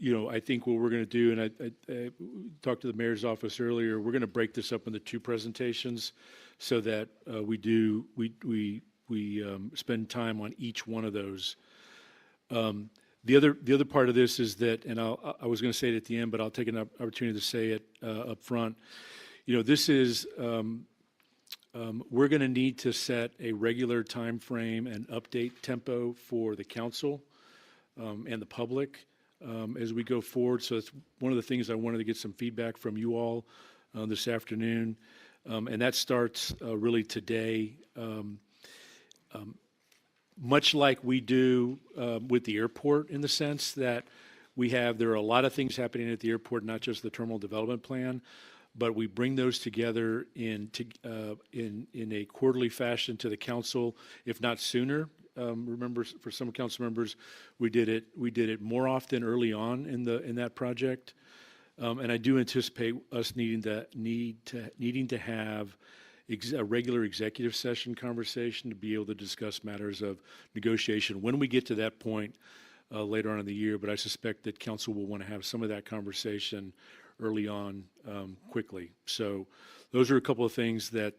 I think what we're going to do, and I talked to the mayor's office earlier, we're going to break this up into two presentations so that we spend time on each one of those. The other part of this is that, and I was going to say it at the end, but I'll take an opportunity to say it up front. This is we're going to need to set a regular time frame and update tempo for the council and the public as we go forward. So it's one of the things I wanted to get some feedback from you all this afternoon, and that starts really today. Much like we do with the airport, in the sense that there are a lot of things happening at the airport, not just the terminal development plan, but we bring those together in a quarterly fashion to the council, if not sooner. Remember, for some council members, we did it more often early on in that project, and I do anticipate us needing to have a regular executive session conversation to be able to discuss matters of negotiation when we get to that point later on in the year. But I suspect that council will want to have some of that conversation early on, quickly. So those are a couple of things that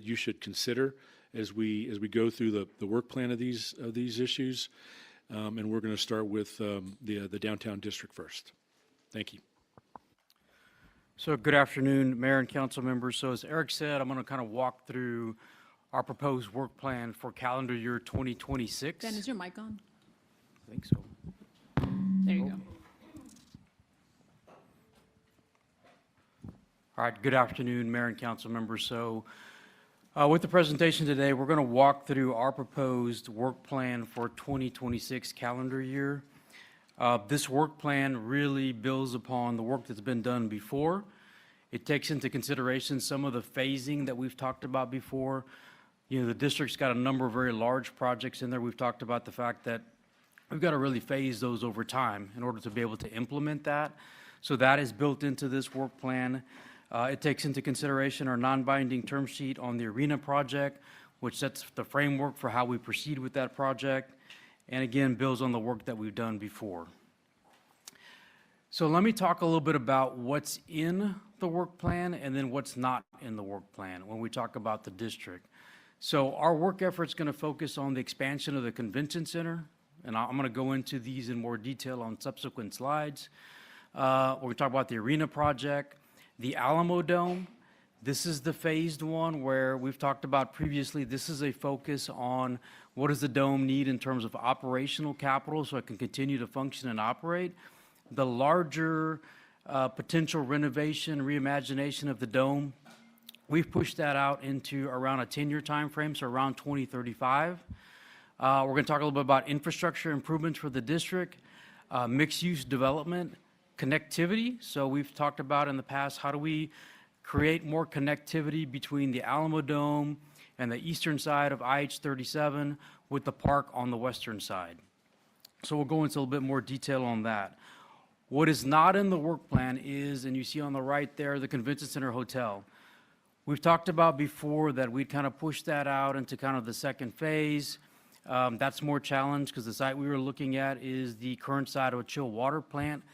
you should consider as we go through the work plan of these issues. And we're going to start with the downtown district first. Thank you. So good afternoon, Mayor and council members. So as Eric said, I'm going to kind of walk through our proposed work plan for calendar year 2026. Ben, is your mic on? I think so. There you go. All right, good afternoon, Mayor and council members. So with the presentation today, we're going to walk through our proposed work plan for 2026 calendar year. This work plan really builds upon the work that's been done before. It takes into consideration some of the phasing that we've talked about before. The district's got a number of very large projects in there. We've talked about the fact that we've got to really phase those over time in order to be able to implement that. So that is built into this work plan. It takes into consideration our non-binding term sheet on the arena project, which sets the framework for how we proceed with that project, and again, builds on the work that we've done before. So let me talk a little bit about what's in the work plan and then what's not in the work plan when we talk about the district. So our work effort's going to focus on the expansion of the convention center, and I'm going to go into these in more detail on subsequent slides. We're going to talk about the arena project, the Alamo Dome. This is the phased one where we've talked about previously. This is a focus on what does the dome need in terms of operational capital so it can continue to function and operate. The larger potential renovation, reimagination of the dome, we've pushed that out into around a 10-year time frame, so around 2035. We're going to talk a little bit about infrastructure improvements for the district, mixed-use development, connectivity. So we've talked about in the past, how do we create more connectivity between the Alamo Dome and the eastern side of IH-37 with the park on the western side. So we'll go into a little bit more detail on that. What is not in the work plan is, and you see on the right there, the Convention Center Hotel. We've talked about before that we'd kind of push that out into kind of the second phase. That's more challenged because the site we were looking at is the current site of a chill water plant.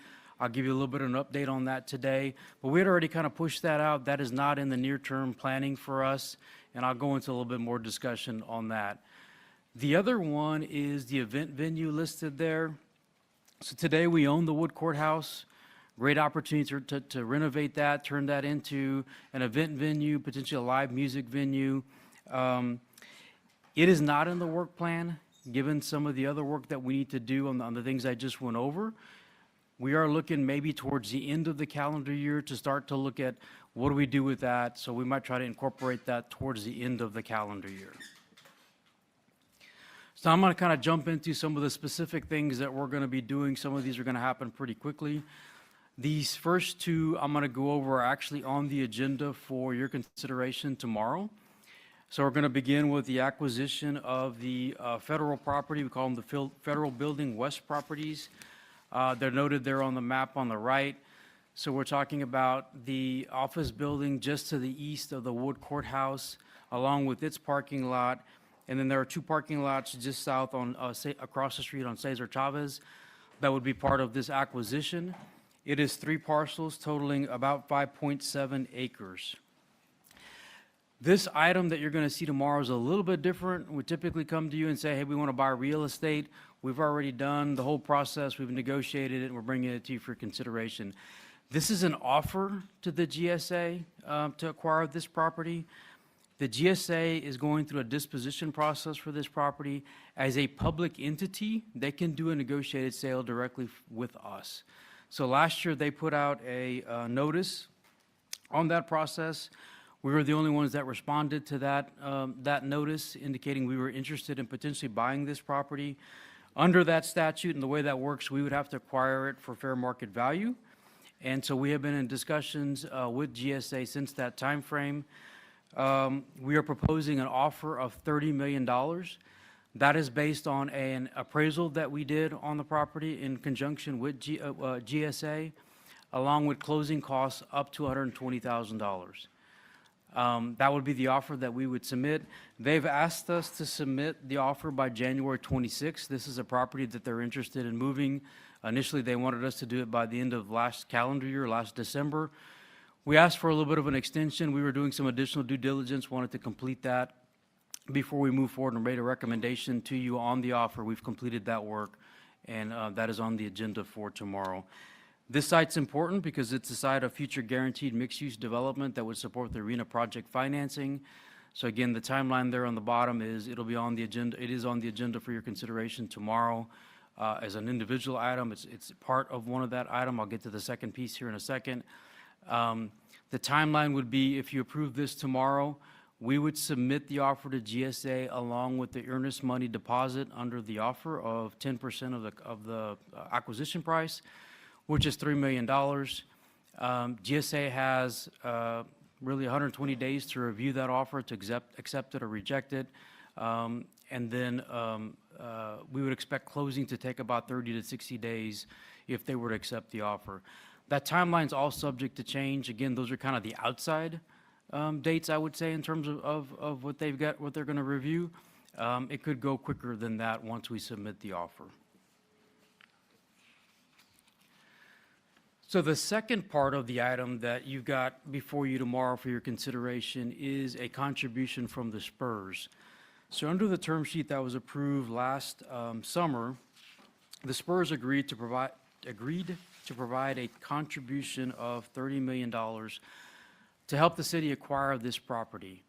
I'll give you a little bit of an update on that today, but we had already kind of pushed that out. That is not in the near-term planning for us, and I'll go into a little bit more discussion on that. The other one is the event venue listed there. So today we own the Wood Courthouse. Great opportunity to renovate that, turn that into an event venue, potentially a live music venue. It is not in the work plan, given some of the other work that we need to do on the things I just went over. We are looking maybe towards the end of the calendar year to start to look at what do we do with that. So we might try to incorporate that towards the end of the calendar year. So I'm going to kind of jump into some of the specific things that we're going to be doing. Some of these are going to happen pretty quickly. These first two I'm going to go over are actually on the agenda for your consideration tomorrow. So we're going to begin with the acquisition of the federal property. We call them the Federal Building West properties. They're noted there on the map on the right. So we're talking about the office building just to the east of the Wood Courthouse, along with its parking lot. And then there are two parking lots just south on across the street on Cesar Chavez. that would be part of this acquisition. It is 3 parcels totaling about 5.7 acres. This item that you're going to see tomorrow is a little bit different. We typically come to you and say, hey, we want to buy real estate. We've already done the whole process. We've negotiated it, and we're bringing it to you for consideration. This is an offer to the GSA to acquire this property. The GSA is going through a disposition process for this property. As a public entity, they can do a negotiated sale directly with us. So last year, they put out a notice on that process. We were the only ones that responded to that notice, indicating we were interested in potentially buying this property. Under that statute and the way that works, we would have to acquire it for fair market value. And so we have been in discussions with GSA since that timeframe. We are proposing an offer of $30 million. That is based on an appraisal that we did on the property in conjunction with GSA, along with closing costs up to $120,000. That would be the offer that we would submit. They've asked us to submit the offer by January 26th. This is a property that they're interested in moving. Initially, they wanted us to do it by the end of last calendar year, last December. We asked for a little bit of an extension. We were doing some additional due diligence, wanted to complete that before we move forward and made a recommendation to you on the offer. We've completed that work, and that is on the agenda for tomorrow. This site's important because it's a site of future guaranteed mixed-use development that would support the arena project financing. So again, the timeline there on the bottom is it'll be on the agenda. It is on the agenda for your consideration tomorrow as an individual item. It's part of one of that item. I'll get to the second piece here in a second. The timeline would be if you approve this tomorrow, we would submit the offer to GSA along with the earnest money deposit under the offer of 10% of the acquisition price, which is $3 million. GSA has really 120 days to review that offer, to accept it or reject it. And then we would expect closing to take about 30 to 60 days if they were to accept the offer. That timeline's all subject to change. Again, those are kind of the outside dates, I would say, in terms of what they've got, what they're going to review. It could go quicker than that once we submit the offer. So the second part of the item that you've got before you tomorrow for your consideration is a contribution from the Spurs. So under the term sheet that was approved last summer, the Spurs agreed to provide a contribution of $30 million to help the city acquire this property.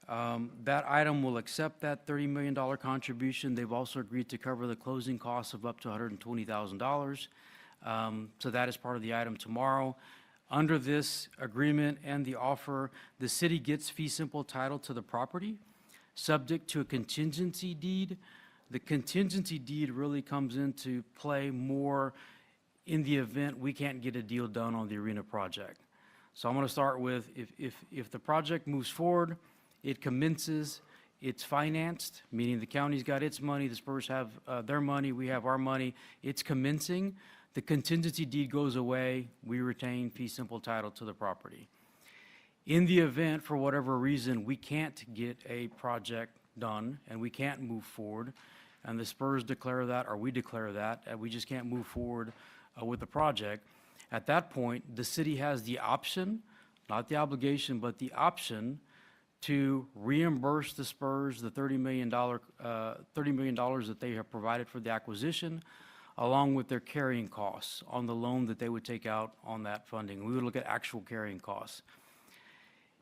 That item will accept that $30 million contribution. They've also agreed to cover the closing costs of up to $120,000. So that is part of the item tomorrow. Under this agreement and the offer, the city gets fee simple title to the property, subject to a contingency deed. The contingency deed really comes into play more in the event we can't get a deal done on the arena project. So I'm going to start with if the project moves forward, it commences, it's financed, meaning the county's got its money, the Spurs have their money, we have our money, it's commencing. The contingency deed goes away, we retain fee simple title to the property. In the event, for whatever reason, we can't get a project done and we can't move forward, and the Spurs declare that, or we declare that, and we just can't move forward with the project, at that point, the city has the option, not the obligation, but the option to reimburse the Spurs the $30 million that they have provided for the acquisition, along with their carrying costs on the loan that they would take out on that funding. We would look at actual carrying costs.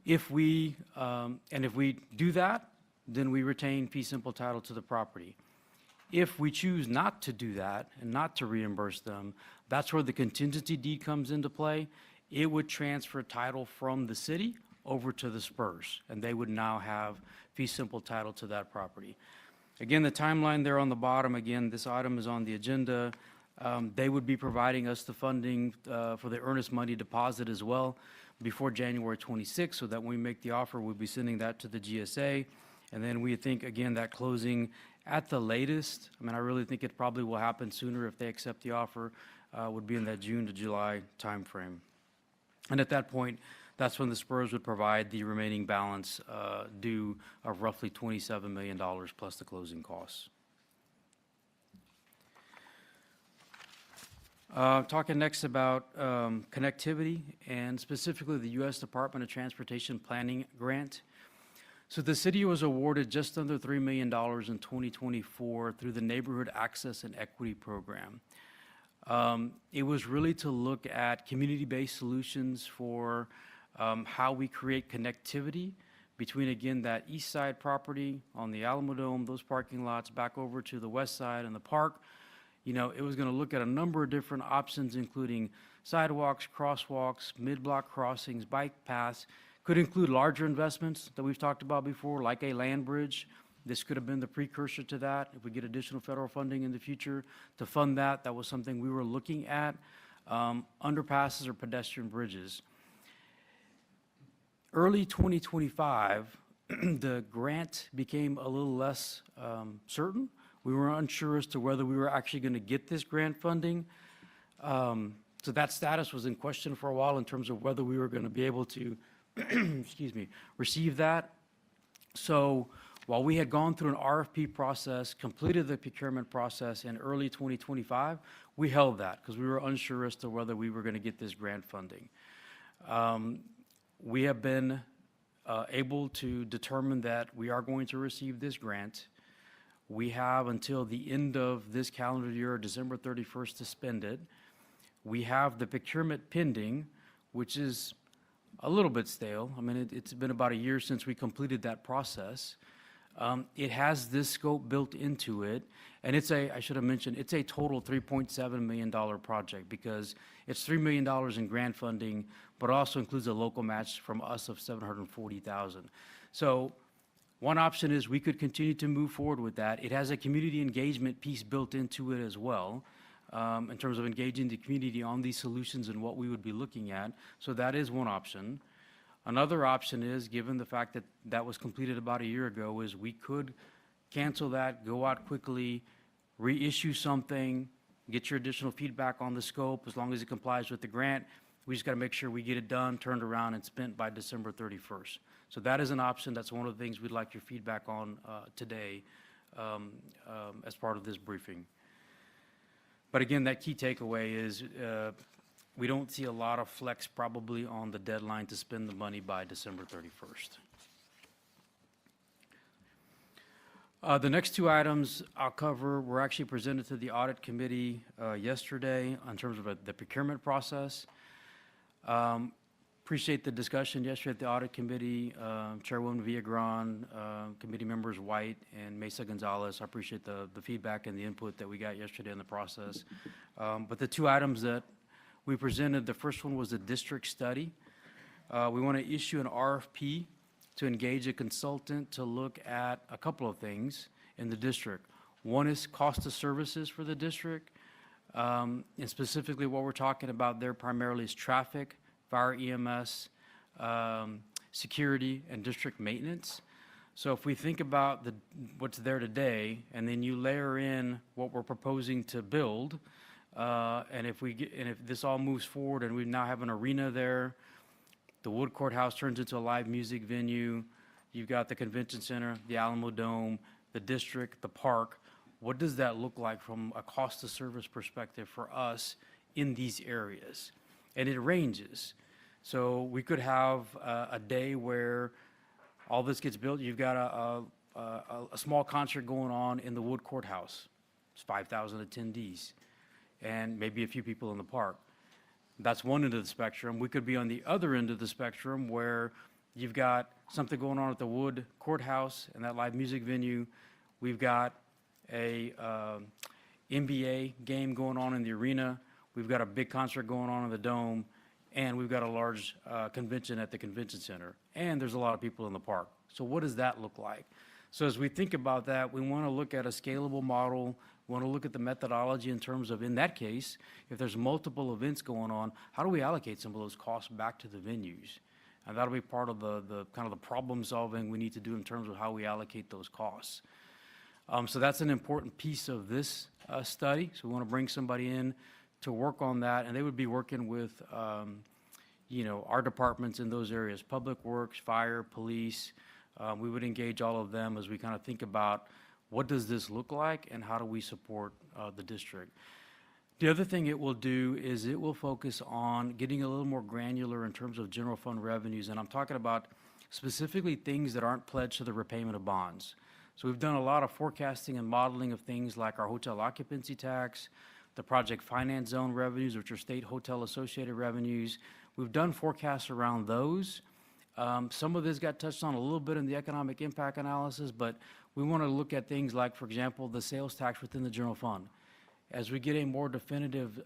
If we do that, then we retain fee simple title to the property. If we choose not to do that and not to reimburse them, that's where the contingency deed comes into play. It would transfer title from the city over to the Spurs, and they would now have fee simple title to that property. Again, the timeline there on the bottom, again, this item is on the agenda. They would be providing us the funding for the earnest money deposit as well before January 26th, so that when we make the offer, we'll be sending that to the GSA. And then we think, again, that closing at the latest, I mean, I really think it probably will happen sooner if they accept the offer, would be in that June to July timeframe. And at that point, that's when the Spurs would provide the remaining balance due of roughly $27 million plus the closing costs. Talking next about connectivity and specifically the U.S. Department of Transportation Planning Grant. So the city was awarded just under $3 million in 2024 through the Neighborhood Access and Equity Program. It was really to look at community-based solutions for how we create connectivity between, again, that east side property on the Alamo Dome, those parking lots, back over to the west side and the park. You know, it was going to look at a number of different options, including sidewalks, crosswalks, mid-block crossings, bike paths. Could include larger investments that we've talked about before, like a land bridge. This could have been the precursor to that. If we get additional federal funding in the future to fund that, that was something we were looking at. Underpasses or pedestrian bridges. Early 2025, the grant became a little less certain. We were unsure as to whether we were actually going to get this grant funding. So that status was in question for a while in terms of whether we were going to be able to, excuse me, receive that. So while we had gone through an RFP process, completed the procurement process in early 2025, we held that because we were unsure as to whether we were going to get this grant funding. We have been able to determine that we are going to receive this grant. We have until the end of this calendar year, December 31st, to spend it. We have the procurement pending, which is a little bit stale. I mean, it's been about a year since we completed that process. It has this scope built into it, and I should have mentioned, it's a total $3.7 million project because it's $3 million in grant funding, but also includes a local match from us of $740,000. So one option is we could continue to move forward with that. It has a community engagement piece built into it as well, in terms of engaging the community on these solutions and what we would be looking at. So that is one option. Another option is, given the fact that that was completed about a year ago, is we could cancel that, go out quickly, reissue something, get your additional feedback on the scope. As long as it complies with the grant, we just got to make sure we get it done, turned around, and spent by December 31st. So that is an option. That's one of the things we'd like your feedback on today as part of this briefing. But again, that key takeaway is we don't see a lot of flex probably on the deadline to spend the money by December 31st. The next two items I'll cover were actually presented to the audit committee yesterday in terms of the procurement process. Appreciate the discussion yesterday at the audit committee. Chairwoman Villagran, committee members White and Mesa Gonzalez. I appreciate the feedback and the input that we got yesterday in the process. But the two items that we presented, the first one was a district study. We want to issue an RFP to engage a consultant to look at a couple of things in the district. One is cost of services for the district. And specifically what we're talking about there primarily is traffic, fire EMS, security, and district maintenance. So if we think about what's there today, and then you layer in what we're proposing to build, and if this all moves forward and we now have an arena there, the Wood Courthouse turns into a live music venue, you've got the convention center, the Alamo Dome, the district, the park. What does that look like from a cost of service perspective for us in these areas? And it ranges. So we could have a day where all this gets built. You've got a small concert going on in the Wood Courthouse. It's 5,000 attendees and maybe a few people in the park. That's one end of the spectrum. We could be on the other end of the spectrum where you've got something going on at the Wood Courthouse and that live music venue. We've got a NBA game going on in the arena. We've got a big concert going on in the Dome, and we've got a large convention at the convention center, and there's a lot of people in the park. So what does that look like? So as we think about that, we want to look at a scalable model. We want to look at the methodology in terms of, in that case, if there's multiple events going on, how do we allocate some of those costs back to the venues? And that'll be part of the kind of the problem solving we need to do in terms of how we allocate those costs. So that's an important piece of this study. So we want to bring somebody in to work on that, and they would be working with, our departments in those areas, Public Works, Fire, Police. We would engage all of them as we kind of think about what does this look like and how do we support the district. The other thing it will do is it will focus on getting a little more granular in terms of general fund revenues, and I'm talking about specifically things that aren't pledged to the repayment of bonds. So we've done a lot of forecasting and modeling of things like our hotel occupancy tax, the project finance zone revenues, which are state hotel associated revenues. We've done forecasts around those. Some of this got touched on a little bit in the economic impact analysis, but we want to look at things like, for example, the sales tax within the general fund. As we get a more definitive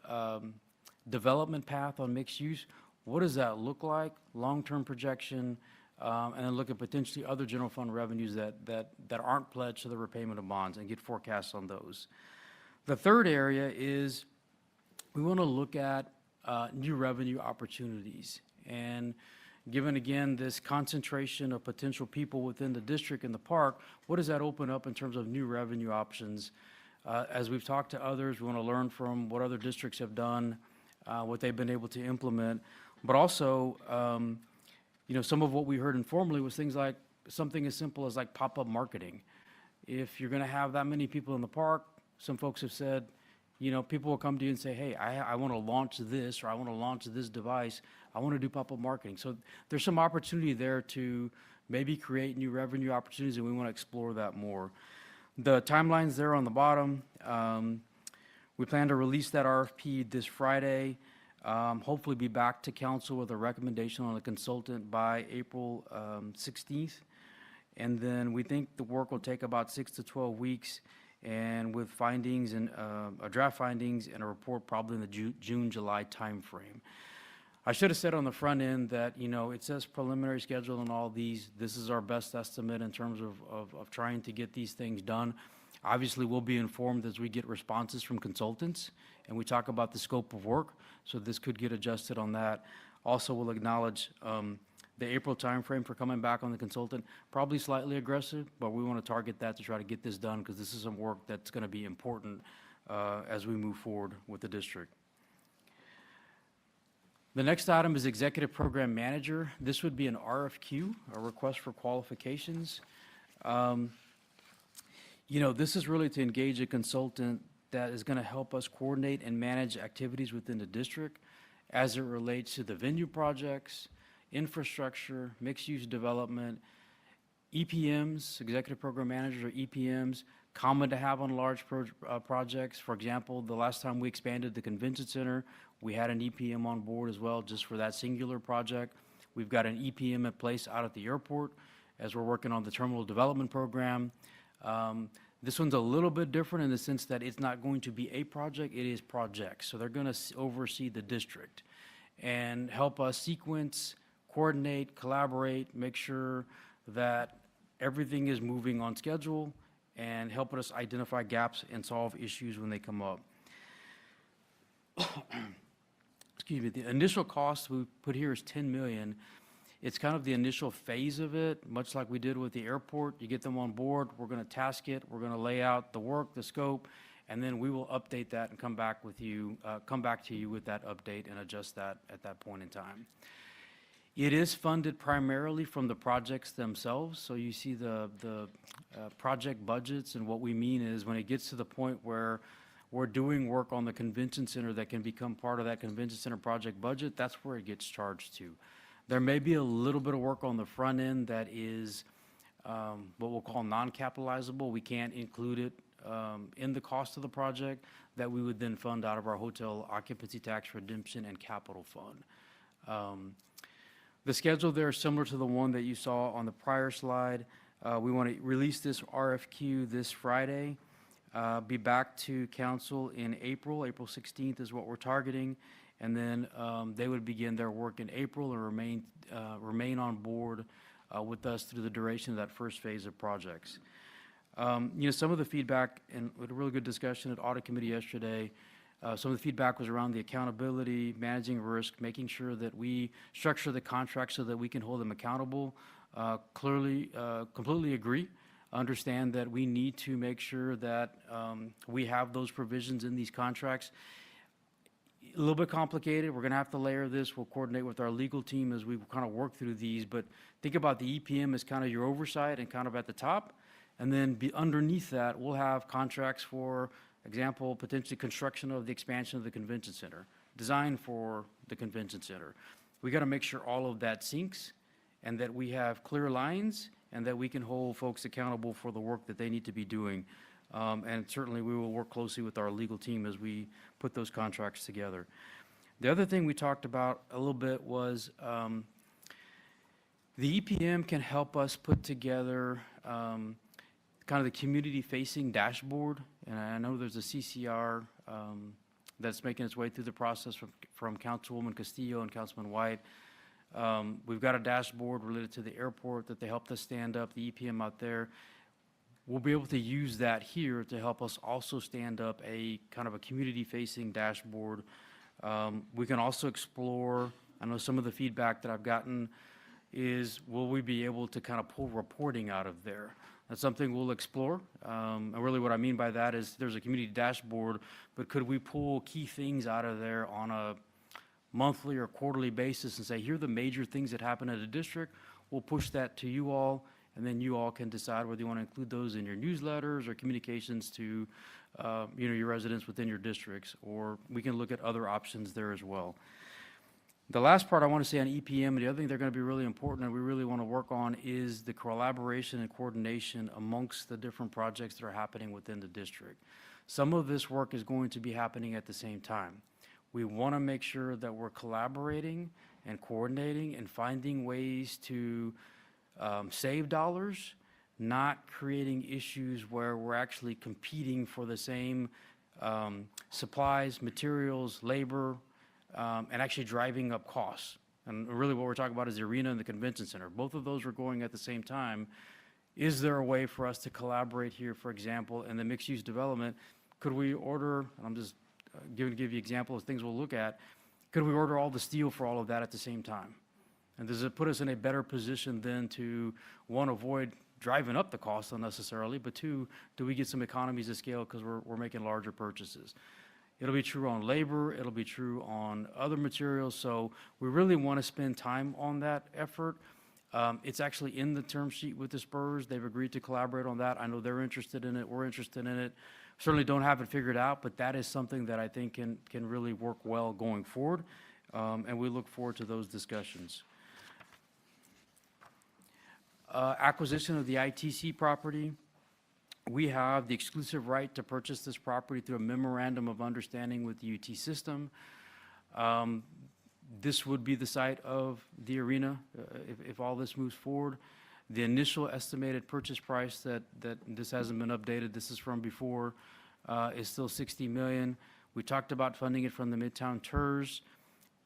development path on mixed use, what does that look like, long-term projection, and then look at potentially other general fund revenues that aren't pledged to the repayment of bonds and get forecasts on those. The third area is we want to look at new revenue opportunities. And given, again, this concentration of potential people within the district and the park, what does that open up in terms of new revenue options? As we've talked to others, we want to learn from what other districts have done, what they've been able to implement. But also, some of what we heard informally was things like something as simple as like pop-up marketing. If you're going to have that many people in the park, some folks have said, people will come to you and say, hey, I want to launch this, or I want to launch this device. I want to do pop-up marketing. So there's some opportunity there to maybe create new revenue opportunities, and we want to explore that more. The timeline's there on the bottom. We plan to release that RFP this Friday. Hopefully be back to council with a recommendation on a consultant by April 16th. And then we think the work will take about 6 to 12 weeks, and with findings and draft findings and a report probably in the June, July timeframe. I should have said on the front end that, it says preliminary schedule on all these. This is our best estimate in terms of trying to get these things done. Obviously, we'll be informed as we get responses from consultants and we talk about the scope of work, so this could get adjusted on that. Also, we'll acknowledge the April timeframe for coming back on the consultant, probably slightly aggressive, but we want to target that to try to get this done because this is some work that's going to be important as we move forward with the district. The next item is Executive Program Manager. This would be an RFQ, a request for qualifications. This is really to engage a consultant that is going to help us coordinate and manage activities within the district as it relates to the venue projects, infrastructure, mixed-use development, EPMs, Executive Program Managers or EPMs, common to have on large projects. For example, the last time we expanded the convention center, we had an EPM on board as well just for that singular project. We've got an EPM in place out at the airport as we're working on the terminal development program. This one's a little bit different in the sense that it's not going to be a project, it is projects. So they're going to oversee the district and help us sequence, coordinate, collaborate, make sure that everything is moving on schedule and helping us identify gaps and solve issues when they come up. Excuse me, the initial cost we put here is $10 million. It's kind of the initial phase of it, much like we did with the airport. You get them on board, we're going to task it, we're going to lay out the work, the scope, and then we will update that and come back to you with that update and adjust that at that point in time. It is funded primarily from the projects themselves. So you see the project budgets, and what we mean is when it gets to the point where we're doing work on the convention center that can become part of that convention center project budget, that's where it gets charged to. There may be a little bit of work on the front end that is what we'll call non-capitalizable. We can't include it in the cost of the project that we would then fund out of our hotel occupancy tax redemption and capital fund. The schedule there is similar to the one that you saw on the prior slide. We want to release this RFQ this Friday, be back to council in April. April 16th is what we're targeting. And then they would begin their work in April and remain on board with us through the duration of that first phase of projects. Some of the feedback, and we had a really good discussion at Audit Committee yesterday, some of the feedback was around the accountability, managing risk, making sure that we structure the contract so that we can hold them accountable. Clearly, completely agree. Understand that we need to make sure that we have those provisions in these contracts. A little bit complicated. We're going to have to layer this. We'll coordinate with our legal team as we kind of work through these. But think about the EPM as kind of your oversight and kind of at the top. And then underneath that, we'll have contracts for Example, potentially construction of the expansion of the convention center, design for the convention center. We got to make sure all of that syncs and that we have clear lines and that we can hold folks accountable for the work that they need to be doing. And certainly we will work closely with our legal team as we put those contracts together. The other thing we talked about a little bit was the EPM can help us put together kind of the community-facing dashboard. And I know there's a CCR that's making its way through the process from Councilwoman Castillo and Councilman White. We've got a dashboard related to the airport that they helped us stand up, the EPM out there. We'll be able to use that here to help us also stand up a kind of a community-facing dashboard. We can also explore, I know some of the feedback that I've gotten is, will we be able to kind of pull reporting out of there? That's something we'll explore. And really what I mean by that is there's a community dashboard, but could we pull key things out of there on a monthly or quarterly basis and say, here are the major things that happen at a district. We'll push that to you all, and then you all can decide whether you want to include those in your newsletters or communications to your residents within your districts, or we can look at other options there as well. The last part I want to say on EPM, and the other thing they're going to be really important and we really want to work on is the collaboration and coordination amongst the different projects that are happening within the district. Some of this work is going to be happening at the same time. We want to make sure that we're collaborating and coordinating and finding ways to save dollars, not creating issues where we're actually competing for the same supplies, materials, labor, and actually driving up costs. And really what we're talking about is the arena and the convention center. Both of those are going at the same time. Is there a way for us to collaborate here, for example, in the mixed-use development? Could we order, and I'm just give you an example of things we'll look at, could we order all the steel for all of that at the same time? And does it put us in a better position then to, one, avoid driving up the cost unnecessarily, but two, do we get some economies of scale because we're making larger purchases? It'll be true on labor, it'll be true on other materials, so we really want to spend time on that effort. It's actually in the term sheet with the Spurs. They've agreed to collaborate on that. I know they're interested in it, we're interested in it. Certainly don't have it figured out, but that is something that I think can really work well going forward, and we look forward to those discussions. Acquisition of the ITC property. We have the exclusive right to purchase this property through a memorandum of understanding with the UT system. This would be the site of the arena if all this moves forward. The initial estimated purchase price that this hasn't been updated, this is from before, is still $60 million. We talked about funding it from the Midtown TERS.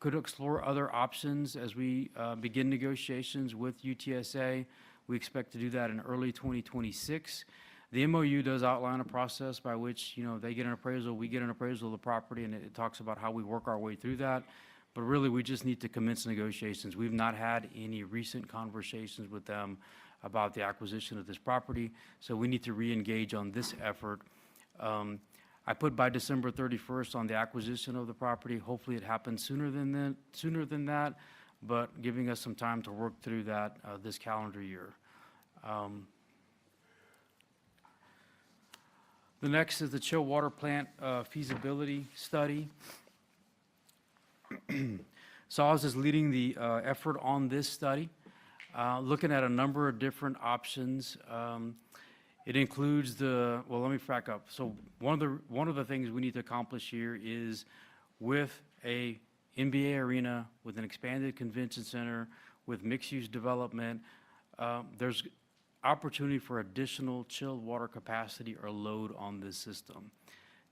Could explore other options as we begin negotiations with UTSA. We expect to do that in early 2026. The MOU does outline a process by which, they get an appraisal, we get an appraisal of the property, and it talks about how we work our way through that. But really, we just need to commence negotiations. We've not had any recent conversations with them about the acquisition of this property, so we need to re-engage on this effort. I put by December 31st on the acquisition of the property. Hopefully, it happens sooner than that, but giving us some time to work through that this calendar year. The next is the chill water plant feasibility study. SAWS is leading the effort on this study, looking at a number of different options. It includes let me back up. So one of the things we need to accomplish here is with a NBA arena, with an expanded convention center, with mixed-use development, there's opportunity for additional chilled water capacity or load on this system.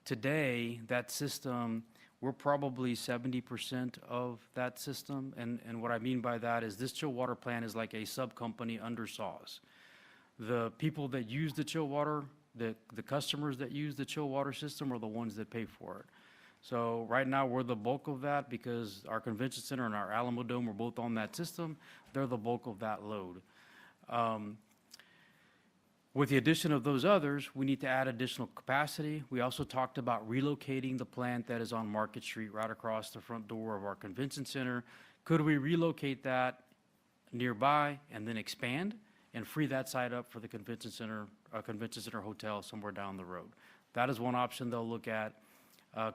Today, that system, we're probably 70% of that system, and what I mean by that is this chill water plant is like a sub-company under SAWS. The people that use the chill water, the customers that use the chill water system are the ones that pay for it. So right now, we're the bulk of that because our convention center and our Alamo Dome are both on that system. They're the bulk of that load. With the addition of those others, we need to add additional capacity. We also talked about relocating the plant that is on Market Street right across the front door of our convention center. Could we relocate that nearby and then expand and free that site up for the convention center hotel somewhere down the road? That is one option they'll look at.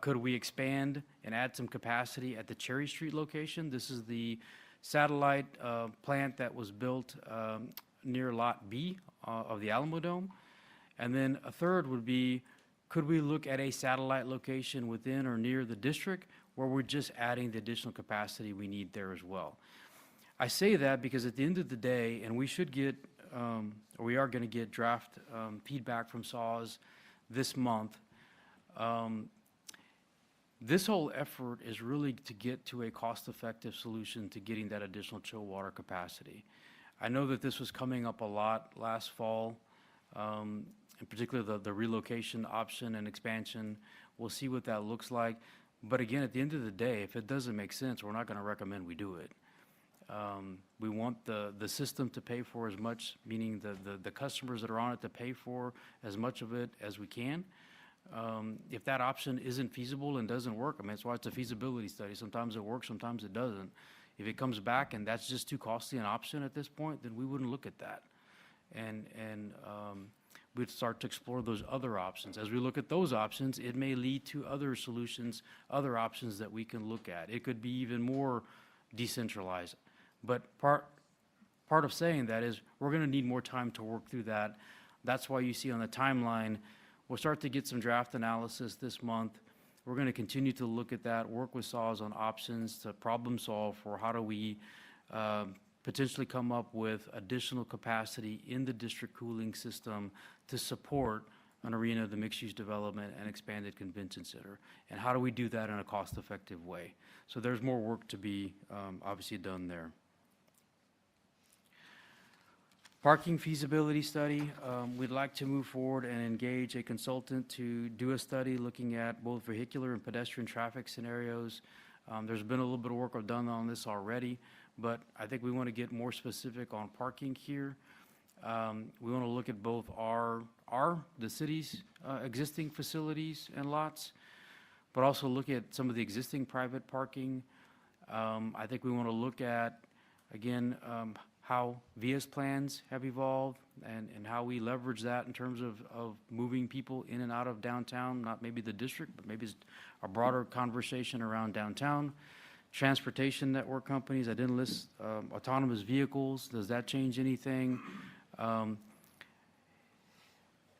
Could we expand and add some capacity at the Cherry Street location? This is the satellite plant that was built near Lot B of the Alamo Dome. And then a third would be, could we look at a satellite location within or near the district where we're just adding the additional capacity we need there as well? I say that because at the end of the day, and we should get, or we are going to get draft feedback from SAWS this month. This whole effort is really to get to a cost-effective solution to getting that additional chill water capacity. I know that this was coming up a lot last fall, in particular the relocation option and expansion. We'll see what that looks like. But again, at the end of the day, if it doesn't make sense, we're not going to recommend we do it. We want the system to pay for as much, meaning the customers that are on it to pay for as much of it as we can. If that option isn't feasible and doesn't work, I mean, that's why it's a feasibility study. Sometimes it works, sometimes it doesn't. If it comes back and that's just too costly an option at this point, then we wouldn't look at that. And we'd start to explore those other options. As we look at those options, it may lead to other solutions, other options that we can look at. It could be even more decentralized. But part of saying that is we're going to need more time to work through that. That's why you see on the timeline, we'll start to get some draft analysis this month. We're going to continue to look at that, work with SAWS on options to problem solve for how do we potentially come up with additional capacity in the district cooling system to support an arena, the mixed-use development, and expanded convention center. And how do we do that in a cost-effective way? So there's more work to be obviously done there. Parking feasibility study, we'd like to move forward and engage a consultant to do a study looking at both vehicular and pedestrian traffic scenarios. There's been a little bit of work done on this already, but I think we want to get more specific on parking here. We want to look at both the city's existing facilities and lots, but also look at some of the existing private parking. I think we want to look at, again, how VIA's plans have evolved and how we leverage that in terms of moving people in and out of downtown, not maybe the district, but maybe it's a broader conversation around downtown. Transportation network companies, I didn't list autonomous vehicles. Does that change anything?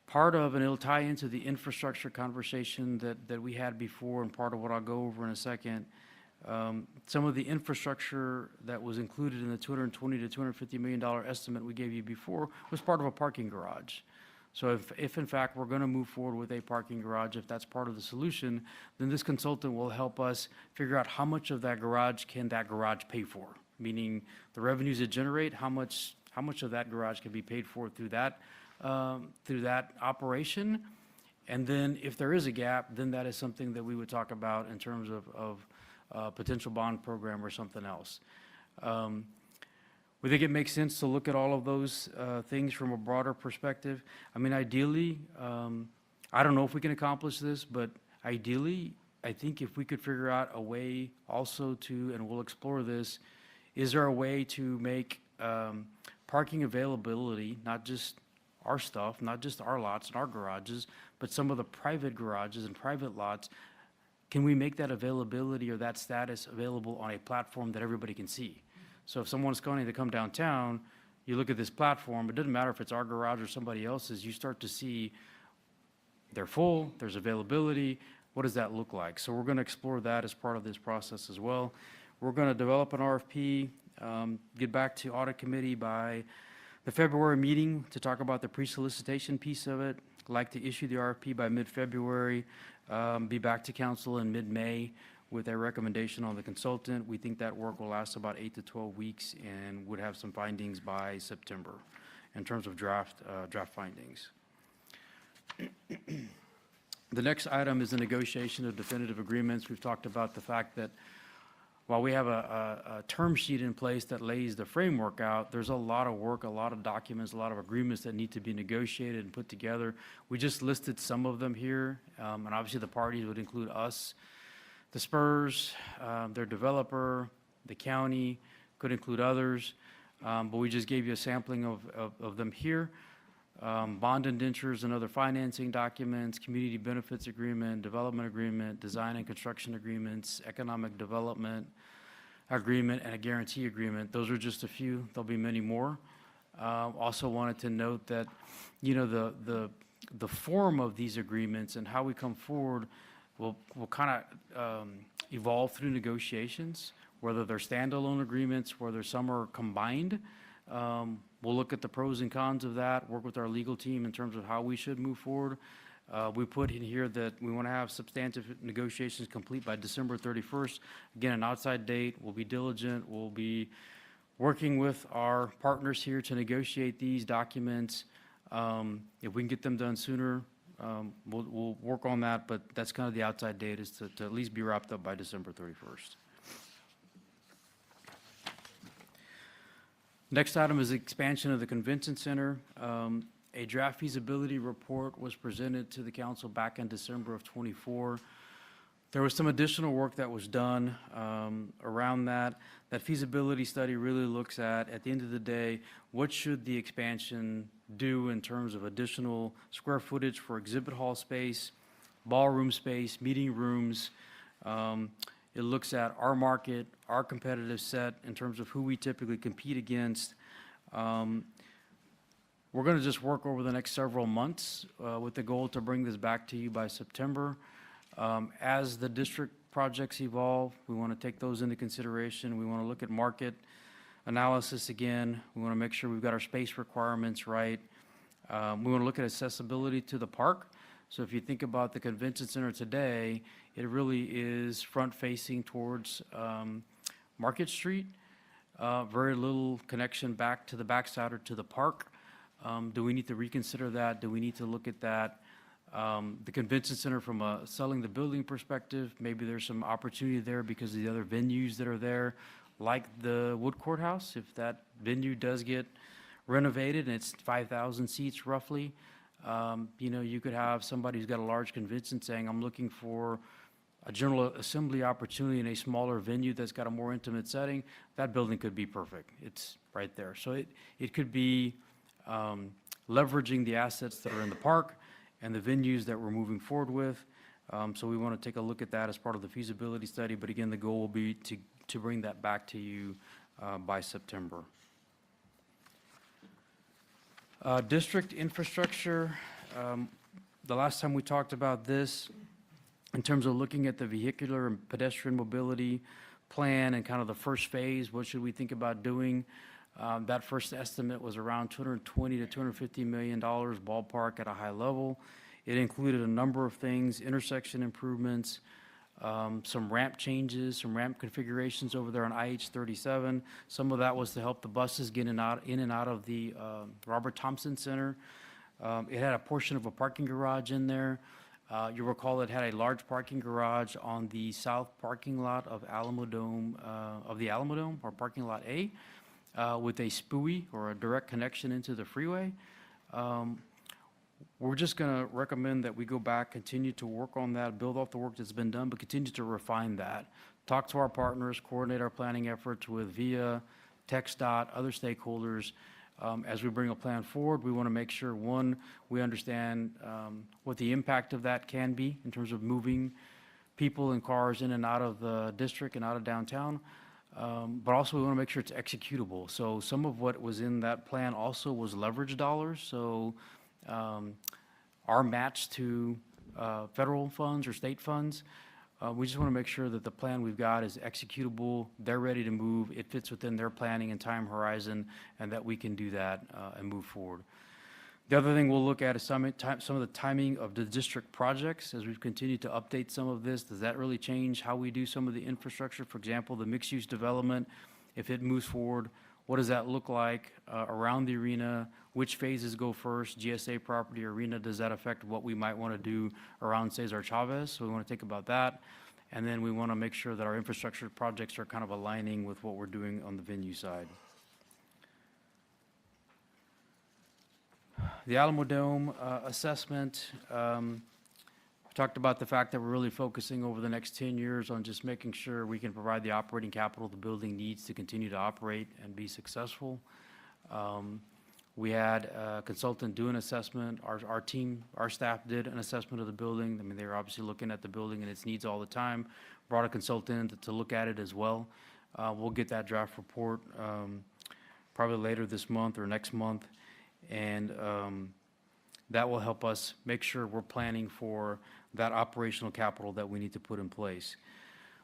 Part of, and it'll tie into the infrastructure conversation that we had before, and part of what I'll go over in a second. Some of the infrastructure that was included in the $220 to $250 million estimate we gave you before was part of a parking garage. So if in fact we're going to move forward with a parking garage, if that's part of the solution, then this consultant will help us figure out how much of that garage can that garage pay for, meaning the revenues it generate, how much of that garage can be paid for through that operation. And then if there is a gap, then that is something that we would talk about in terms of potential bond program or something else. We think it makes sense to look at all of those things from a broader perspective. I mean, ideally, I don't know if we can accomplish this, but ideally, I think if we could figure out a way also to, and we'll explore this, is there a way to make parking availability, not just our stuff, not just our lots and our garages, but some of the private garages and private lots, can we make that availability or that status available on a platform that everybody can see? So if someone's going to come downtown, you look at this platform, it doesn't matter if it's our garage or somebody else's, you start to see they're full, there's availability, what does that look like? So we're going to explore that as part of this process as well. We're going to develop an RFP, get back to audit committee by the February meeting to talk about the pre-solicitation piece of it. I'd like to issue the RFP by mid-February, be back to council in mid-May with a recommendation on the consultant. We think that work will last about 8 to 12 weeks and would have some findings by September in terms of draft findings. The next item is the negotiation of definitive agreements. We've talked about the fact that while we have a term sheet in place that lays the framework out, there's a lot of work, a lot of documents, a lot of agreements that need to be negotiated and put together. We just listed some of them here, and obviously the parties would include us, the Spurs, their developer, the county, could include others, but we just gave you a sampling of them here. bond indentures and other financing documents, community benefits agreement, development agreement, design and construction agreements, economic development agreement, and a guarantee agreement. Those are just a few. There'll be many more. Also wanted to note that, you know, the form of these agreements and how we come forward will kind of evolve through negotiations, whether they're standalone agreements, whether some are combined. We'll look at the pros and cons of that, work with our legal team in terms of how we should move forward. We put in here that we want to have substantive negotiations complete by December 31st. Again, an outside date. We'll be diligent. We'll be working with our partners here to negotiate these documents. If we can get them done sooner, we'll work on that, but that's kind of the outside date, is to at least be wrapped up by December 31st. Next item is expansion of the convention center. A draft feasibility report was presented to the council back in December of '24. There was some additional work that was done around that. That feasibility study really looks at the end of the day, what should the expansion do in terms of additional square footage for exhibit hall space, ballroom space, meeting rooms. It looks at our market, our competitive set in terms of who we typically compete against. We're going to just work over the next several months with the goal to bring this back to you by September. As the district projects evolve, we want to take those into consideration. We want to look at market analysis again. We want to make sure we've got our space requirements right. We want to look at accessibility to the park. So if you think about the convention center today, it really is front-facing towards Market Street. Very little connection back to the backside or to the park. Do we need to reconsider that? Do we need to look at that? The convention center from a selling the building perspective, maybe there's some opportunity there because of the other venues that are there, like the Wood Courthouse. If that venue does get renovated and it's 5,000 seats roughly, you know, you could have somebody who's got a large convention saying, I'm looking for a general assembly opportunity in a smaller venue that's got a more intimate setting. That building could be perfect. It's right there. So it could be leveraging the assets that are in the park and the venues that we're moving forward with. So we want to take a look at that as part of the feasibility study. But again, the goal will be to bring that back to you by September. District infrastructure, the last time we talked about this, in terms of looking at the vehicular and pedestrian mobility plan and kind of the first phase, what should we think about doing? That first estimate was around $220 to $250 million ballpark at a high level. It included a number of things, intersection improvements, some ramp changes, some ramp configurations over there on IH-37. Some of that was to help the buses get in and out of the Robert Thompson Center. It had a portion of a parking garage in there. You recall it had a large parking garage on the south parking lot of the Alamo Dome, or parking lot A, with a SPUI, or a direct connection into the freeway. We're just going to recommend that we go back, continue to work on that, build off the work that's been done, but continue to refine that. Talk to our partners, coordinate our planning efforts with VIA, TxDOT, other stakeholders. As we bring a plan forward, we want to make sure, one, we understand what the impact of that can be in terms of moving people and cars in and out of the district and out of downtown. But also we want to make sure it's executable. So some of what was in that plan also was leverage dollars. So our match to federal funds or state funds, we just want to make sure that the plan we've got is executable, they're ready to move, it fits within their planning and time horizon, and that we can do that and move forward. The other thing we'll look at is some of the timing of the district projects as we've continued to update some of this. Does that really change how we do some of the infrastructure? For example, the mixed-use development, if it moves forward, what does that look like around the arena? Which phases go first? GSA property, arena, does that affect what we might want to do around Cesar Chavez? So we want to think about that. And then we want to make sure that our infrastructure projects are kind of aligning with what we're doing on the venue side. The Alamo Dome assessment, we talked about the fact that we're really focusing over the next 10 years on just making sure we can provide the operating capital the building needs to continue to operate and be successful. We had a consultant do an assessment. Our team, our staff did an assessment of the building. I mean, they were obviously looking at the building and its needs all the time. Brought a consultant in to look at it as well. We'll get that draft report probably later this month or next month. And that will help us make sure we're planning for that operational capital that we need to put in place.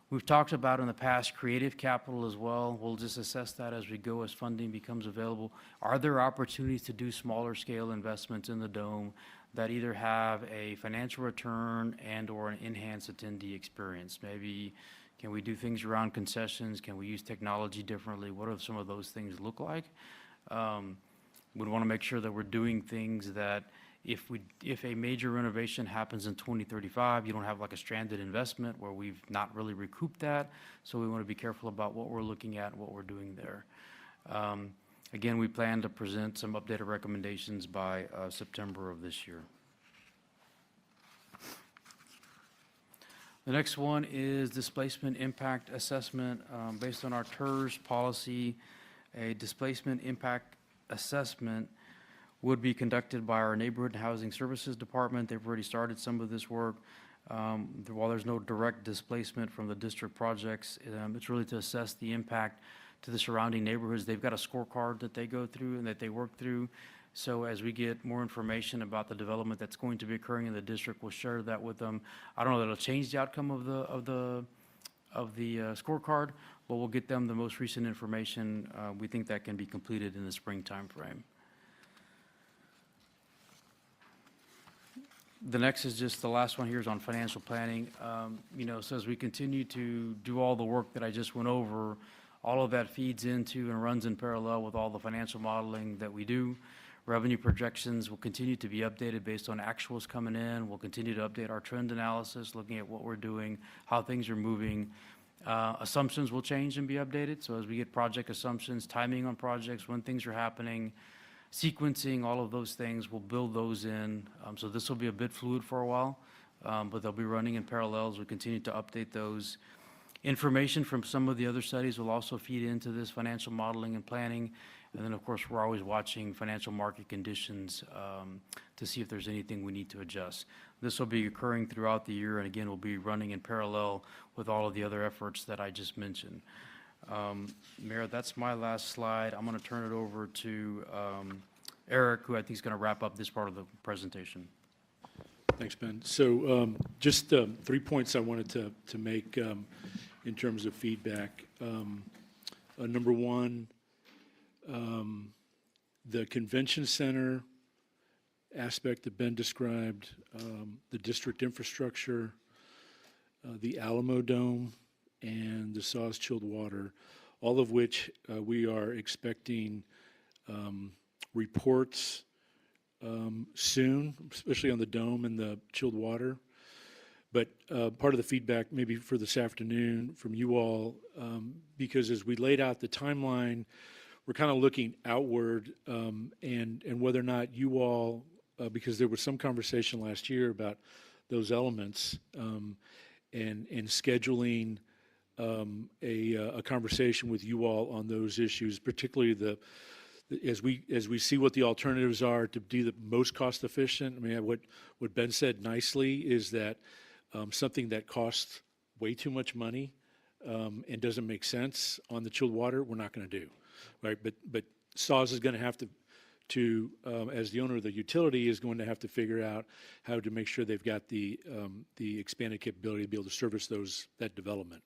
We've talked about in the past creative capital as well. We'll just assess that as we go, as funding becomes available. Are there opportunities to do smaller scale investments in the dome that either have a financial return and/or an enhanced attendee experience? Maybe can we do things around concessions? Can we use technology differently? What do some of those things look like? We'd want to make sure that we're doing things that if a major renovation happens in 2035, you don't have like a stranded investment where we've not really recouped that. So we want to be careful about what we're looking at and what we're doing there. Again, we plan to present some updated recommendations by September of this year. The next one is displacement impact assessment. Based on our TERS policy, a displacement impact assessment would be conducted by our Neighborhood and Housing Services Department. They've already started some of this work. While there's no direct displacement from the district projects, it's really to assess the impact to the surrounding neighborhoods. They've got a scorecard that they go through and that they work through. So as we get more information about the development that's going to be occurring in the district, we'll share that with them. I don't know that it'll change the outcome of the scorecard, but we'll get them the most recent information. We think that can be completed in the spring timeframe. The next is just the last one here is on financial planning. So as we continue to do all the work that I just went over, all of that feeds into and runs in parallel with all the financial modeling that we do. Revenue projections will continue to be updated based on actuals coming in. We'll continue to update our trend analysis, looking at what we're doing, how things are moving. Assumptions will change and be updated. So as we get project assumptions, timing on projects, when things are happening, sequencing, all of those things, we'll build those in. So this will be a bit fluid for a while, but they'll be running in parallel as we continue to update those. Information from some of the other studies will also feed into this financial modeling and planning. And then, of course, we're always watching financial market conditions to see if there's anything we need to adjust. This will be occurring throughout the year, and again, will be running in parallel with all of the other efforts that I just mentioned. Mayor, that's my last slide. I'm going to turn it over to Eric, who I think is going to wrap up this part of the presentation. Thanks, Ben. So just 3 points I wanted to make in terms of feedback. Number one, the convention center aspect that Ben described, the district infrastructure, the Alamo Dome, and the SAWS chilled water, all of which we are expecting reports soon, especially on the dome and the chilled water. But part of the feedback maybe for this afternoon from you all, because as we laid out the timeline, we're kind of looking outward and whether or not you all, because there was some conversation last year about those elements and scheduling a conversation with you all on those issues, particularly as we see what the alternatives are to be the most cost efficient. I mean, what Ben said nicely is that something that costs way too much money and doesn't make sense on the chilled water, we're not going to do, right? But SAWS is going to have to as the owner of the utility, is going to have to figure out how to make sure they've got the expanded capability to be able to service that development.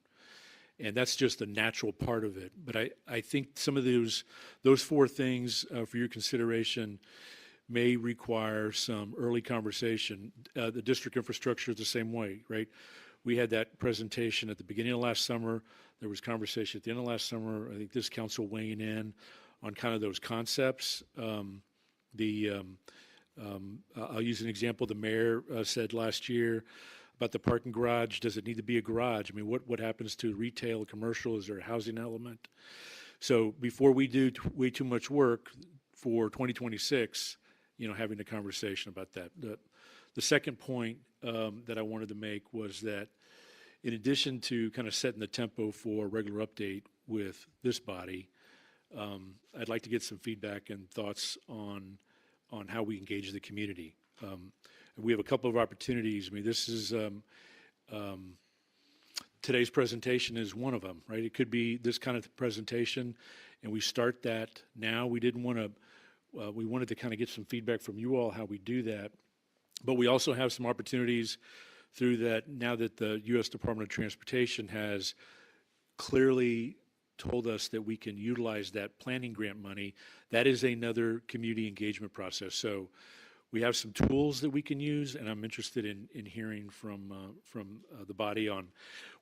And that's just a natural part of it. But I think some of those 4 things for your consideration may require some early conversation. The district infrastructure is the same way, right? We had that presentation at the beginning of last summer. There was conversation at the end of last summer. I think this council weighing in on kind of those concepts. I'll use an example the mayor said last year about the parking garage. Does it need to be a garage? I mean, what happens to retail, commercial? Is there a housing element? So before we do way too much work for 2026, having a conversation about that. The second point that I wanted to make was that in addition to kind of setting the tempo for regular update with this body, I'd like to get some feedback and thoughts on how we engage the community. We have a couple of opportunities. I mean, this is today's presentation is one of them, right? It could be this kind of presentation, and we start that now. We didn't want to. We wanted to kind of get some feedback from you all how we do that, but we also have some opportunities through that now that the U.S. Department of Transportation has clearly told us that we can utilize that planning grant money. That is another community engagement process. So we have some tools that we can use, and I'm interested in hearing from the body on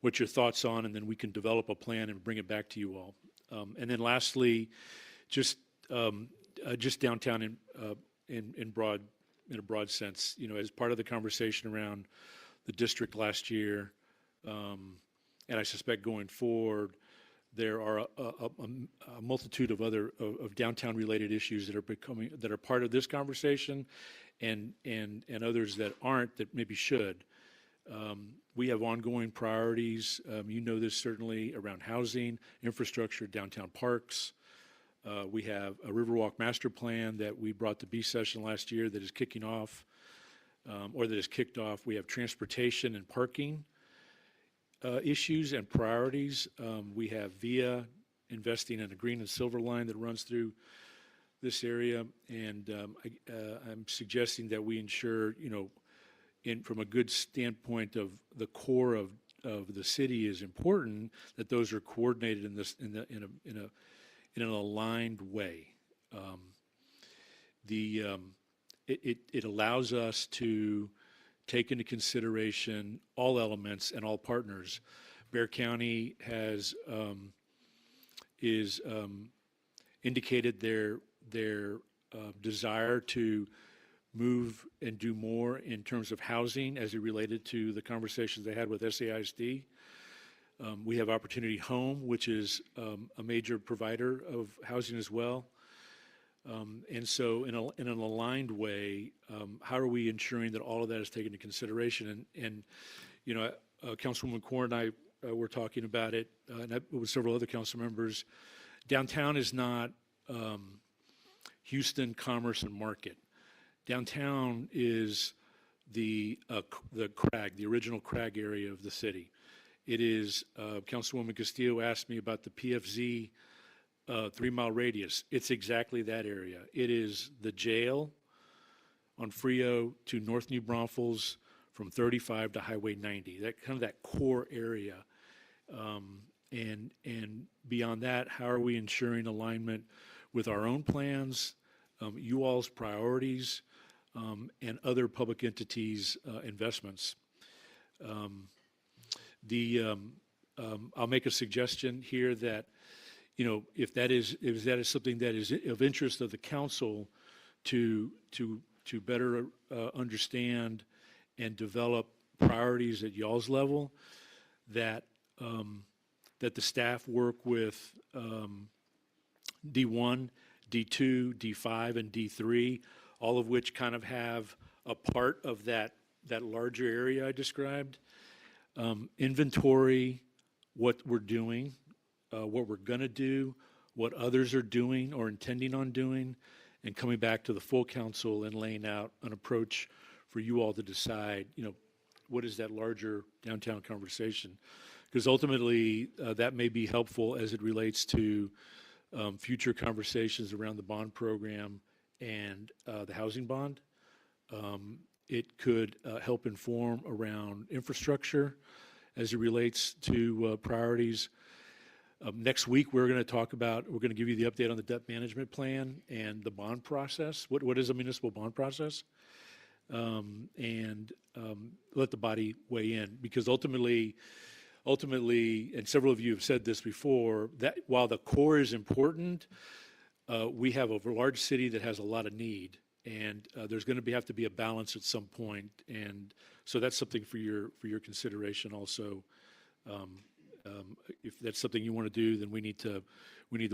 what your thoughts on, and then we can develop a plan and bring it back to you all. And then lastly, just downtown in a broad sense, you know, as part of the conversation around the district last year, and I suspect going forward, there are a multitude of other of downtown related issues that are part of this conversation, and others that aren't, that maybe should. We have ongoing priorities. You know this certainly around housing, infrastructure, downtown parks. We have a Riverwalk master plan that we brought to B session last year that is kicking off, or that is kicked off. We have transportation and parking issues and priorities. We have VIA investing in a green and silver line that runs through this area, and I'm suggesting that we ensure, you know, from a good standpoint of the core of the city is important, that those are coordinated in an aligned way. It allows us to take into consideration all elements and all partners. Bexar County has indicated their desire to move and do more in terms of housing as it related to the conversations they had with SAISD. We have Opportunity Home, which is a major provider of housing as well. And so in an aligned way, how are we ensuring that all of that is taken into consideration? And you know, Councilwoman Corr and I were talking about it, and with several other council members. Downtown is not Houston Commerce and Market. Downtown is the CRAG, the original CRAG area of the city. It is, Councilwoman Castillo asked me about the PFZ 3-mile radius. It's exactly that area. It is the jail on Frio to North New Braunfels, from 35 to Highway 90, that kind of that core area. And beyond that, how are we ensuring alignment with our own plans, you all's priorities, and other public entities' investments? I'll make a suggestion here that, you know, if that is something that is of interest of the council to better understand and develop priorities at y'all's level, that the staff work with D1, D2, D5, and D3, all of which kind of have a part of that larger area I described. Inventory what we're doing, what we're going to do, what others are doing or intending on doing, and coming back to the full council and laying out an approach for you all to decide, you know, what is that larger downtown conversation? Because ultimately, that may be helpful as it relates to future conversations around the bond program and the housing bond. It could help inform around infrastructure as it relates to priorities. Next week, we're going to give you the update on the debt management plan and the bond process. What is a municipal bond process? And let the body weigh in, because ultimately, and several of you have said this before, that while the core is important, we have a large city that has a lot of need, and there's going to have to be a balance at some point, and so that's something for your consideration also. If that's something you want to do, then we need to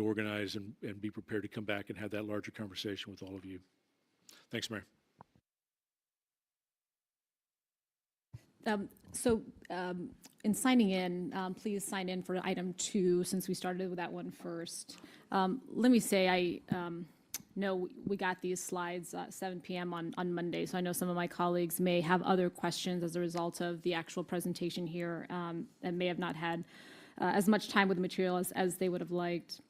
organize and be prepared to come back and have that larger conversation with all of you. Thanks, Mayor. In signing in, please sign in for item 2, since we started with that one first. Let me say, I know we got these slides at 7 p.m. on Monday, so I know some of my colleagues may have other questions as a result of the actual presentation here, and may have not had as much time with the material as they would have liked.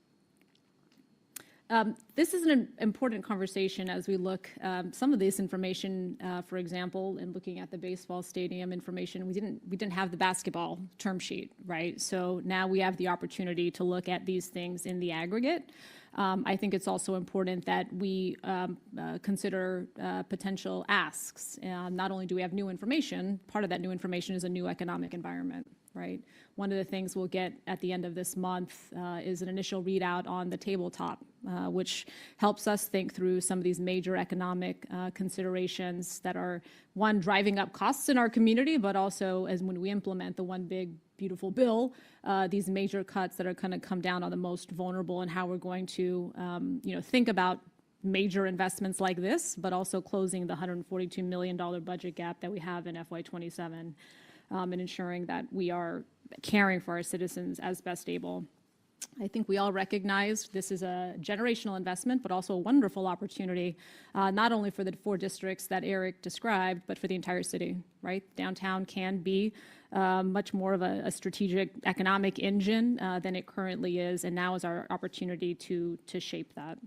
This is an important conversation as we look, some of this information, for example, in looking at the baseball stadium information, we didn't have the basketball term sheet, right? So now we have the opportunity to look at these things in the aggregate. I think it's also important that we consider potential asks. Not only do we have new information, part of that new information is a new economic environment, right? One of the things we'll get at the end of this month is an initial readout on the tabletop, which helps us think through some of these major economic considerations that are, one, driving up costs in our community, but also as when we implement the one big beautiful bill, these major cuts that are going to come down on the most vulnerable, and how we're going to think about major investments like this, but also closing the $142 million budget gap that we have in FY27, and ensuring that we are caring for our citizens as best able. I think we all recognize this is a generational investment, but also a wonderful opportunity, not only for the 4 districts that Eric described, but for the entire city, right? Downtown can be much more of a strategic economic engine than it currently is, and now is our opportunity to shape that.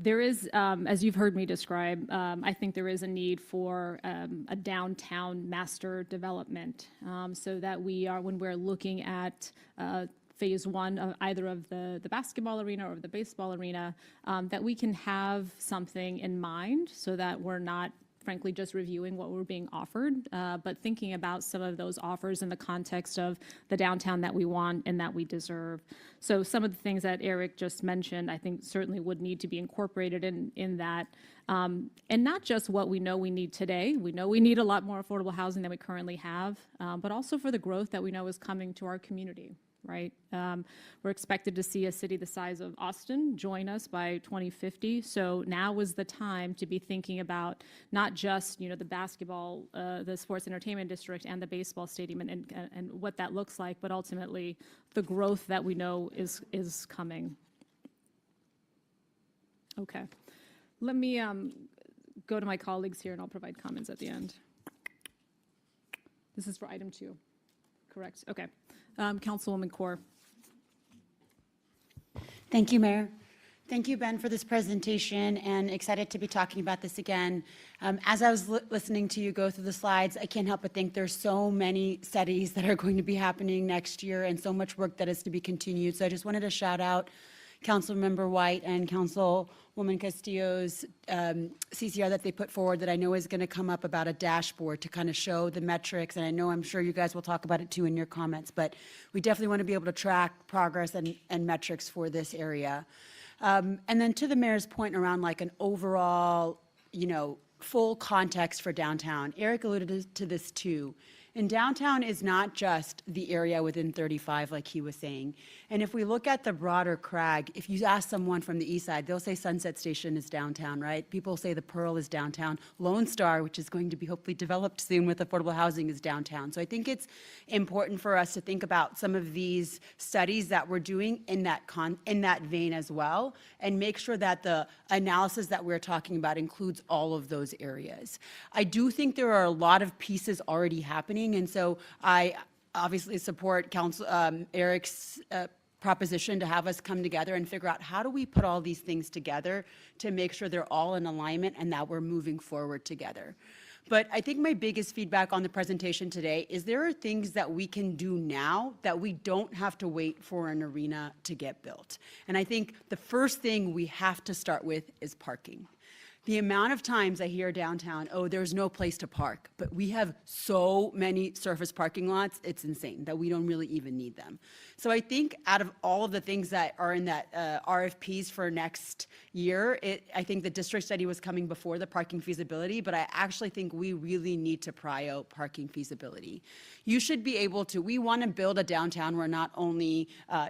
There is, as you've heard me describe, I think there is a need for a downtown master development, so that we are, when we're looking at phase 1 of either of the basketball arena or the baseball arena, that we can have something in mind so that we're not, frankly, just reviewing what we're being offered, but thinking about some of those offers in the context of the downtown that we want and that we deserve. So some of the things that Eric just mentioned, I think certainly would need to be incorporated in that. And not just what we know we need today. We know we need a lot more affordable housing than we currently have, but also for the growth that we know is coming to our community. Right? We're expected to see a city the size of Austin join us by 2050. So now is the time to be thinking about not just, the basketball, the sports entertainment district and the baseball stadium and what that looks like, but ultimately the growth that we know is coming. Okay. Let me go to my colleagues here and I'll provide comments at the end. This is for item 2, correct? Okay. Councilwoman Kaur. Thank you, Mayor. Thank you, Ben, for this presentation, and excited to be talking about this again. As I was listening to you go through the slides, I can't help but think there's so many studies that are going to be happening next year and so much work that is to be continued. So I just wanted to shout out Councilmember White and Councilwoman Castillo's CCR that they put forward that I know is going to come up about a dashboard to kind of show the metrics. And I'm sure you guys will talk about it too in your comments, but we definitely want to be able to track progress and metrics for this area. And then to the mayor's point around like an overall, full context for downtown, Eric alluded to this too. And downtown is not just the area within 35, like he was saying. And if we look at the broader CRAG, if you ask someone from the east side, they'll say Sunset Station is downtown, right? People say the Pearl is downtown. Lone Star, which is going to be hopefully developed soon with affordable housing, is downtown. So I think it's important for us to think about some of these studies that we're doing in that vein as well, and make sure that the analysis that we're talking about includes all of those areas. I do think there are a lot of pieces already happening. And so I obviously support Eric's proposition to have us come together and figure out how do we put all these things together to make sure they're all in alignment and that we're moving forward together. But I think my biggest feedback on the presentation today is there are things that we can do now that we don't have to wait for an arena to get built. And I think the first thing we have to start with is parking. The amount of times I hear downtown, oh, there's no place to park, but we have so many surface parking lots, it's insane that we don't really even need them. So I think out of all of the things that are in that RFPs for next year, I think the district study was coming before the parking feasibility, but I actually think we really need to prio parking feasibility. You should be able to, we want to build a downtown where not only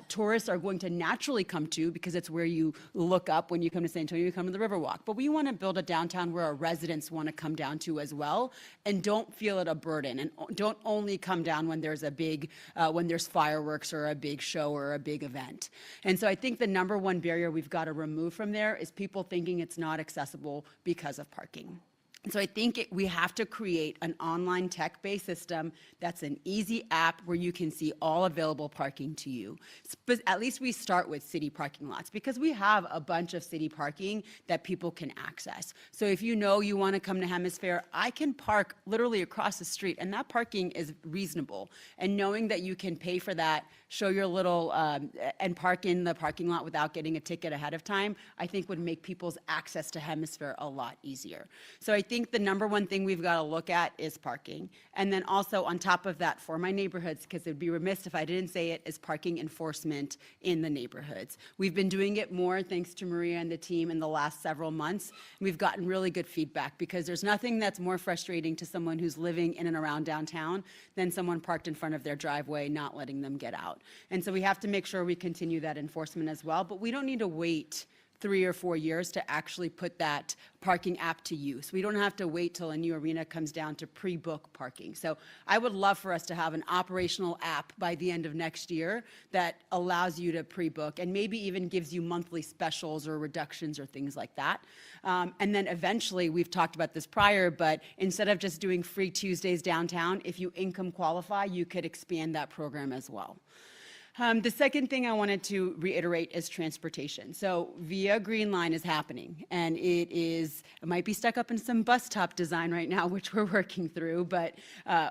tourists are going to naturally come to, because it's where you look up when you come to San Antonio, you come to the Riverwalk, but we want to build a downtown where our residents want to come down to as well, and don't feel it a burden, and don't only come down when there's a big, when there's fireworks or a big show or a big event. And so I think the number one barrier we've got to remove from there is people thinking it's not accessible because of parking. And so I think we have to create an online tech-based system that's an easy app where you can see all available parking to you. But at least we start with city parking lots, because we have a bunch of city parking that people can access. So if you know you want to come to Hemisphere, I can park literally across the street, and that parking is reasonable. And knowing that you can pay for that, show your little, and park in the parking lot without getting a ticket ahead of time, I think would make people's access to Hemisphere a lot easier. So I think the number one thing we've got to look at is parking. And then also on top of that, for my neighborhoods, because it'd be remiss if I didn't say it, is parking enforcement in the neighborhoods. We've been doing it more thanks to Maria and the team in the last several months. We've gotten really good feedback, because there's nothing that's more frustrating to someone who's living in and around downtown than someone parked in front of their driveway, not letting them get out. And so we have to make sure we continue that enforcement as well, but we don't need to wait 3 or 4 years to actually put that parking app to use. We don't have to wait till a new arena comes down to pre-book parking. So I would love for us to have an operational app by the end of next year that allows you to pre-book, and maybe even gives you monthly specials or reductions or things like that. And then eventually, we've talked about this prior, but instead of just doing free Tuesdays downtown, if you income qualify, you could expand that program as well. The second thing I wanted to reiterate is transportation. So Via Green Line is happening, and it might be stuck up in some bus stop design right now, which we're working through, but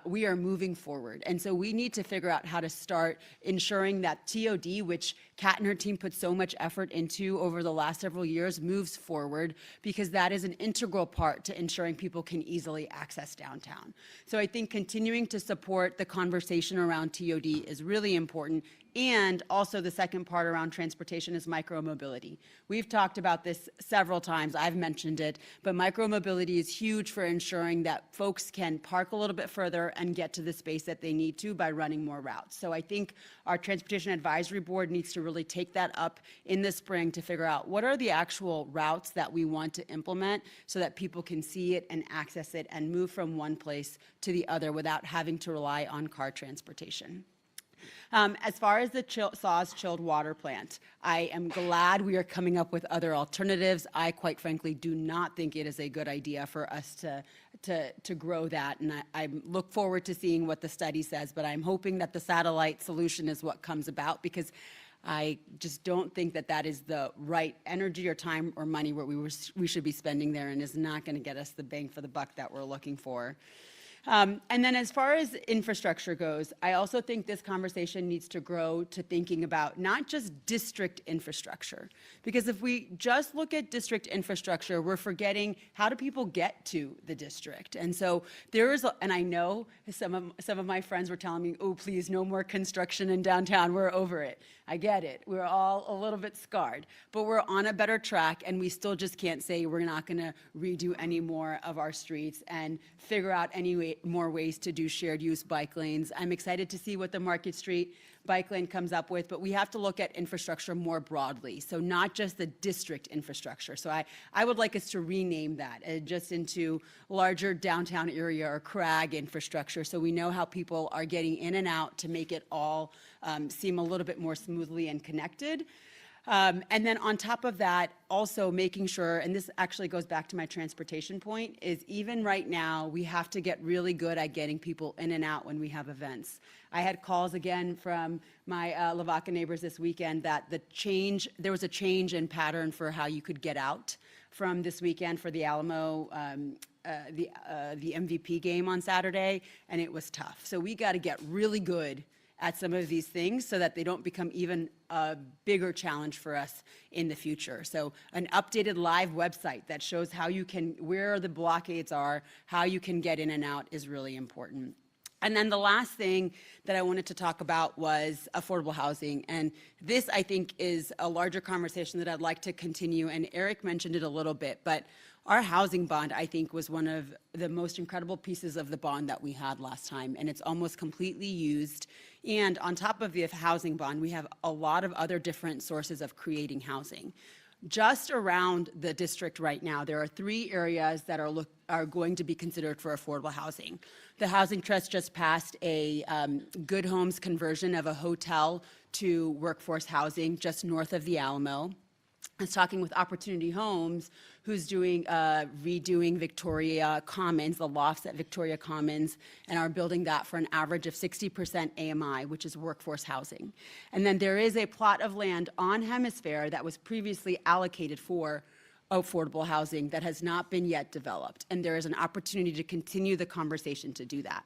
we are moving forward. And so we need to figure out how to start ensuring that TOD, which Kat and her team put so much effort into over the last several years, moves forward, because that is an integral part to ensuring people can easily access downtown. So I think continuing to support the conversation around TOD is really important. And also the second part around transportation is micromobility. We've talked about this several times, I've mentioned it, but micromobility is huge for ensuring that folks can park a little bit further and get to the space that they need to by running more routes. So I think our Transportation Advisory Board needs to really take that up in the spring to figure out what are the actual routes that we want to implement so that people can see it and access it and move from one place to the other without having to rely on car transportation. As far as the SAWS chilled water plant, I am glad we are coming up with other alternatives. I quite frankly do not think it is a good idea for us to grow that, and I look forward to seeing what the study says, but I'm hoping that the satellite solution is what comes about, because I just don't think that that is the right energy or time or money where we should be spending there, and is not going to get us the bang for the buck that we're looking for. And then as far as infrastructure goes, I also think this conversation needs to grow to thinking about not just district infrastructure, because if we just look at district infrastructure, we're forgetting how do people get to the district. And so there is, and I know some of my friends were telling me, oh, please, no more construction in downtown, we're over it. I get it. We're all a little bit scarred, but we're on a better track, and we still just can't say we're not going to redo any more of our streets and figure out any more ways to do shared use bike lanes. I'm excited to see what the Market Street bike lane comes up with, but we have to look at infrastructure more broadly, so not just the district infrastructure. So I would like us to rename that just into larger downtown area or CRAG infrastructure, so we know how people are getting in and out to make it all seem a little bit more smoothly and connected. And then on top of that, also making sure, and this actually goes back to my transportation point, is even right now, we have to get really good at getting people in and out when we have events. I had calls again from my Lavaca neighbors this weekend that there was a change in pattern for how you could get out from this weekend for the Alamo, the MVP game on Saturday, and it was tough. So we got to get really good at some of these things so that they don't become even a bigger challenge for us in the future. So an updated live website that shows how you can, where the blockades are, how you can get in and out is really important. And then the last thing that I wanted to talk about was affordable housing. And this, I think, is a larger conversation that I'd like to continue. And Eric mentioned it a little bit, but our housing bond, I think, was one of the most incredible pieces of the bond that we had last time. And it's almost completely used. And on top of the housing bond, we have a lot of other different sources of creating housing. Just around the district right now, there are 3 areas that are going to be considered for affordable housing. The Housing Trust just passed a Good Homes conversion of a hotel to workforce housing just north of the Alamo. I was talking with Opportunity Homes, who's doing redoing Victoria Commons, the lofts at Victoria Commons, and are building that for an average of 60% AMI, which is workforce housing. And then there is a plot of land on Hemisphere that was previously allocated for affordable housing that has not been yet developed. And there is an opportunity to continue the conversation to do that.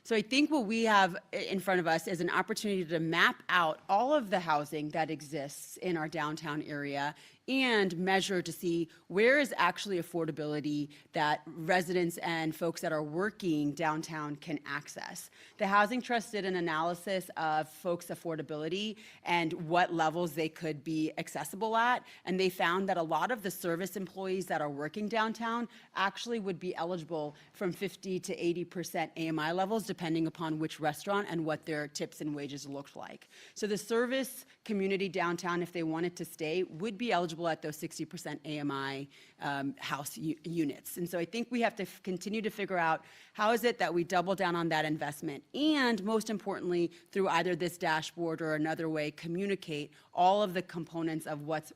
So I think what we have in front of us is an opportunity to map out all of the housing that exists in our downtown area and measure to see where is actually affordability that residents and folks that are working downtown can access. The Housing Trust did an analysis of folks' affordability and what levels they could be accessible at, and they found that a lot of the service employees that are working downtown actually would be eligible from 50 to 80% AMI levels, depending upon which restaurant and what their tips and wages looked like. So the service community downtown, if they wanted to stay, would be eligible at those 60% AMI house units. And so I think we have to continue to figure out how is it that we double down on that investment and, most importantly, through either this dashboard or another way, communicate all of the components of what's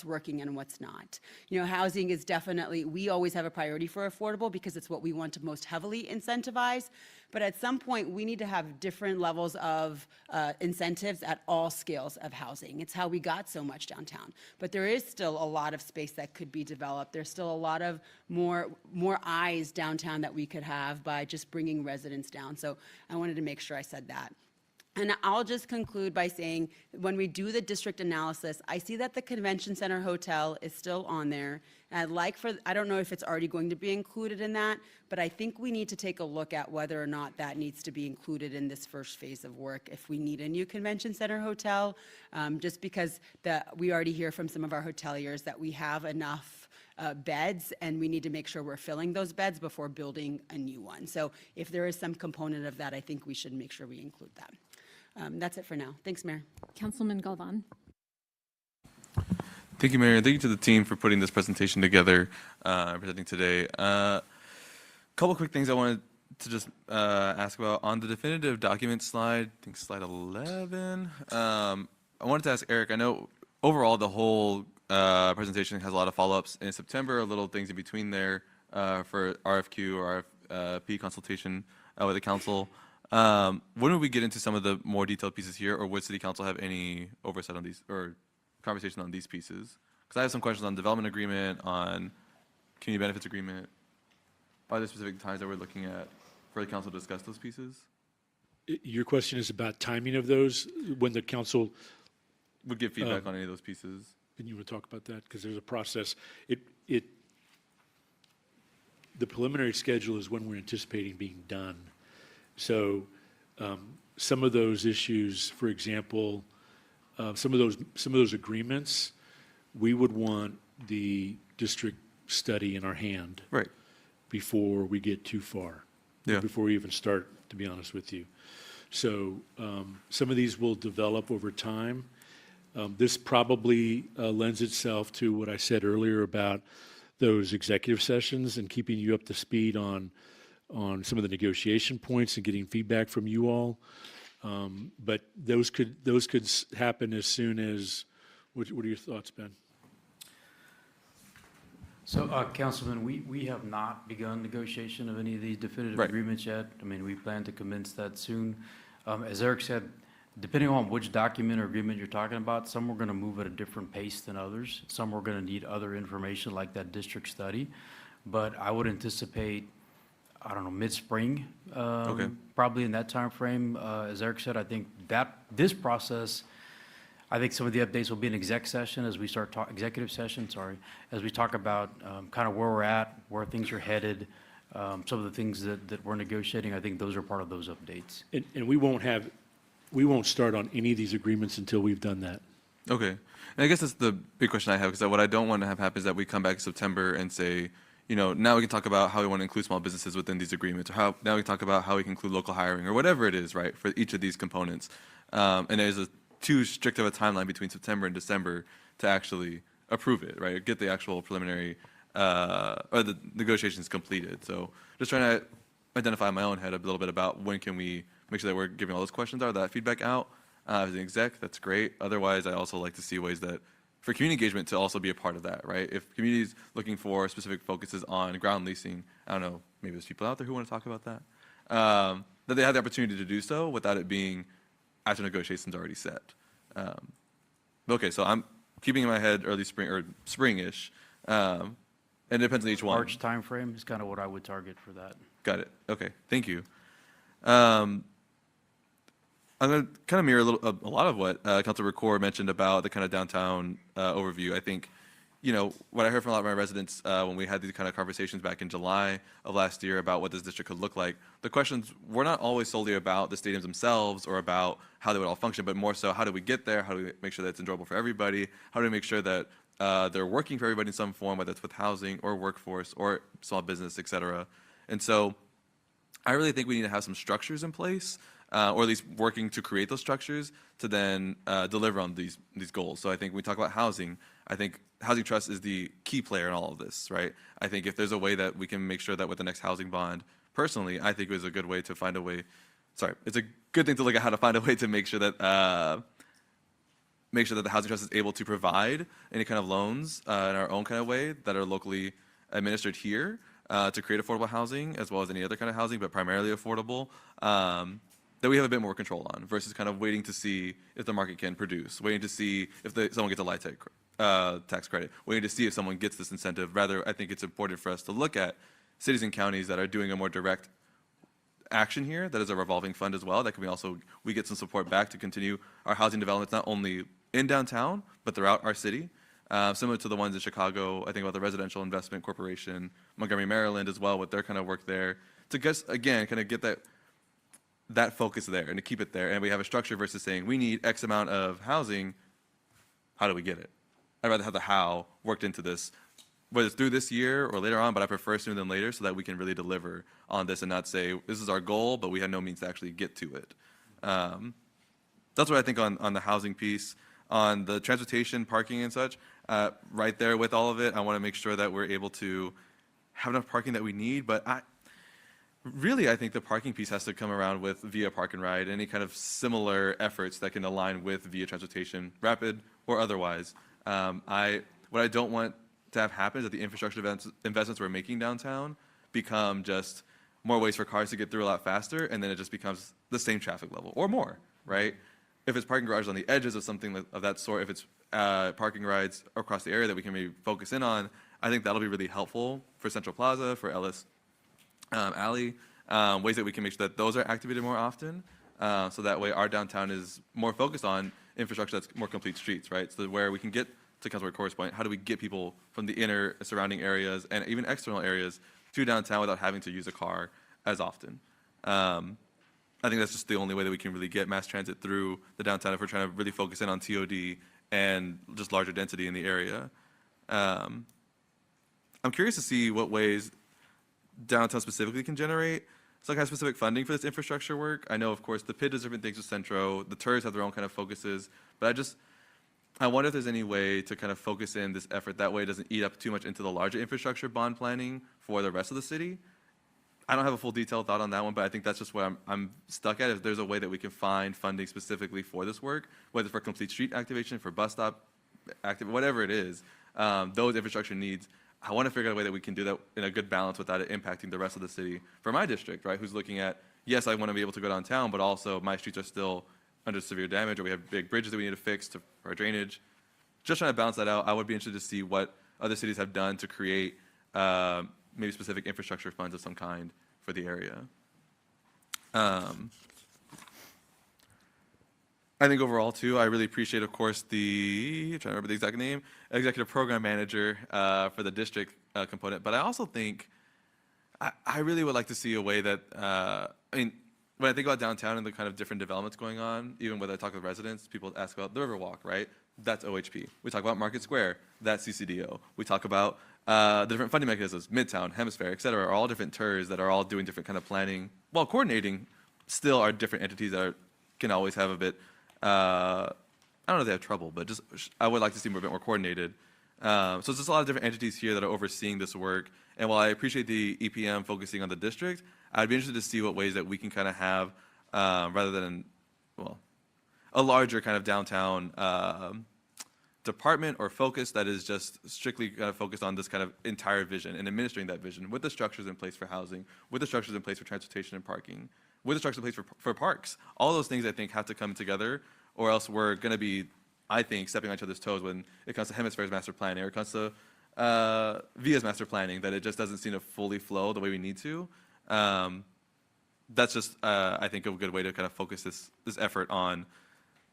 working and what's not. You know, housing is definitely, we always have a priority for affordable because it's what we want to most heavily incentivize. But at some point, we need to have different levels of incentives at all scales of housing. It's how we got so much downtown. But there is still a lot of space that could be developed. There's still a lot of more eyes downtown that we could have by just bringing residents down. So I wanted to make sure I said that. And I'll just conclude by saying, when we do the district analysis, I see that the Convention Center Hotel is still on there. And I don't know if it's already going to be included in that, but I think we need to take a look at whether or not that needs to be included in this first phase of work, if we need a new Convention Center Hotel, just because we already hear from some of our hoteliers that we have enough beds, and we need to make sure we're filling those beds before building a new one. So if there is some component of that, I think we should make sure we include that. That's it for now. Thanks, Mayor. Councilman Galvan. Thank you, Mayor. Thank you to the team for putting this presentation together, presenting today. Couple quick things I wanted to just ask about. On the definitive document slide, I think slide 11, I wanted to ask Eric, I know overall the whole presentation has a lot of follow-ups in September, little things in between there for RFQ or RFP consultation with the council. When would we get into some of the more detailed pieces here, or would City Council have any oversight on these or conversation on these pieces? Because I have some questions on development agreement, on community benefits agreement. Are there specific times that we're looking at for the council to discuss those pieces? Your question is about timing of those, when the council, Would give feedback on any of those pieces? and you want to talk about that? Because there's a process. The preliminary schedule is when we're anticipating being done. So some of those issues, for example, some of those agreements, we would want the district study in our hand Right. before we get too far. Yeah. Before we even start, to be honest with you. So some of these will develop over time. This probably lends itself to what I said earlier about those executive sessions and keeping you up to speed on some of the negotiation points and getting feedback from you all. But those could happen as soon as, what are your thoughts, Ben? So, Councilman, we have not begun negotiation of any of these definitive Right. agreements yet. I mean, we plan to commence that soon. As Eric said, depending on which document or agreement you're talking about, some we're going to move at a different pace than others. Some we're going to need other information like that district study. But I would anticipate, I don't know, mid-spring, Okay. probably in that timeframe. As Eric said, I think that this process, I think some of the updates will be an executive session, sorry, as we talk about kind of where we're at, where things are headed, some of the things that we're negotiating. I think those are part of those updates. And we won't start on any of these agreements until we've done that. Okay. And I guess that's the big question I have, because what I don't want to have happen is that we come back in September and say, now we can talk about how we want to include small businesses within these agreements, or now we can talk about how we can include local hiring, or whatever it is, right, for each of these components. And there's too strict of a timeline between September and December to actually approve it, right, or get the actual preliminary, or the negotiations completed. So just trying to identify in my own head a little bit about when can we make sure that we're giving all those questions out, that feedback out. As an exec, that's great. Otherwise, I also like to see ways that for community engagement to also be a part of that, right? If communities looking for specific focuses on ground leasing, I don't know, maybe there's people out there who want to talk about that, that they have the opportunity to do so without it being after negotiations already set. Okay, so I'm keeping in my head early spring or spring-ish, and it depends on each one. March timeframe is kind of what I would target for that. Got it. Okay, thank you. I'm going to kind of mirror a lot of what Councilor Core mentioned about the kind of downtown overview. I think, what I heard from a lot of my residents when we had these kind of conversations back in July of last year about what this district could look like, the questions were not always solely about the stadiums themselves or about how they would all function, but more so how do we get there? How do we make sure that it's enjoyable for everybody? How do we make sure that they're working for everybody in some form, whether it's with housing or workforce or small business, et cetera? And so I really think we need to have some structures in place, or at least working to create those structures to then deliver on these goals. So I think when we talk about housing, I think Housing Trust is the key player in all of this, right? I think if there's a way that we can make sure that with the next housing bond, personally, I think it was a good way to find a way, it's a good thing to look at how to find a way to make sure that the Housing Trust is able to provide any kind of loans in our own kind of way that are locally administered here to create affordable housing, as well as any other kind of housing, but primarily affordable, that we have a bit more control on, versus kind of waiting to see if the market can produce, waiting to see if someone gets a light tax credit, waiting to see if someone gets this incentive. Rather, I think it's important for us to look at cities and counties that are doing a more direct action here, that is a revolving fund as well, that can we get some support back to continue our housing developments, not only in downtown, but throughout our city. Similar to the ones in Chicago, I think about the Residential Investment Corporation, Montgomery, Maryland as well, with their kind of work there, to just, again, kind of get that focus there and to keep it there. And we have a structure versus saying, we need X amount of housing, how do we get it? I'd rather have the how worked into this, whether it's through this year or later on, but I prefer sooner than later so that we can really deliver on this and not say, this is our goal, but we had no means to actually get to it. That's what I think on the housing piece. On the transportation, parking and such, right there with all of it, I want to make sure that we're able to have enough parking that we need, but I think the parking piece has to come around with Via Park and Ride, any kind of similar efforts that can align with Via Transportation, rapid or otherwise. What I don't want to have happen is that the infrastructure investments we're making downtown become just more ways for cars to get through a lot faster, and then it just becomes the same traffic level or more, right? If it's parking garages on the edges of something of that sort, if it's parking rides across the area that we can maybe focus in on, I think that'll be really helpful for Central Plaza, for Ellis Alley, ways that we can make sure that those are activated more often, so that way our downtown is more focused on infrastructure that's more complete streets, right? So where we can get to Councilor Corr's point, how do we get people from the inner surrounding areas and even external areas to downtown without having to use a car as often? I think that's just the only way that we can really get mass transit through the downtown if we're trying to really focus in on TOD and just larger density in the area. I'm curious to see what ways downtown specifically can generate some kind of specific funding for this infrastructure work. I know, of course, the PID does different things with Centro. The TERS have their own kind of focuses, but I wonder if there's any way to kind of focus in this effort that way it doesn't eat up too much into the larger infrastructure bond planning for the rest of the city. I don't have a full detailed thought on that one, but I think that's just where I'm stuck at. If there's a way that we can find funding specifically for this work, whether for complete street activation, for bus stop whatever it is, those infrastructure needs, I want to figure out a way that we can do that in a good balance without it impacting the rest of the city. For my district, right, who's looking at, yes, I want to be able to go downtown, but also my streets are still under severe damage, or we have big bridges that we need to fix for our drainage. Just trying to balance that out. I would be interested to see what other cities have done to create maybe specific infrastructure funds of some kind for the area. I think overall too, I really appreciate, of course, I'm trying to remember the exact name, executive program manager for the district component. But I also think I really would like to see a way that when I think about downtown and the kind of different developments going on, even when I talk with residents, people ask about the Riverwalk, right? That's OHP. We talk about Market Square, that's CCDO. We talk about the different funding mechanisms, Midtown, Hemisphere, et cetera, are all different TERs that are all doing different kind of planning while coordinating. Still are different entities that can always have a bit, I don't know if they have trouble, but just I would like to see them a bit more coordinated. So it's just a lot of different entities here that are overseeing this work. And while I appreciate the EPM focusing on the district, I'd be interested to see what ways that we can kind of have, rather than, well, a larger kind of downtown department or focus that is just strictly kind of focused on this kind of entire vision and administering that vision with the structures in place for housing, with the structures in place for transportation and parking, with the structures in place for parks. All those things I think have to come together, or else we're going to be, I think, stepping on each other's toes when it comes to Hemisphere's master planning or it comes to VIA's master planning, that it just doesn't seem to fully flow the way we need to. That's just, I think, a good way to kind of focus this effort on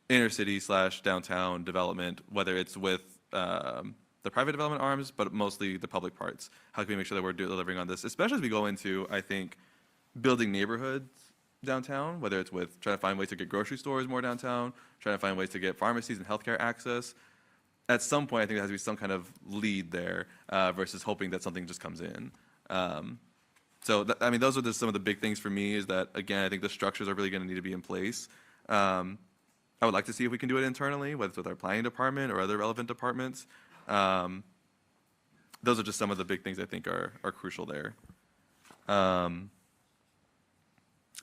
inner city / downtown development, whether it's with the private development arms, but mostly the public parts. How can we make sure that we're delivering on this, especially as we go into, I think, building neighborhoods downtown, whether it's with trying to find ways to get grocery stores more downtown, trying to find ways to get pharmacies and healthcare access. At some point, I think there has to be some kind of lead there versus hoping that something just comes in. So, I mean, those are just some of the big things for me is that, again, I think the structures are really going to need to be in place. I would like to see if we can do it internally, whether it's with our planning department or other relevant departments. Those are just some of the big things I think are crucial there.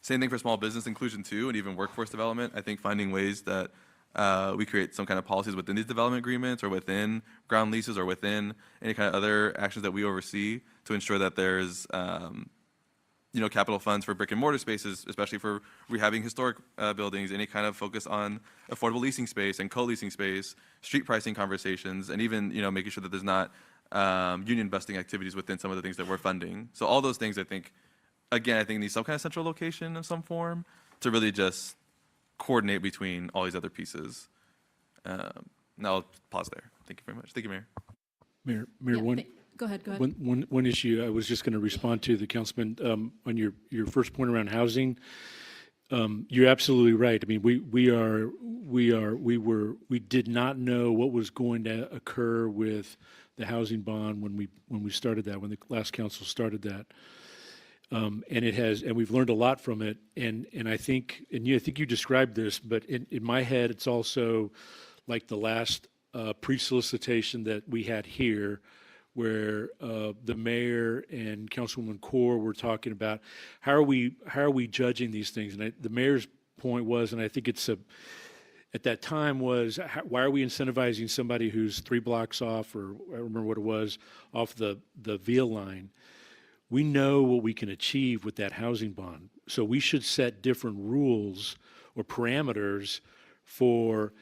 Same thing for small business inclusion too, and even workforce development. I think finding ways that we create some kind of policies within these development agreements or within ground leases or within any kind of other actions that we oversee to ensure that there's capital funds for brick and mortar spaces, especially for rehabbing historic buildings, any kind of focus on affordable leasing space and co-leasing space, street pricing conversations, and even making sure that there's not union busting activities within some of the things that we're funding. So all those things, I think need some kind of central location of some form to really just coordinate between all these other pieces. Now I'll pause there. Thank you very much. Thank you, Mayor. Yeah, Mayor, go ahead. one issue I was just going to respond to the councilman on your first point around housing. You're absolutely right. I mean, we did not know what was going to occur with the housing bond when we started that, when the last council started that. And we've learned a lot from it. And I think you described this, but in my head, it's also like the last pre-solicitation that we had here, where the mayor and Councilwoman Core were talking about how are we judging these things. And the mayor's point was, and I think it's at that time was, why are we incentivizing somebody who's 3 blocks off, or I don't remember what it was, off the VIA line? We know what we can achieve with that housing bond. So we should set different rules or parameters for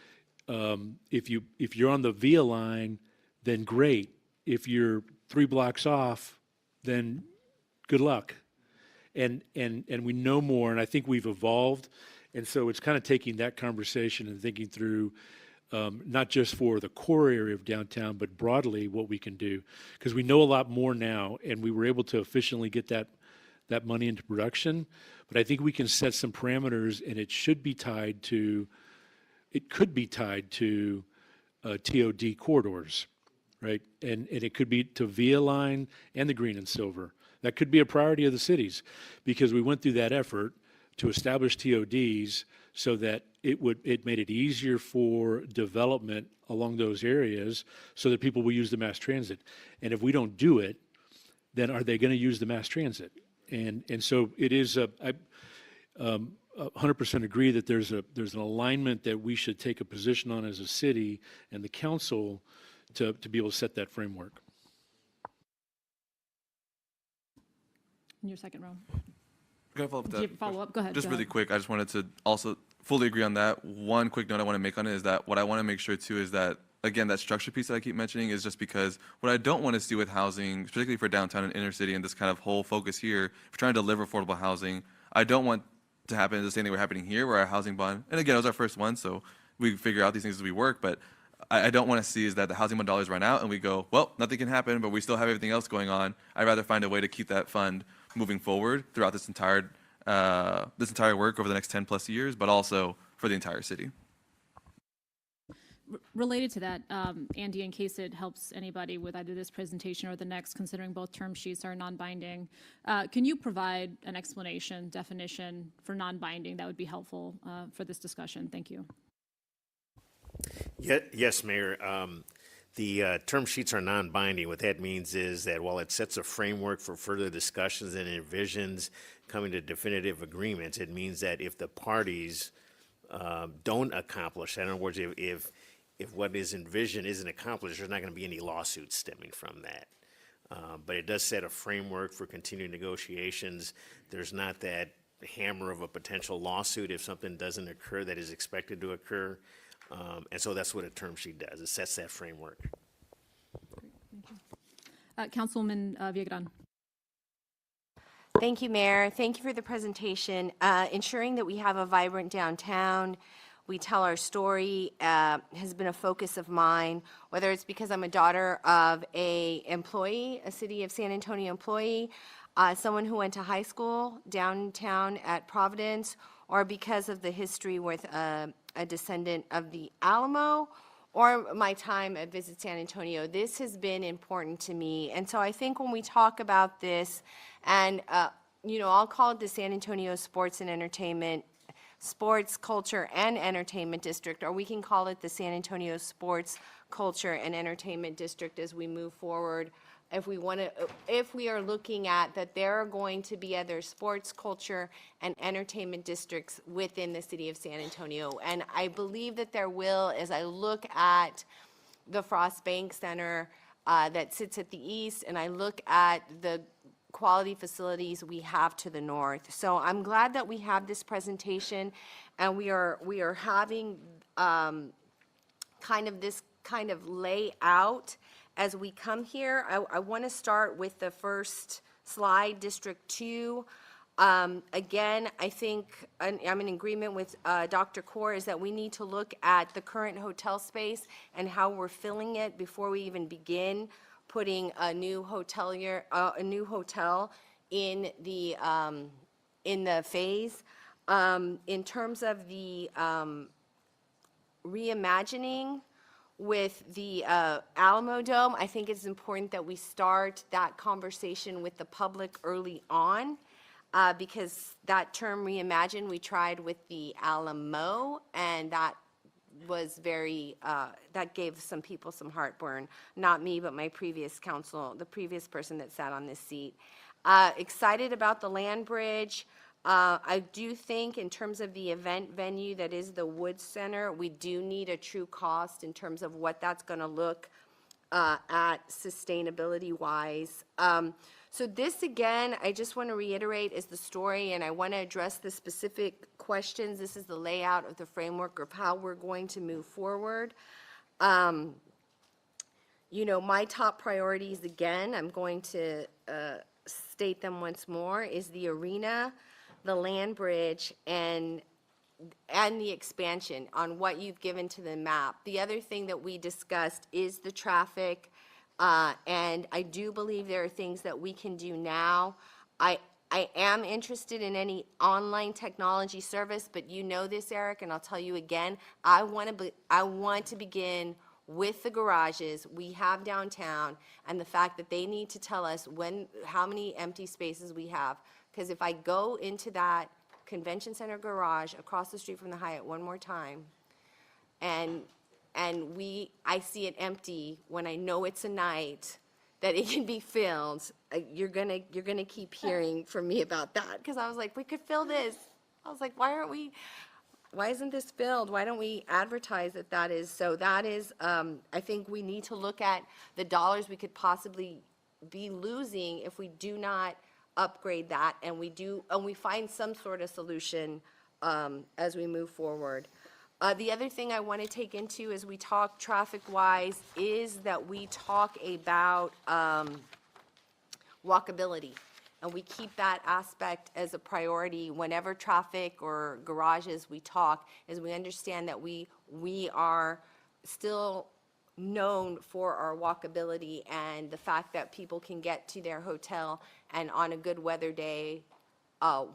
if you're on the VIA line, then great. If you're 3 blocks off, then good luck. And we know more, and I think we've evolved. And so it's kind of taking that conversation and thinking through not just for the core area of downtown, but broadly what we can do. Because we know a lot more now, and we were able to efficiently get that money into production. But I think we can set some parameters, and it could be tied to TOD corridors, right? And it could be to VIA line and the green and silver. That could be a priority of the cities, because we went through that effort to establish TODs so that it made it easier for development along those areas so that people will use the mass transit. And if we don't do it, then are they going to use the mass transit? And so it is I 100% agree that there's an alignment that we should take a position on as a city and the council to be able to set that framework. In your second round. Can I follow up with Do you that? have a follow-up? Go ahead. Just go really ahead. quick, I just wanted to also fully agree on that. One quick note I want to make on it is that what I want to make sure too is that, again, that structure piece that I keep mentioning is just because what I don't want to see with housing, particularly for downtown and inner city and this kind of whole focus here, if we're trying to deliver affordable housing, I don't want to happen is the same thing we're happening here, where our housing bond, and again, it was our first one, so we figure out these things as we work, but I don't want to see is that the housing bond dollars run out and we go, well, nothing can happen, but we still have everything else going on. I'd rather find a way to keep that fund moving forward throughout this entire work over the next 10 plus years, but also for the entire city. Related to that, Andy, in case it helps anybody with either this presentation or the next, considering both term sheets are non-binding, can you provide an explanation, definition for non-binding? That would be helpful for this discussion. Thank you. Yes, Mayor. The term sheets are non-binding. What that means is that while it sets a framework for further discussions and envisions coming to definitive agreements, it means that if the parties don't accomplish, in other words, if what is envisioned isn't accomplished, there's not going to be any lawsuits stemming from that. But it does set a framework for continuing negotiations. There's not that hammer of a potential lawsuit if something doesn't occur that is expected to occur. And so that's what a term sheet does. It sets that framework. Councilwoman Villagrán. Thank you, Mayor. Thank you for the presentation. Ensuring that we have a vibrant downtown, we tell our story, has been a focus of mine, whether it's because I'm a daughter of a employee, a City of San Antonio employee, someone who went to high school downtown at Providence, or because of the history with a descendant of the Alamo, or my time at Visit San Antonio. This has been important to me. And so I think when we talk about this, and, I'll call it the San Antonio Sports, Culture, and Entertainment District, or we can call it the San Antonio Sports, Culture, and Entertainment District as we move forward. If we are looking at that there are going to be other sports, culture, and entertainment districts within the city of San Antonio. And I believe that there will, as I look at the Frost Bank Center that sits at the east, and I look at the quality facilities we have to the north. So I'm glad that we have this presentation, and we are having kind of this kind of layout as we come here. I want to start with the first slide, District 2. Again, I think I'm in agreement with Dr. Kaur is that we need to look at the current hotel space and how we're filling it before we even begin putting a new hotel in the phase. In terms of the reimagining with the Alamo Dome, I think it's important that we start that conversation with the public early on, because that term reimagine we tried with the Alamo, and that was very, that gave some people some heartburn. Not me, but my previous council, the previous person that sat on this seat. Excited about the land bridge. I do think in terms of the event venue that is the Woods Center, we do need a true cost in terms of what that's going to look at sustainability-wise. So this, again, I just want to reiterate is the story, and I want to address the specific questions. This is the layout of the framework of how we're going to move forward. My top priorities, again, I'm going to state them once more, is the arena, the land bridge, and the expansion on what you've given to the map. The other thing that we discussed is the traffic, and I do believe there are things that we can do now. I am interested in any online technology service, but you know this, Eric, and I'll tell you again, I want to begin with the garages we have downtown and the fact that they need to tell us how many empty spaces we have. Because if I go into that convention center garage across the street from the Hyatt one more time, and I see it empty when I know it's a night that it can be filled, you're gonna keep hearing from me about that. Because I was like, we could fill this. I was like, why isn't this filled? Why don't we advertise that is? So that is, I think we need to look at the dollars we could possibly be losing if we do not upgrade that, and we find some sort of solution as we move forward. The other thing I want to take into as we talk traffic-wise is that we talk about walkability. and we keep that aspect as a priority whenever traffic or garages we talk, is we understand that we are still known for our walkability and the fact that people can get to their hotel and on a good weather day,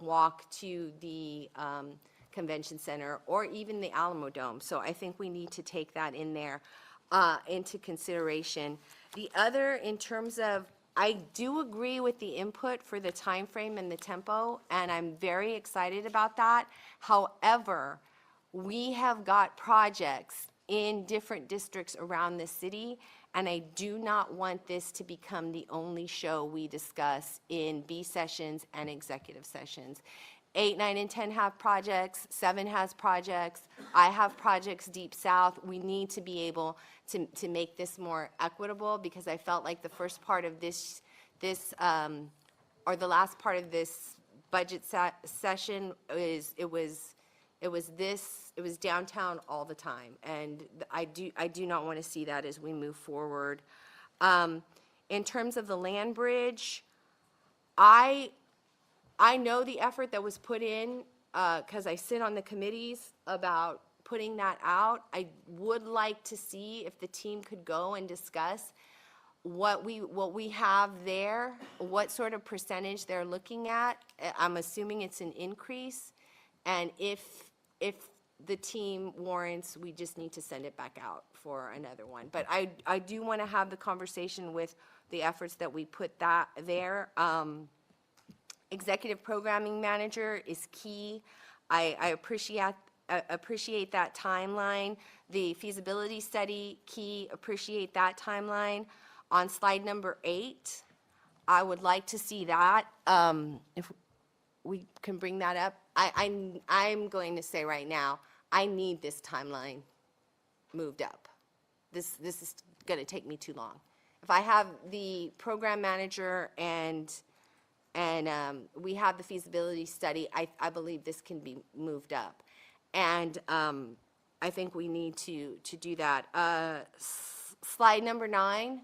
walk to the convention center or even the Alamo Dome. So I think we need to take that in there into consideration. The other, in terms of, I do agree with the input for the time frame and the tempo, and I'm very excited about that. However, we have got projects in different districts around the city, and I do not want this to become the only show we discuss in B sessions and executive sessions. 8, 9, and 10 have projects, 7 has projects, I have projects deep south. We need to be able to make this more equitable, because I felt like the first part of this or the last part of this budget session it was downtown all the time, and I do not want to see that as we move forward. In terms of the land bridge, I know the effort that was put in, because I sit on the committees about putting that out. I would like to see if the team could go and discuss what we have there, what sort of percentage they're looking at. I'm assuming it's an increase, and if the team warrants, we just need to send it back out for another one. But I do want to have the conversation with the efforts that we put that there. Executive programming manager is key. I appreciate that timeline. The feasibility study, key, appreciate that timeline. On slide number 8, I would like to see that. If we can bring that up. I'm going to say right now, I need this timeline moved up. This is going to take me too long. If I have the program manager and we have the feasibility study, I believe this can be moved up. And I think we need to do that. Slide number 9,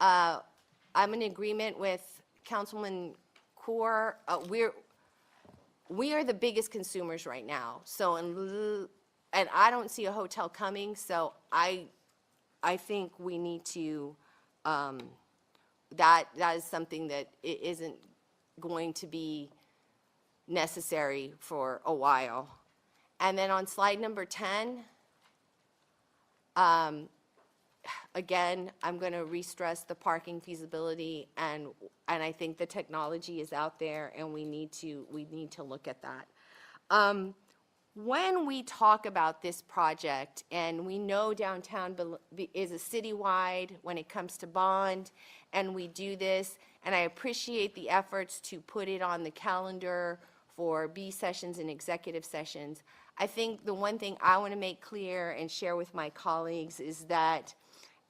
I'm in agreement with Councilman Kaur. We are the biggest consumers right now. So, and I don't see a hotel coming, so I think we need to, that is something that isn't going to be necessary for a while. And then on slide number 10, again, I'm going to re-stress the parking feasibility, and I think the technology is out there, and we need to look at that. When we talk about this project, and we know downtown is a citywide when it comes to bond, and we do this, and I appreciate the efforts to put it on the calendar for B sessions and executive sessions. I think the one thing I want to make clear and share with my colleagues is that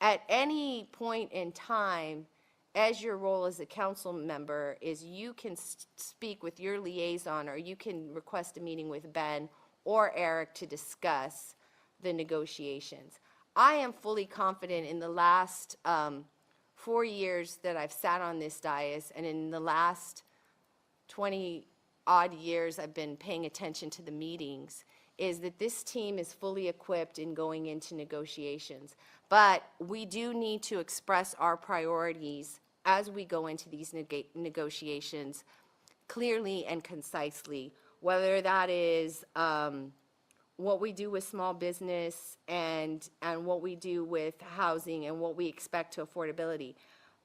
at any point in time, as your role as a council member, is you can speak with your liaison, or you can request a meeting with Ben or Eric to discuss the negotiations. I am fully confident in the last 4 years that I've sat on this dais, and in the last 20-odd years I've been paying attention to the meetings, is that this team is fully equipped in going into negotiations. But we do need to express our priorities as we go into these negotiations clearly and concisely, whether that is what we do with small business and what we do with housing and what we expect to affordability.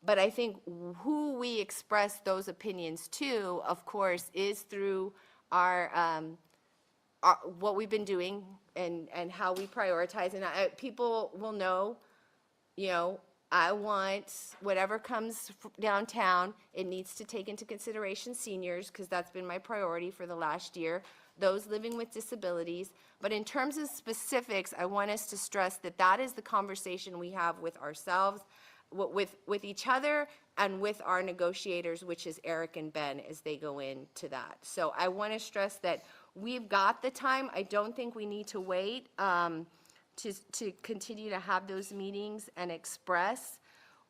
But I think who we express those opinions to, of course, is through our what we've been doing and how we prioritize. And people will know, I want whatever comes downtown, it needs to take into consideration seniors, because that's been my priority for the last year, those living with disabilities. But in terms of specifics, I want us to stress that that is the conversation we have with ourselves, with each other, and with our negotiators, which is Eric and Ben, as they go into that. So I want to stress that we've got the time. I don't think we need to wait to continue to have those meetings and express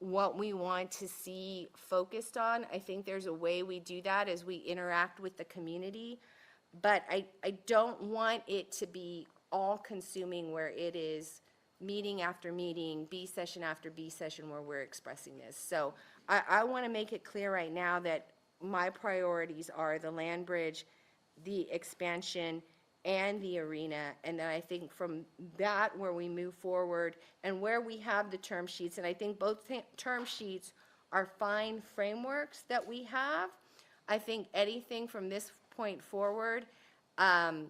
what we want to see focused on. I think there's a way we do that as we interact with the community. But I don't want it to be all-consuming where it is meeting after meeting, B session after B session where we're expressing this. So I want to make it clear right now that my priorities are the land bridge, the expansion, and the arena. And then I think from that, where we move forward and where we have the term sheets, and I think both term sheets are fine frameworks that we have. I think anything from this point forward, any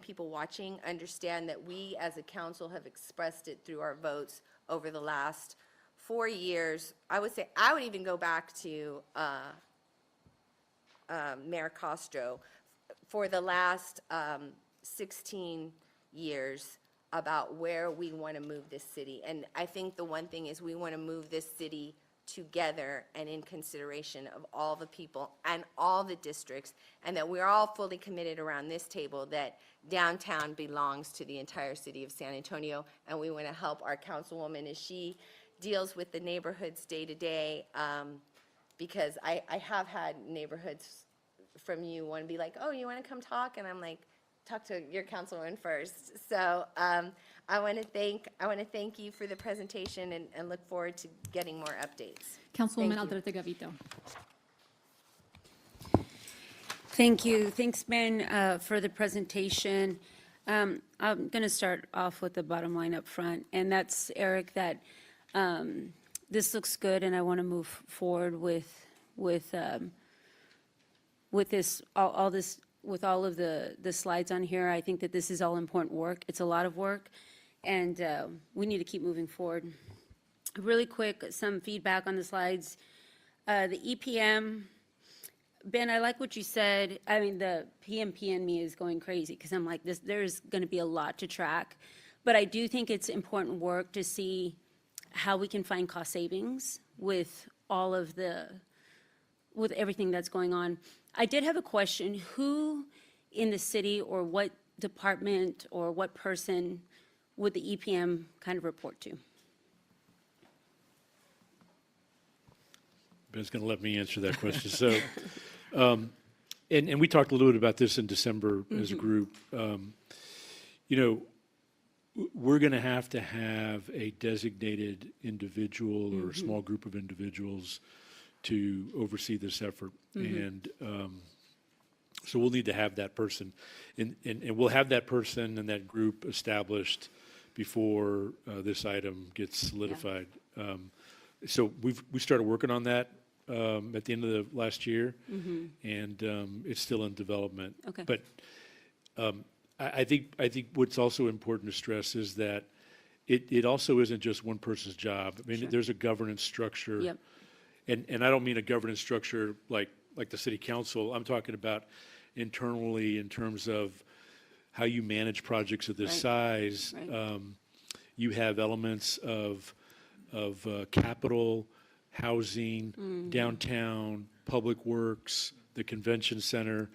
people watching understand that we as a council have expressed it through our votes over the last 4 years. I would say, I would even go back to Mayor Castro for the last 16 years about where we want to move this city. And I think the one thing is we want to move this city together and in consideration of all the people and all the districts, and that we're all fully committed around this table that downtown belongs to the entire city of San Antonio, and we want to help our councilwoman as she deals with the neighborhoods day to day, because I have had neighborhoods from you want to be like, oh, you want to come talk? And I'm like, talk to your councilwoman first. So I want to thank you for the presentation and look forward to getting more updates. Councilwoman Thank you. Aldrete Gavito. Thank you. Thanks, Ben, for the presentation. I'm going to start off with the bottom line up front, and that's, Eric, that this looks good, and I want to move forward with this, all this, with all of the slides on here. I think that this is all important work. It's a lot of work, and we need to keep moving forward. Really quick, some feedback on the slides. The EPM, Ben, I like what you said. I mean, the PMP in me is going crazy because I'm like, there's going to be a lot to track. But I do think it's important work to see how we can find cost savings with all of with everything that's going on. I did have a question. Who in the city, or what department or what person would the EPM kind of report to? Ben's going to let me answer that question. So, and we talked a little bit about this in December as a group. You know, we're going to have a designated individual or a small group of individuals to oversee this effort. And so we'll need to have that person. And we'll have that person and that group established before this item gets solidified. So we started working on that at the end of the last year, and it's still in development. Okay. But I think what's also important to stress is that it also isn't just one person's job. I mean, Sure. there's a governance structure. Yep. And I don't mean a governance structure like the city council. I'm talking about internally in terms of how you manage projects of this Right. size. Right. You have elements of capital, housing, downtown, public works, the convention center.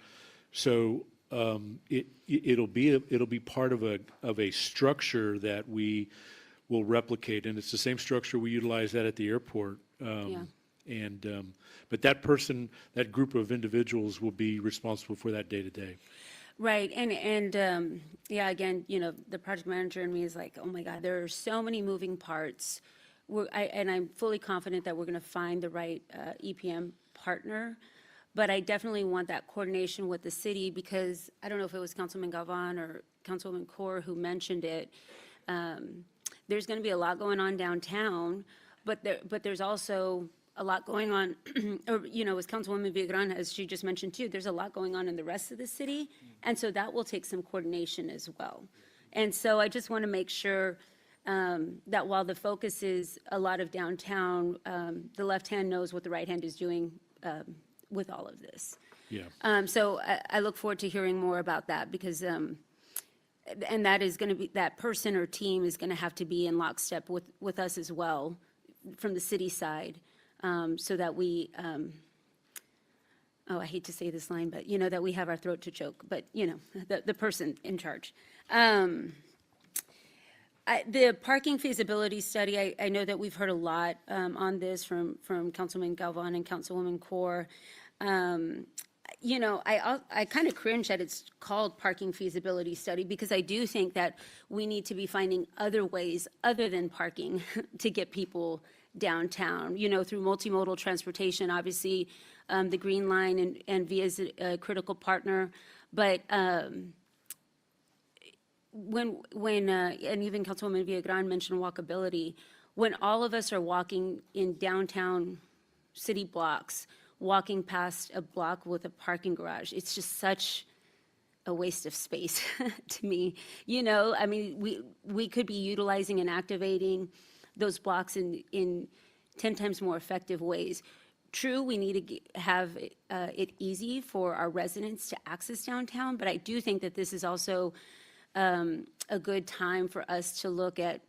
So it'll be part of a structure that we will replicate, and it's the same structure we utilize that at the airport. Yeah. But that person, that group of individuals will be responsible for that day to day. Right, and yeah, again, you know, the project manager in me is like, oh my God, there are so many moving parts. And I'm fully confident that we're going to find the right EPM partner, but I definitely want that coordination with the city, because I don't know if it was Councilman Galvan or Councilwoman Kaur who mentioned it. There's going to be a lot going on downtown, but there's also a lot going on, or, you know, as Councilwoman Villagrán, as she just mentioned too, there's a lot going on in the rest of the city. And so that will take some coordination as well. And so I just want to make sure that while the focus is a lot of downtown, the left hand knows what the right hand is doing with all of this. Yeah. So I look forward to hearing more about that, because, and that is going to be, that person or team is going to have to be in lockstep with us as well from the city side. So that we, I hate to say this line, but, you know, that we have our throat to choke, but, you know, the person in charge. The parking feasibility study, I know that we've heard a lot on this from Councilman Galvan and Councilwoman Core. You know, I kind of cringe that it's called parking feasibility study, because I do think that we need to be finding other ways other than parking to get people downtown, you know, through multimodal transportation. Obviously, the Green Line and VIA is a critical partner, but when and even Councilwoman Villagrán mentioned walkability, when all of us are walking in downtown city blocks, walking past a block with a parking garage, it's just such a waste of space to me. You know, I mean, we could be utilizing and activating those blocks in 10 times more effective ways. True, we need to have it easy for our residents to access downtown, but I do think that this is also a good time for us to look at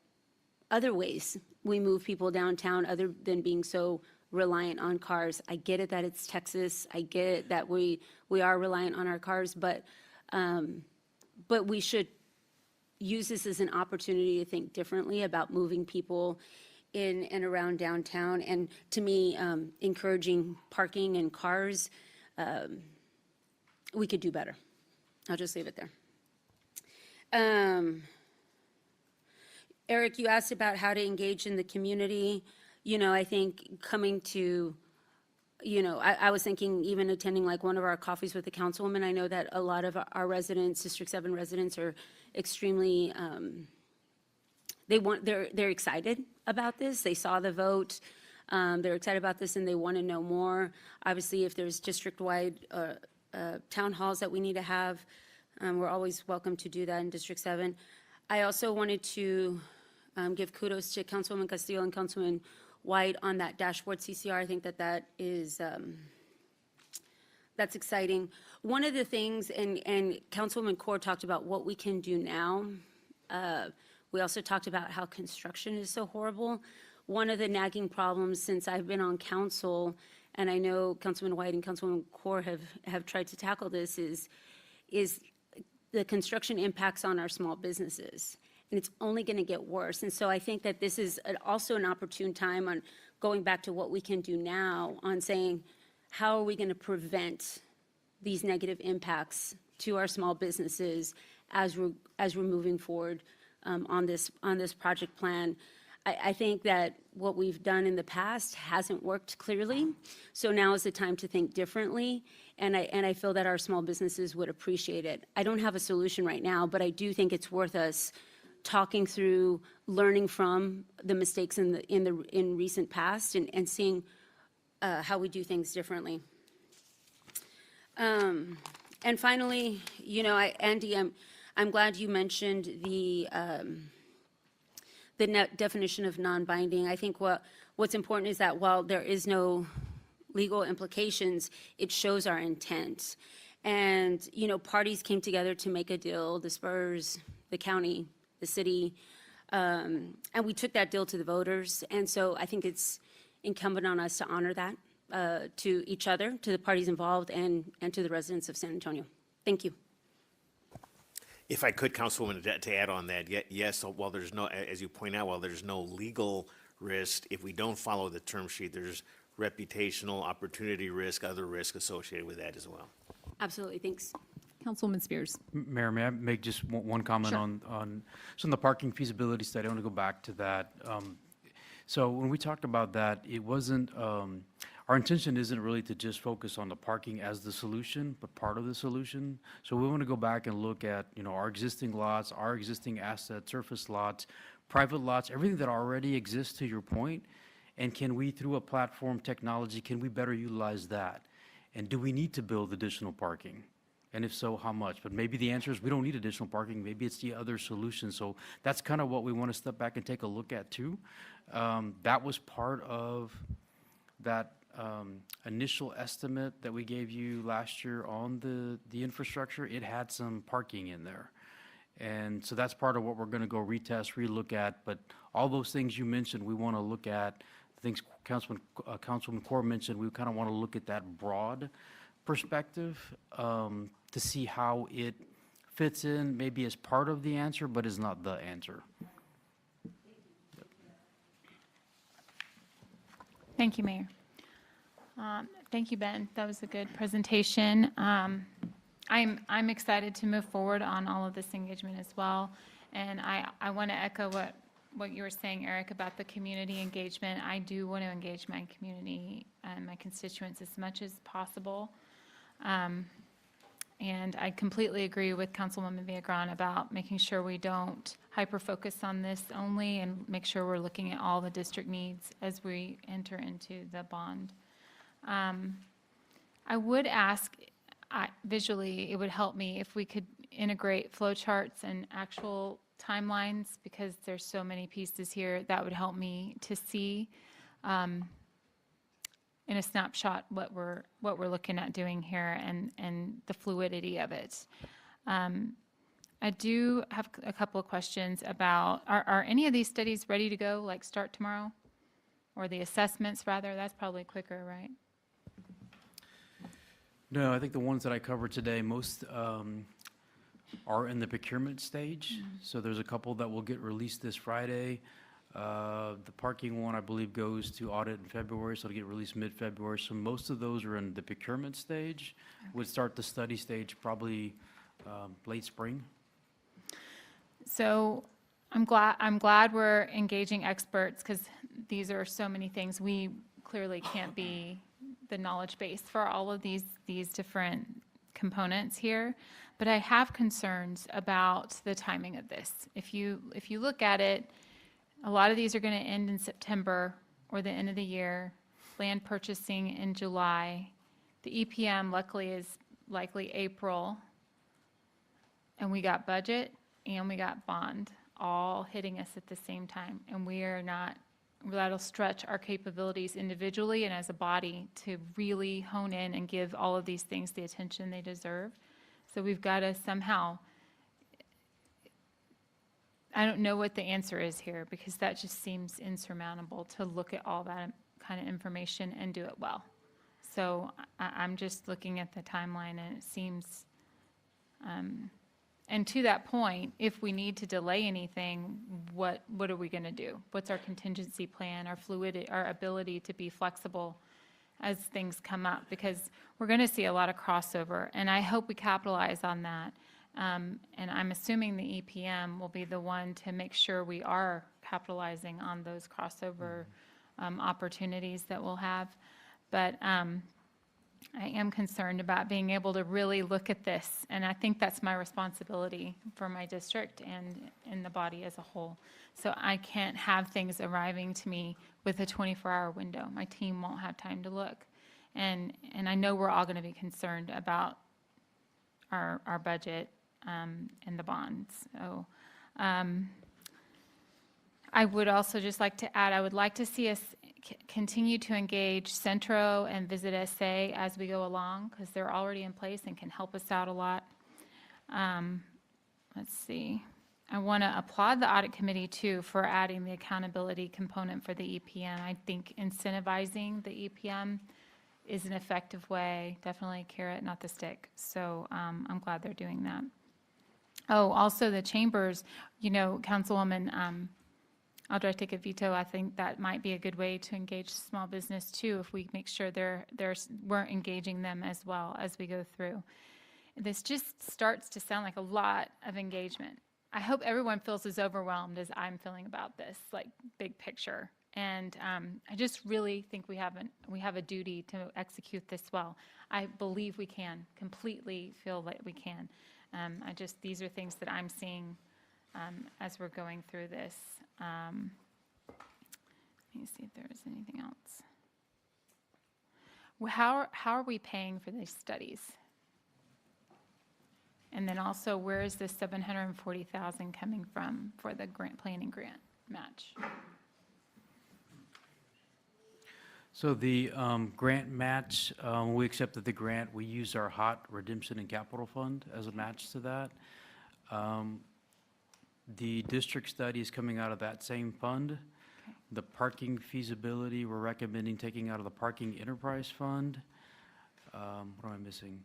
other ways we move people downtown other than being so reliant on cars. I get it that it's Texas. I get it that we are reliant on our cars, but we should use this as an opportunity to think differently about moving people in and around downtown. And to me, encouraging parking and cars, we could do better. I'll just leave it there. Eric, you asked about how to engage in the community. You know, I think coming to, you know, I was thinking even attending like one of our coffees with the councilwoman. I know that a lot of our residents, District 7 residents, are extremely, they're excited about this. They saw the vote. They're excited about this and they want to know more. Obviously, if there's district-wide town halls that we need to have, we're always welcome to do that in District 7. I also wanted to give kudos to Councilwoman Castillo and Councilman White on that dashboard CCR. I think that is, that's exciting. One of the things, and Councilwoman Core talked about what we can do now. We also talked about how construction is so horrible. One of the nagging problems since I've been on council, and I know Councilman White and Councilwoman Core have tried to tackle this, is the construction impacts on our small businesses. And it's only going to get worse. And so I think that this is also an opportune time on going back to what we can do now on saying, how are we going to prevent these negative impacts to our small businesses as we're moving forward on this project plan. I think that what we've done in the past hasn't worked clearly. So now is the time to think differently. And I feel that our small businesses would appreciate it. I don't have a solution right now, but I do think it's worth us talking through, learning from the mistakes in recent past, and seeing how we do things differently. And finally, you know, Andy, I'm glad you mentioned the definition of non-binding. I think what's important is that while there is no legal implications, it shows our intent. And, you know, parties came together to make a deal, the Spurs, the county, the city, and we took that deal to the voters. And so I think it's incumbent on us to honor that to each other, to the parties involved, and to the residents of San Antonio. Thank you. If I could, Councilwoman, to add on that, yes, while there's no, as you point out, while there's no legal risk, if we don't follow the term sheet, there's reputational, opportunity risk, other risk associated with that as well. Absolutely, thanks. Councilwoman Spears. Mayor, may I make just one comment Sure. on the parking feasibility study? I want to go back to that. So when we talked about that, it wasn't, our intention isn't really to just focus on the parking as the solution, but part of the solution. So we want to go back and look at, you know, our existing lots, our existing assets, surface lots, private lots, everything that already exists, to your point, and can we, through a platform technology, can we better utilize that? And do we need to build additional parking? And if so, how much? But maybe the answer is we don't need additional parking. Maybe it's the other solution. So that's kind of what we want to step back and take a look at too. That was part of that initial estimate that we gave you last year on the infrastructure. It had some parking in there. And so that's part of what we're going to go retest, relook at. But all those things you mentioned, we want to look at. The things Councilman Core mentioned, we kind of want to look at that broad perspective to see how it fits in, maybe as part of the answer, but is not the answer. Thank you, Mayor. Thank you, Ben. That was a good presentation. I'm excited to move forward on all of this engagement as well. And I want to echo what you were saying, Eric, about the community engagement. I do want to engage my community and my constituents as much as possible. And I completely agree with Councilwoman Viagran about making sure we don't hyper-focus on this only and make sure we're looking at all the district needs as we enter into the bond. I would ask, visually, it would help me if we could integrate flowcharts and actual timelines, because there's so many pieces here. That would help me to see in a snapshot what we're looking at doing here and the fluidity of it. I do have a couple of questions about, are any of these studies ready to go, like start tomorrow? Or the assessments, rather? That's probably quicker, right? No, I think the ones that I covered today, most are in the procurement stage. So there's a couple that will get released this Friday. The parking one, I believe, goes to audit in February, so it'll get released mid-February. So most of those are in the procurement stage. Would start the study stage probably late spring. So I'm glad we're engaging experts, because these are so many things. We clearly can't be the knowledge base for all of these different components here. But I have concerns about the timing of this. If you look at it, a lot of these are going to end in September or the end of the year. Land purchasing in July. The EPM luckily is likely April. And we got budget and we got bond all hitting us at the same time. And we are not, that'll stretch our capabilities individually and as a body to really hone in and give all of these things the attention they deserve. So we've got to somehow, I don't know what the answer is here, because that just seems insurmountable to look at all that kind of information and do it well. So I'm just looking at the timeline, and it seems, and to that point, if we need to delay anything, what are we going to do? What's our contingency plan, our fluidity, our ability to be flexible as things come up? Because we're going to see a lot of crossover, and I hope we capitalize on that. And I'm assuming the EPM will be the one to make sure we are capitalizing on those crossover opportunities that we'll have. But I am concerned about being able to really look at this, and I think that's my responsibility for my district and in the body as a whole. So I can't have things arriving to me with a 24-hour window. My team won't have time to look. And I know we're all going to be concerned about our budget and the bonds. So I would also just like to add, I would like to see us continue to engage Centro and Visit SA as we go along, because they're already in place and can help us out a lot. Let's see. I want to applaud the audit committee too for adding the accountability component for the EPM. I think incentivizing the EPM is an effective way, definitely a carrot, not the stick. So I'm glad they're doing that. Oh, also the chambers, Councilwoman Alderete Vito, I think that might be a good way to engage small business too, if we make sure we're engaging them as well as we go through. This just starts to sound like a lot of engagement. I hope everyone feels as overwhelmed as I'm feeling about this, like big picture. And I just really think we have a duty to execute this well. I believe we can, completely feel like we can. These are things that I'm seeing as we're going through this. Let me see if there is anything else. Well, how are we paying for these studies? And then also, where is this $740,000 coming from for the planning grant match? So the grant match, when we accepted the grant, we used our HOT Redemption and Capital Fund as a match to that. The district study is coming out of that same fund. Okay. The parking feasibility, we're recommending taking out of the Parking Enterprise Fund. What am I missing?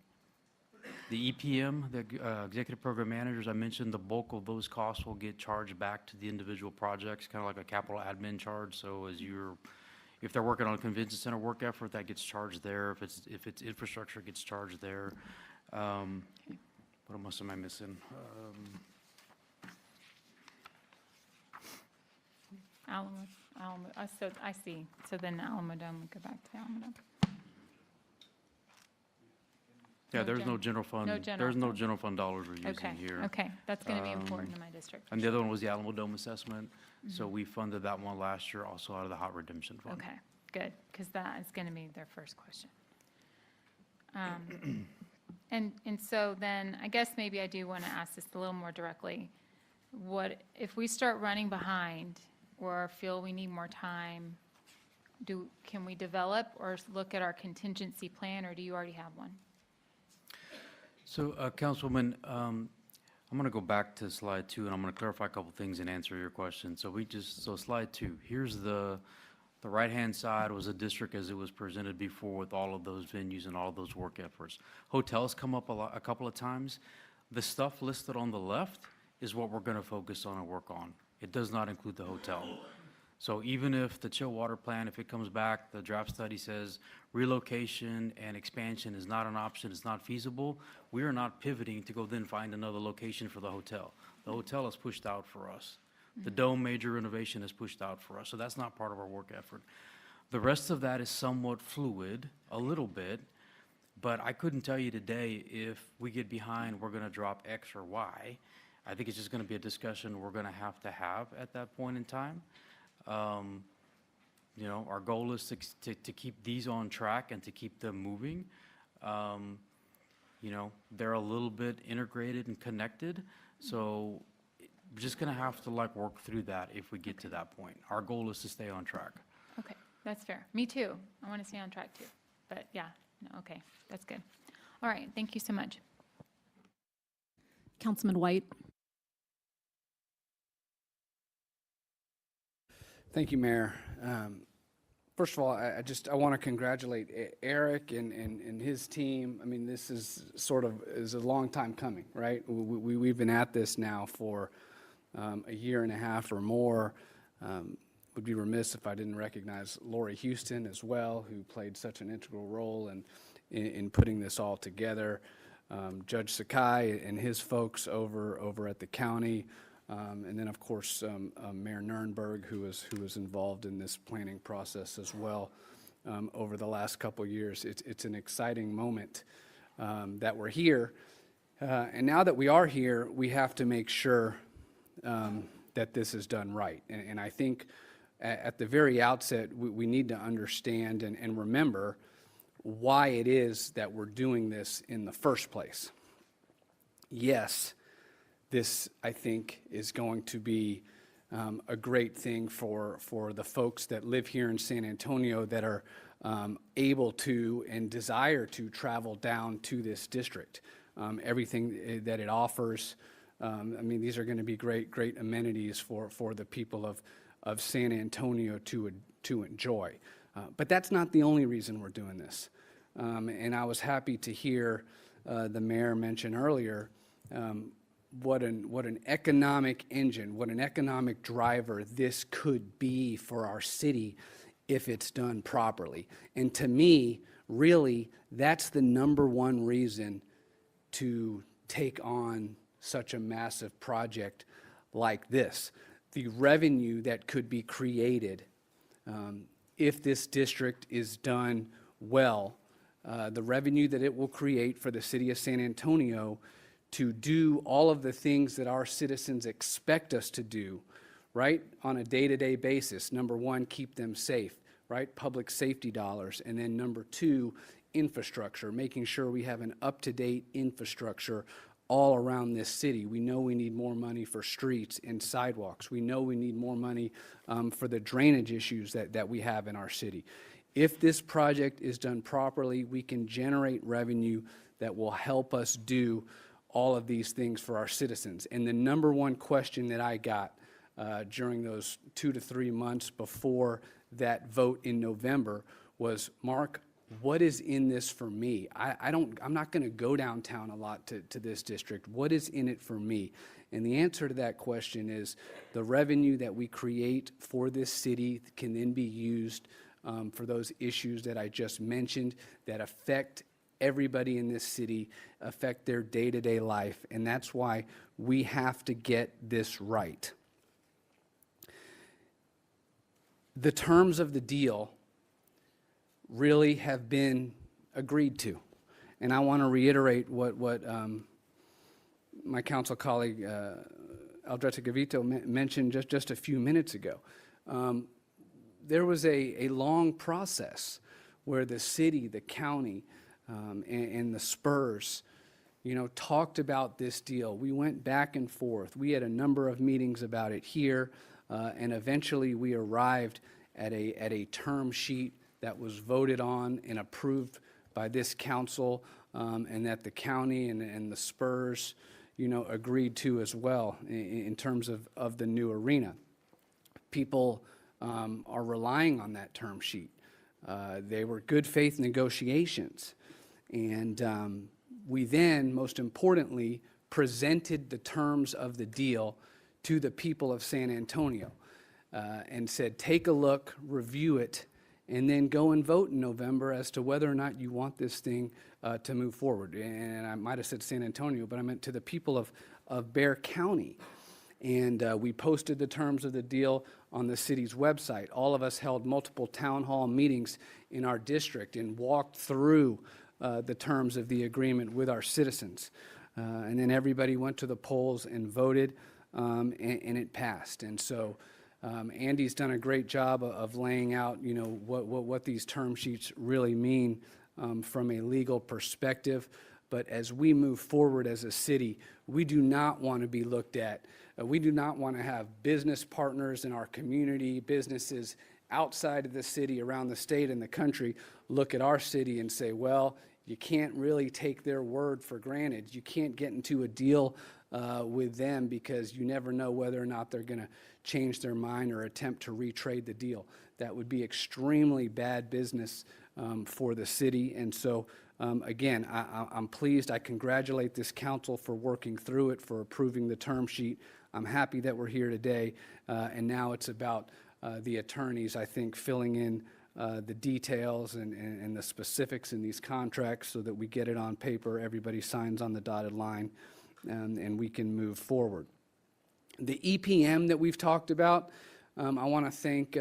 The EPM, the Executive Program Managers, I mentioned the bulk of those costs will get charged back to the individual projects, kind of like a capital admin charge. So as you're If they're working on a convention center work effort, that gets charged there. If it's infrastructure, it gets charged there. What else am I missing? Alamo, so I see. So then Alamo Dome, we go back to Alamo Dome. Yeah, No there's no gen- general fund, no general there's no fund. general fund dollars we're using Okay, here. okay, that's going to be important in my district. And the other one was the Alamo Dome assessment. So we funded that one last year, also out of the Hot Redemption Fund. Okay, good, because that is going to be their first question. And so then, I guess maybe I do want to ask this a little more directly. What, if we start running behind or feel we need more time, can we develop or look at our contingency plan, or do you already have one? So, Councilwoman, I'm going to go back to slide 2, and I'm going to clarify a couple things and answer your question. So slide 2, here's the right-hand side was a district as it was presented before with all of those venues and all of those work efforts. Hotels come up a couple of times. The stuff listed on the left is what we're going to focus on and work on. It does not include the hotel. So even if the chill water plan, if it comes back, the draft study says relocation and expansion is not an option, it's not feasible, we are not pivoting to go then find another location for the hotel. The hotel is pushed out for us. The dome major renovation is pushed out for us, so that's not part of our work effort. The rest of that is somewhat fluid, a little bit, but I couldn't tell you today if we get behind, we're gonna drop X or Y. I think it's just gonna be a discussion we're gonna have to have at that point in time. You know, our goal is to keep these on track and to keep them moving. You know, they're a little bit integrated and connected, so we're just gonna have to like work through that if we get to that point. Our goal is to stay on track. Okay, that's fair. Me too. I want to stay on track too. But yeah, no, okay, that's good. All right, thank you so much. Councilman White. Thank you, Mayor. First of all, I want to congratulate Eric and his team. I mean, this is a long time coming, right? We've been at this now for a year and a half or more. Would be remiss if I didn't recognize Lori Houston as well, who played such an integral role in putting this all together. Judge Sakai and his folks over at the county. And then, of course, Mayor Nirenberg, who was involved in this planning process as well over the last couple of years. It's an exciting moment that we're here. And now that we are here, we have to make sure that this is done right. And I think at the very outset, we need to understand and remember why it is that we're doing this in the first place. Yes, this, I think, is going to be a great thing for the folks that live here in San Antonio that are able to and desire to travel down to this district. Everything that it offers, I mean, these are going to be great amenities for the people of San Antonio to enjoy. But that's not the only reason we're doing this. And I was happy to hear the mayor mention earlier what an economic engine, what an economic driver this could be for our city if it's done properly. And to me, really, that's the number one reason to take on such a massive project like this. The revenue that could be created if this district is done well, the revenue that it will create for the city of San Antonio to do all of the things that our citizens expect us to do, right, on a day-to-day basis. Number one, keep them safe, right, public safety dollars. And then number two, infrastructure, making sure we have an up-to-date infrastructure all around this city. We know we need more money for streets and sidewalks. We know we need more money for the drainage issues that we have in our city. If this project is done properly, we can generate revenue that will help us do all of these things for our citizens. And the number one question that I got during those 2 to 3 months before that vote in November was, Mark, what is in this for me? I'm not going to go downtown a lot to this district. What is in it for me? And the answer to that question is the revenue that we create for this city can then be used for those issues that I just mentioned that affect everybody in this city, affect their day-to-day life, and that's why we have to get this right. The terms of the deal really have been agreed to, and I want to reiterate what my council colleague Aldrete Gavito mentioned just a few minutes ago. There was a long process where the city, the county, and the Spurs, talked about this deal. We went back and forth. We had a number of meetings about it here, and eventually we arrived at a term sheet that was voted on and approved by this council, and that the county and the Spurs, agreed to as well in terms of the new arena. People are relying on that term sheet. They were good faith negotiations. And we then, most importantly, presented the terms of the deal to the people of San Antonio and said, take a look, review it, and then go and vote in November as to whether or not you want this thing to move forward. And I might have said San Antonio, but I meant to the people of Bexar County. And we posted the terms of the deal on the city's website. All of us held multiple town hall meetings in our district and walked through the terms of the agreement with our citizens. And then everybody went to the polls and voted, and it passed. And so Andy's done a great job of laying out, what these term sheets really mean from a legal perspective. But as we move forward as a city, we do not want to be looked at. We do not want to have business partners in our community, businesses outside of the city, around the state and the country, look at our city and say, well, you can't really take their word for granted. You can't get into a deal with them because you never know whether or not they're going to change their mind or attempt to retrade the deal. That would be extremely bad business for the city. And so, again, I'm pleased. I congratulate this council for working through it, for approving the term sheet. I'm happy that we're here today. And now it's about the attorneys, I think, filling in the details and the specifics in these contracts so that we get it on paper, everybody signs on the dotted line, and we can move forward. The EPM that we've talked about, I want to thank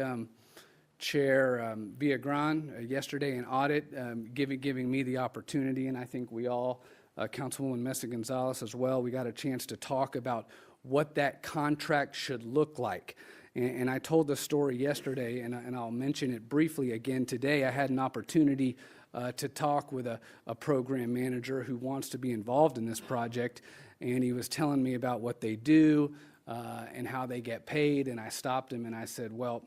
Chair Villagran yesterday in audit, giving me the opportunity, and I think we all, Councilwoman Mesa-Gonzalez as well, we got a chance to talk about what that contract should look like. And I told the story yesterday, and I'll mention it briefly again today. I had an opportunity to talk with a program manager who wants to be involved in this project, and he was telling me about what they do and how they get paid. And I stopped him and I said, well,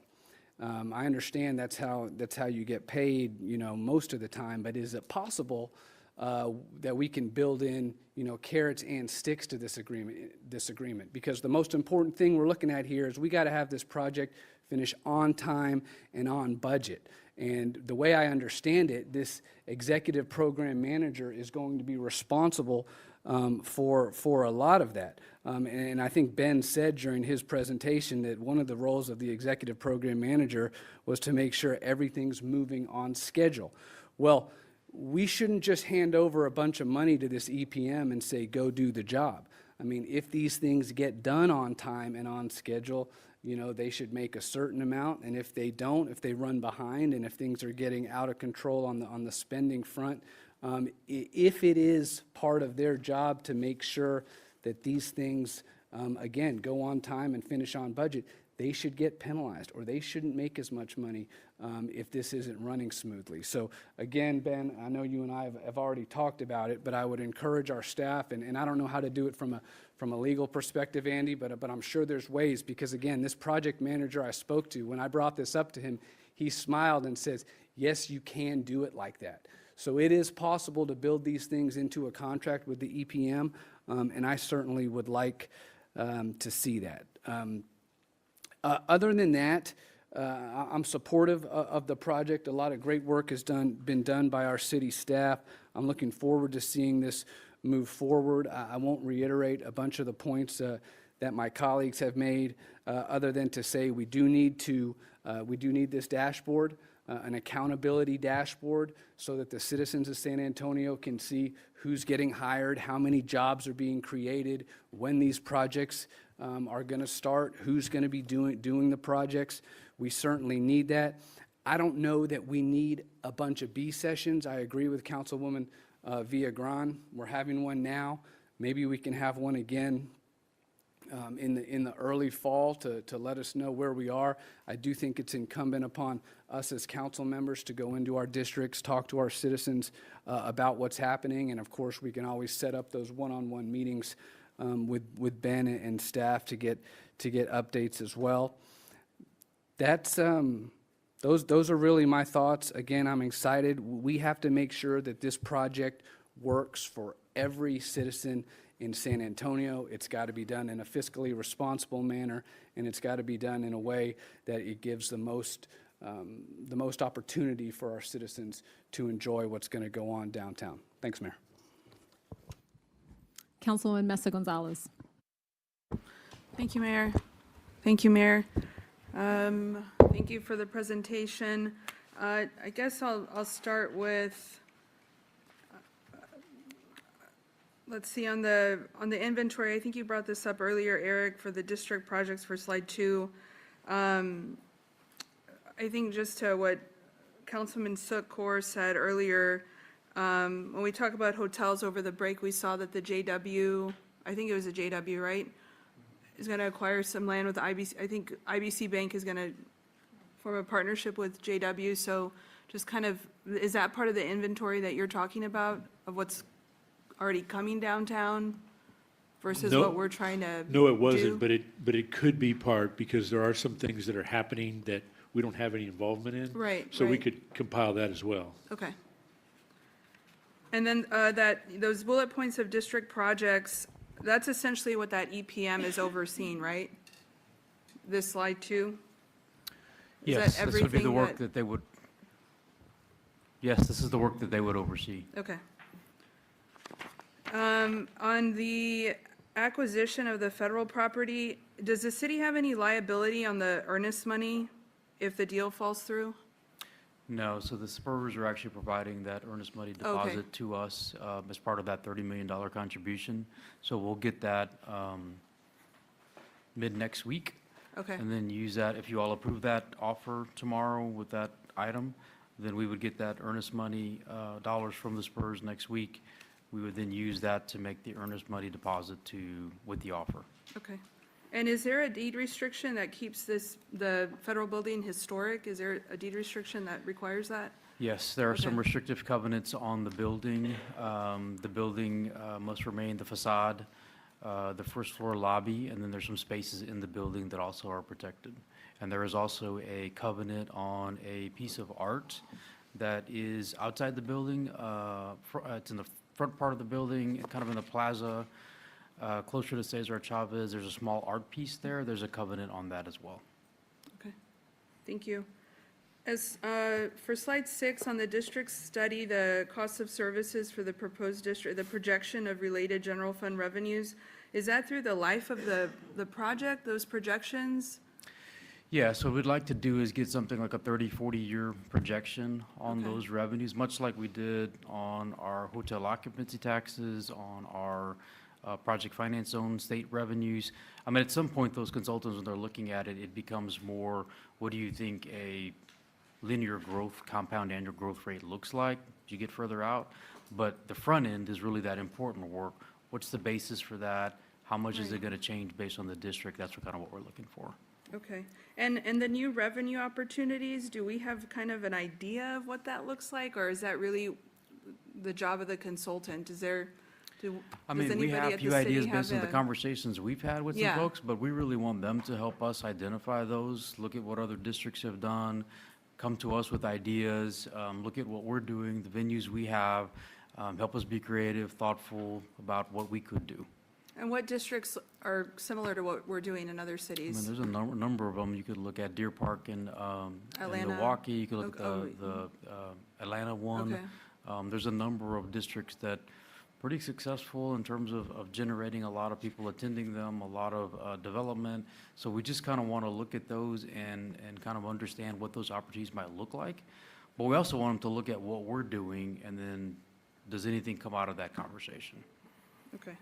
I understand that's how you get paid, most of the time, but is it possible that we can build in, carrots and sticks to this agreement? Because the most important thing we're looking at here is we got to have this project finish on time and on budget. And the way I understand it, this executive program manager is going to be responsible for a lot of that. And I think Ben said during his presentation that one of the roles of the executive program manager was to make sure everything's moving on schedule. Well, we shouldn't just hand over a bunch of money to this EPM and say, go do the job. I mean, if these things get done on time and on schedule, they should make a certain amount. And if they don't, if they run behind, and if things are getting out of control on the spending front, if it is part of their job to make sure that these things, again, go on time and finish on budget, they should get penalized, or they shouldn't make as much money if this isn't running smoothly. So again, Ben, I know you and I have already talked about it, but I would encourage our staff, and I don't know how to do it from a legal perspective, Andy, but I'm sure there's ways, because again, this project manager I spoke to, when I brought this up to him, he smiled and says, yes, you can do it like that. So it is possible to build these things into a contract with the EPM, and I certainly would like to see that. Other than that, I'm supportive of the project. A lot of great work has been done by our city staff. I'm looking forward to seeing this move forward. I won't reiterate a bunch of the points that my colleagues have made, other than to say we do need this dashboard. an accountability dashboard so that the citizens of San Antonio can see who's getting hired, how many jobs are being created, when these projects are going to start, who's going to be doing the projects. We certainly need that. I don't know that we need a bunch of B sessions. I agree with Councilwoman Villagran. We're having one now. Maybe we can have one again in the early fall to let us know where we are. I do think it's incumbent upon us as council members to go into our districts, talk to our citizens about what's happening, and of course, we can always set up those one-on-one meetings with Ben and staff to get updates as well. That's those are really my thoughts. Again, I'm excited. We have to make sure that this project works for every citizen in San Antonio. It's got to be done in a fiscally responsible manner, and it's got to be done in a way that it gives the most opportunity for our citizens to enjoy what's going to go on downtown. Thanks, Mayor. Councilwoman Mesa Gonzalez. Thank you, Mayor. Thank you, Mayor. Thank you for the presentation. I guess I'll start with, let's see, on the inventory, I think you brought this up earlier, Eric, for the district projects for slide 2. I think just to what Councilman Sukor said earlier, when we talk about hotels over the break, we saw that the JW, I think it was a JW, right, is going to acquire some land with IBC. I think IBC Bank is going to form a partnership with JW. So just kind of, is that part of the inventory that you're talking about of what's already coming downtown versus No. what we're trying to No, it do? wasn't, but it could be part, because there are some things that are happening that we don't have any involvement in. Right, So we right. could compile that as well. Okay. And then those bullet points of district projects, that's essentially what that EPM is overseeing, right? This slide 2? Is Yes, that this would be the everything work that they would, yes, this is the work that they would oversee. Okay. On the acquisition of the federal property, does the city have any liability on the earnest money if the deal falls through? No, so the Spurs are actually providing that earnest money deposit to us as part of that $30 million contribution. So we'll get that mid-next week. Okay. And then use that, if you all approve that offer tomorrow with that item, then we would get that earnest money dollars from the Spurs next week. We would then use that to make the earnest money deposit with the offer. Okay. And is there a deed restriction that keeps the federal building historic? Is there a deed restriction that requires that? Yes, there are some Okay. restrictive covenants on the building. The building must remain the facade, the first floor lobby, and then there's some spaces in the building that also are protected. And there is also a covenant on a piece of art that is outside the building. It's in the front part of the building, kind of in the plaza, closer to Cesar Chavez. There's a small art piece there. There's a covenant on that as well. Okay, thank you. As, for slide 6 on the district study, the cost of services for the proposed district, the projection of related general fund revenues, is that through the life of the project, those projections? Yeah, so what we'd like to do is get something like a 30, 40-year projection on Okay. those revenues, much like we did on our hotel occupancy taxes, on our project finance zone state revenues. I mean, at some point, those consultants, when they're looking at it, it becomes more, what do you think a linear growth, compound annual growth rate looks like as you get further out? But the front end is really that important work. What's the basis for that? How much is it Right. going to change based on the district? That's kind of what we're looking for. Okay, and the new revenue opportunities, do we have kind of an idea of what that looks like? Or is that really the job of the consultant? Is there, does I mean, we anybody have a at the few city ideas have based on the a? conversations we've had with some Yeah. folks, but we really want them to help us identify those, look at what other districts have done, come to us with ideas, look at what we're doing, the venues we have, help us be creative, thoughtful about what we could do. And what districts are similar to what we're doing in other I mean, cities? there's a number of them. You could look at Deer Park in Atlanta. Milwaukee. You could look at Oh, the Atlanta one. Okay. There's a number of districts that pretty successful in terms of generating a lot of people attending them, a lot of development. So we just kind of want to look at those and kind of understand what those opportunities might look like. But we also want them to look at what we're doing, and then does anything come out of that conversation? Okay.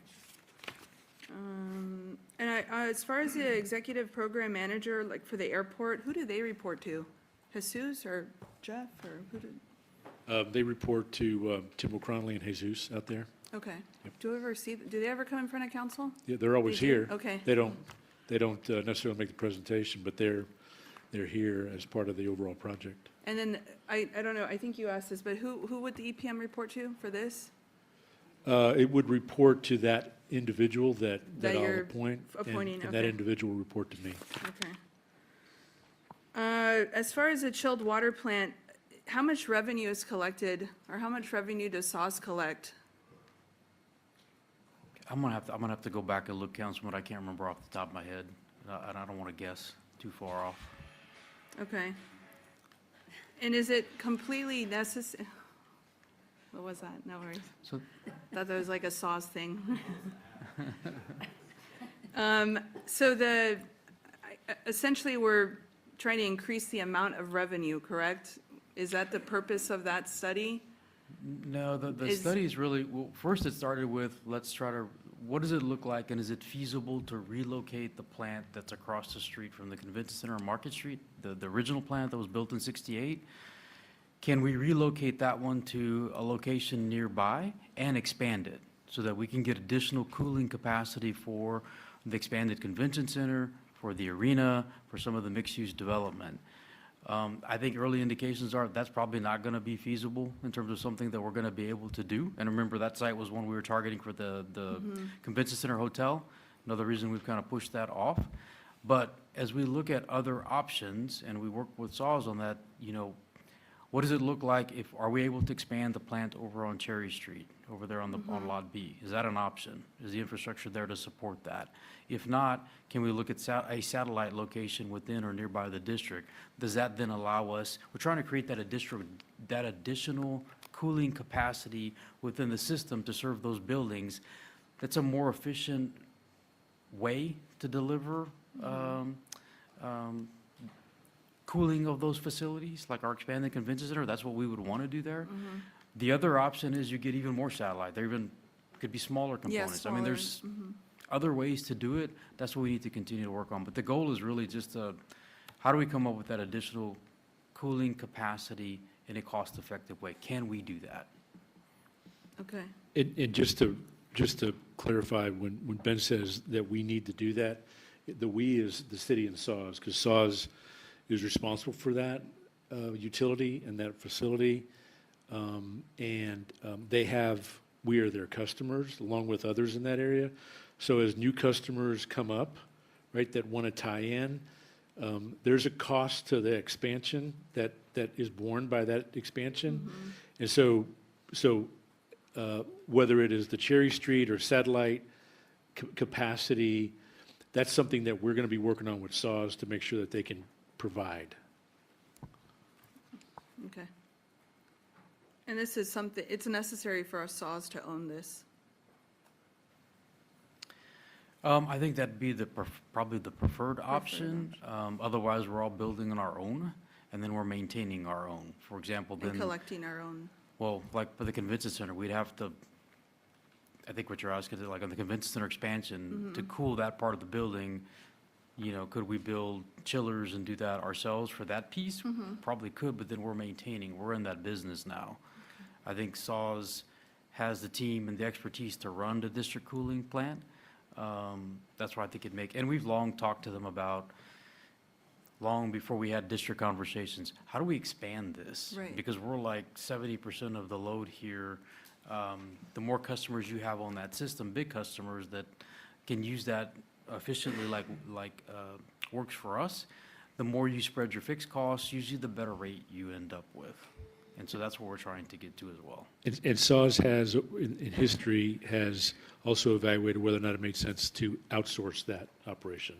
And as far as the executive program manager, like for the airport, who do they report to? Jesus or Jeff, or who did? They report to Tim O'Cronley and Jesus out there. Okay. Do they ever come in front of council? Yeah, they're always They do? here. Okay. They don't necessarily make the presentation, but they're here as part of the overall project. And then, I don't know, I think you asked this, but who would the EPM report to for this? It would report to that individual that That I'll you're appoint. appointing, And that okay. individual will report to me. Okay. As far as the chilled water plant, how much revenue is collected, or how much revenue does SAWS collect? I'm gonna have to go back and look, Councilman. I can't remember off the top of my head, and I don't want to guess too far off. Okay. And is it completely necessary? What was that? No worries. So Thought that was like a SAWS thing. Essentially, we're trying to increase the amount of revenue, correct? Is that the purpose of that study? no, the Is- study is really, well, first it started with, let's try to, what does it look like, and is it feasible to relocate the plant that's across the street from the Convention Center on Market Street, the original plant that was built in '68? Can we relocate that one to a location nearby and expand it so that we can get additional cooling capacity for the expanded convention center, for the arena, for some of the mixed-use development? I think early indications are that's probably not going to be feasible in terms of something that we're going to be able to do. And remember, that site was one we were targeting for the convention center hotel. Another reason we've kind of pushed that off. But as we look at other options and we work with SAWS on that, what does it look like are we able to expand the plant over on Cherry Street, over there on on Lot B? Is that an option? Is the infrastructure there to support that? If not, can we look at a satellite location within or nearby the district? Does that then allow us, we're trying to create that additional cooling capacity within the system to serve those buildings. That's a more efficient way to deliver cooling of those facilities, like our expanded convention center. That's what we would want to do there. The other option is you get even more satellite. There even could be smaller components. I mean, there's other ways to do it. That's what we need to continue to work on. But the goal is really just how do we come up with that additional cooling capacity in a cost-effective way? Can we do that? Okay. And just to clarify, when Ben says that we need to do that, the "we" is the city and SAWS, because SAWS is responsible for that utility and that facility. We are their customers, along with others in that area. So as new customers come up, right, that want to tie in, there's a cost to the expansion that is borne by that expansion. And so whether it is the Cherry Street or satellite capacity, that's something that we're going to be working on with SAWS to make sure that they can provide. Okay. And this is something, it's necessary for our SAWS to own this. I think that'd be probably the preferred option. Otherwise, we're all building on our own, and then we're maintaining our own. For example, And then, collecting our own. well, like for the convention center, we'd have to, I think what you're asking is like on the convention center expansion, to cool that part of the building, could we build chillers and do that ourselves for that piece? Probably could, but then we're maintaining, we're in that business now. I think SAWS has the team and the expertise to run the district cooling plant. That's why I think and we've long talked to them about, long before we had district conversations, how do we expand this? Right. Because we're like 70% of the load here. The more customers you have on that system, big customers that can use that efficiently like works for us, the more you spread your fixed costs, usually the better rate you end up with. And so that's what we're trying to get to as well. And SAWS has, in history, has also evaluated whether or not it made sense to outsource that operation.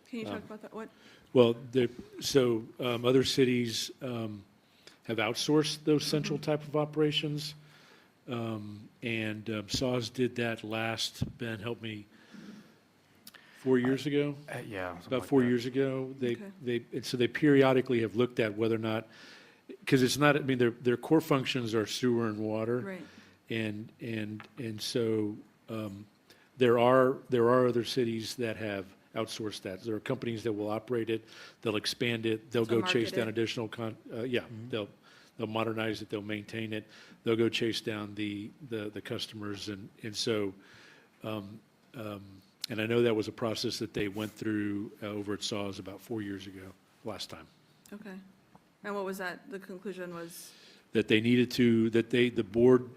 Can you talk about that? What? Well, other cities have outsourced those central type of operations. SAWS did that last, Ben, help me, 4 years ago? Yeah. About 4 years ago. And so they periodically have looked at whether or not, because it's not, I mean, their core functions are sewer and water. Right. And so there are other cities that have outsourced that. There are companies that will operate it, they'll expand it, they'll To go chase market down it. additional they'll modernize it, they'll maintain it, they'll go chase down the customers. And so, and I know that was a process that they went through over at SAWS about 4 years ago, last time. Okay. And what was that? The conclusion was? That they needed to, the board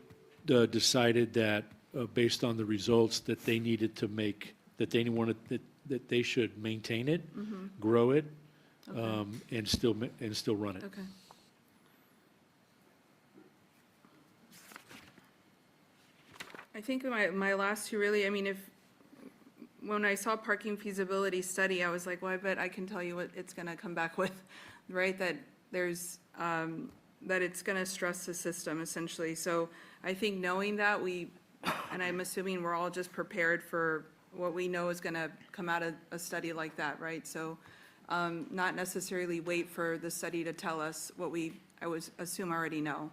decided that, based on the results, that they needed to make, that they wanted, that they should maintain it, grow it, and still run it. Okay. I think my last two really, I mean, when I saw parking feasibility study, I was like, well, I bet I can tell you what it's gonna come back with, right? That there's, that it's gonna stress the system essentially. So I think knowing that and I'm assuming we're all just prepared for what we know is gonna come out of a study like that, right? So, not necessarily wait for the study to tell us what I would assume already know.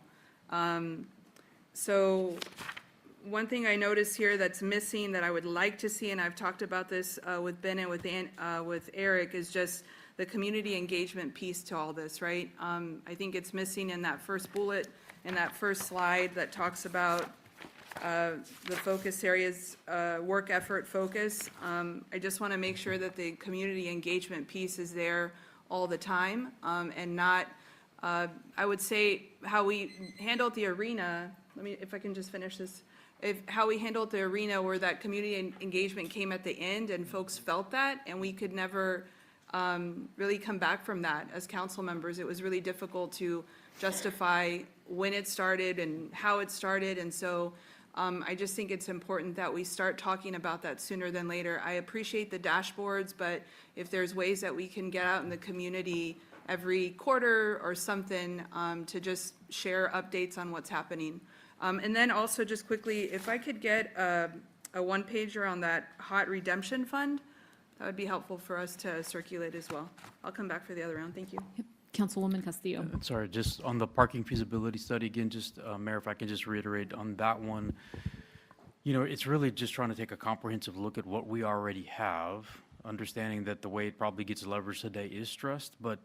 So, one thing I noticed here that's missing that I would like to see, and I've talked about this with Ben and with Eric, is just the community engagement piece to all this, right? I think it's missing in that first bullet, in that first slide that talks about the focus areas, work effort focus. I just want to make sure that the community engagement piece is there all the time, and not, I would say, how we handled the arena. If I can just finish this. How we handled the arena, where that community engagement came at the end and folks felt that, and we could never really come back from that as council members. It was really difficult to justify when it started and how it started, and so I just think it's important that we start talking about that sooner than later. I appreciate the dashboards, but if there's ways that we can get out in the community every quarter or something to just share updates on what's happening. And then also just quickly, if I could get a one-pager on that HOT redemption fund, that would be helpful for us to circulate as well. I'll come back for the other round. Thank you. Councilwoman Castillo. Sorry, just on the parking feasibility study, again, just, Mayor, if I can just reiterate on that one, it's really just trying to take a comprehensive look at what we already have, understanding that the way it probably gets leveraged today is stressed, but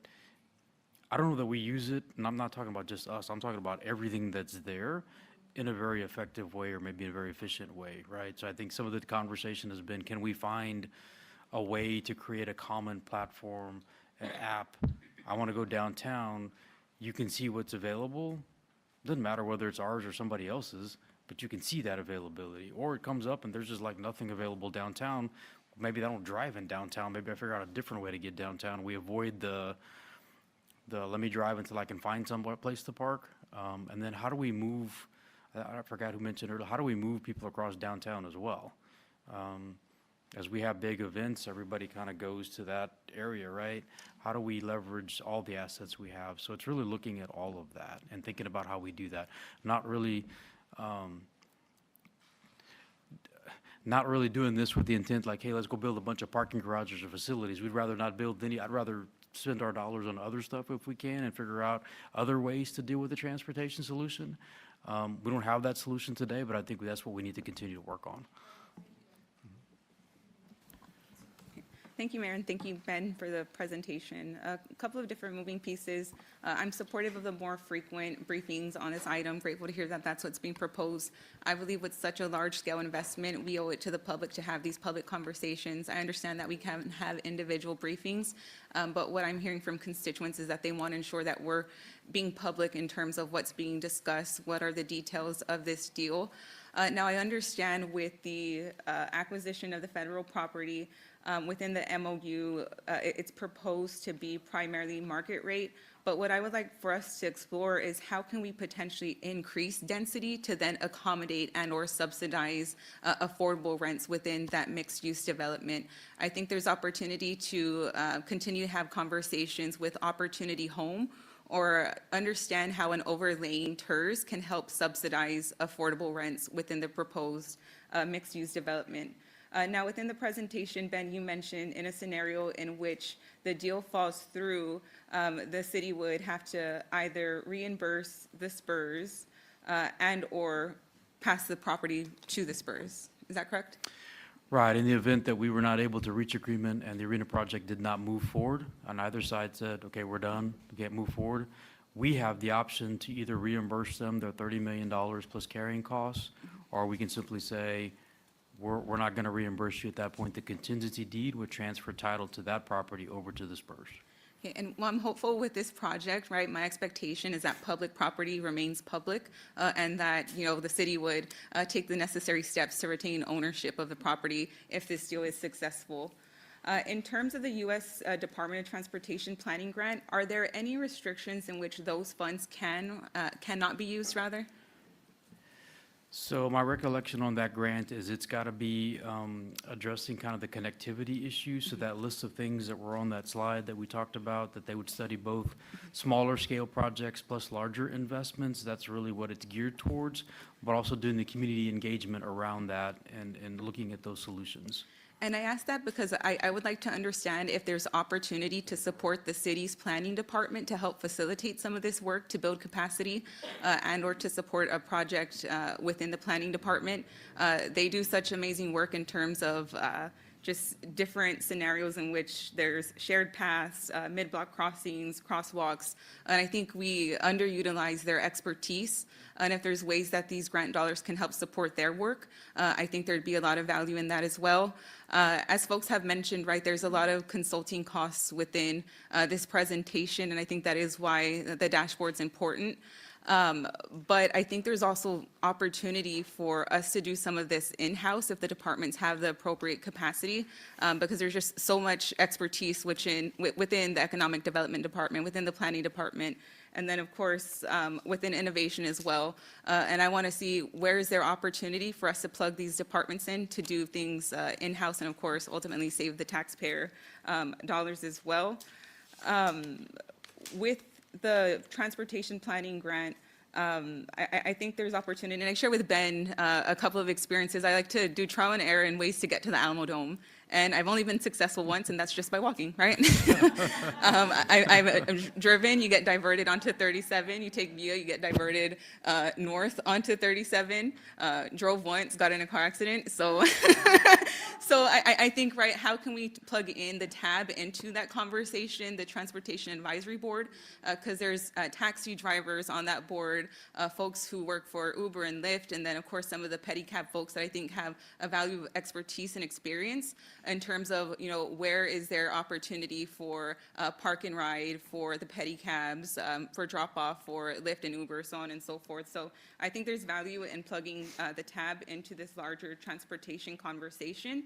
I don't know that we use it, and I'm not talking about just us, I'm talking about everything that's there in a very effective way, or maybe in a very efficient way, right? So I think some of the conversation has been, can we find a way to create a common platform, an app? I want to go downtown, you can see what's available. Doesn't matter whether it's ours or somebody else's, but you can see that availability. Or it comes up and there's just like nothing available downtown. Maybe I don't drive in downtown, maybe I figure out a different way to get downtown. We avoid the let me drive until I can find some place to park. And then how do we move, I forgot who mentioned earlier, how do we move people across downtown as well? As we have big events, everybody kind of goes to that area, right? How do we leverage all the assets we have? So it's really looking at all of that and thinking about how we do that. Not really doing this with the intent like, hey, let's go build a bunch of parking garages or facilities. We'd rather not build any, I'd rather spend our dollars on other stuff if we can and figure out other ways to deal with the transportation solution. We don't have that solution today, but I think that's what we need to continue to work on. Thank you, Mayor, and thank you, Ben, for the presentation. A couple of different moving pieces. I'm supportive of the more frequent briefings on this item. Grateful to hear that that's what's being proposed. I believe with such a large-scale investment, we owe it to the public to have these public conversations. I understand that we can have individual briefings, but what I'm hearing from constituents is that they want to ensure that we're being public in terms of what's being discussed, what are the details of this deal. Now, I understand with the acquisition of the federal property, within the MOU, it's proposed to be primarily market rate, but what I would like for us to explore is how can we potentially increase density to then accommodate and or subsidize affordable rents within that mixed-use development. I think there's opportunity to continue to have conversations with Opportunity Home or understand how an overlaying TERS can help subsidize affordable rents within the proposed mixed-use development. Now, within the presentation, Ben, you mentioned in a scenario in which the deal falls through, the city would have to either reimburse the Spurs and/or pass the property to the Spurs. Is that correct? Right, in the event that we were not able to reach agreement and the arena project did not move forward, and either side said, okay, we're done, we can't move forward, we have the option to either reimburse them their $30 million plus carrying costs, or we can simply say, we're not going to reimburse you at that point. The contingency deed would transfer title to that property over to the Spurs. Okay, and while I'm hopeful with this project, right, my expectation is that public property remains public and that, the city would take the necessary steps to retain ownership of the property if this deal is successful. In terms of the U.S. Department of Transportation Planning Grant, are there any restrictions in which those funds cannot be used, rather? So my recollection on that grant is it's got to be addressing kind of the connectivity issue. So that list of things that were on that slide that we talked about, that they would study both smaller scale projects plus larger investments. That's really what it's geared towards, but also doing the community engagement around that and looking at those solutions. And I ask that because I would like to understand if there's opportunity to support the city's planning department to help facilitate some of this work to build capacity and/or to support a project within the planning department. They do such amazing work in terms of just different scenarios in which there's shared paths, mid-block crossings, crosswalks, and I think we underutilize their expertise. And if there's ways that these grant dollars can help support their work, I think there'd be a lot of value in that as well. As folks have mentioned, right, there's a lot of consulting costs within this presentation, and I think that is why the dashboard's important. But I think there's also opportunity for us to do some of this in-house if the departments have the appropriate capacity, because there's just so much expertise within the Economic Development Department, within the Planning Department, and then, of course, within innovation as well. And I want to see where is there opportunity for us to plug these departments in to do things in-house and, of course, ultimately save the taxpayer dollars as well. With the transportation planning grant, I think there's opportunity, and I share with Ben a couple of experiences. I like to do trial and error in ways to get to the Alamo Dome, and I've only been successful once, and that's just by walking, right? I've driven, you get diverted onto 37, you take Via, you get diverted north onto 37, drove once, got in a car accident, so so I think, right, how can we plug in the TAB into that conversation, the Transportation Advisory Board, because there's taxi drivers on that board, folks who work for Uber and Lyft, and then, of course, some of the pedicab folks that I think have a value of expertise and experience in terms of, where is there opportunity for park and ride, for the pedicabs, for drop-off, for Lyft and Uber, so on and so forth. So I think there's value in plugging the TAB into this larger transportation conversation.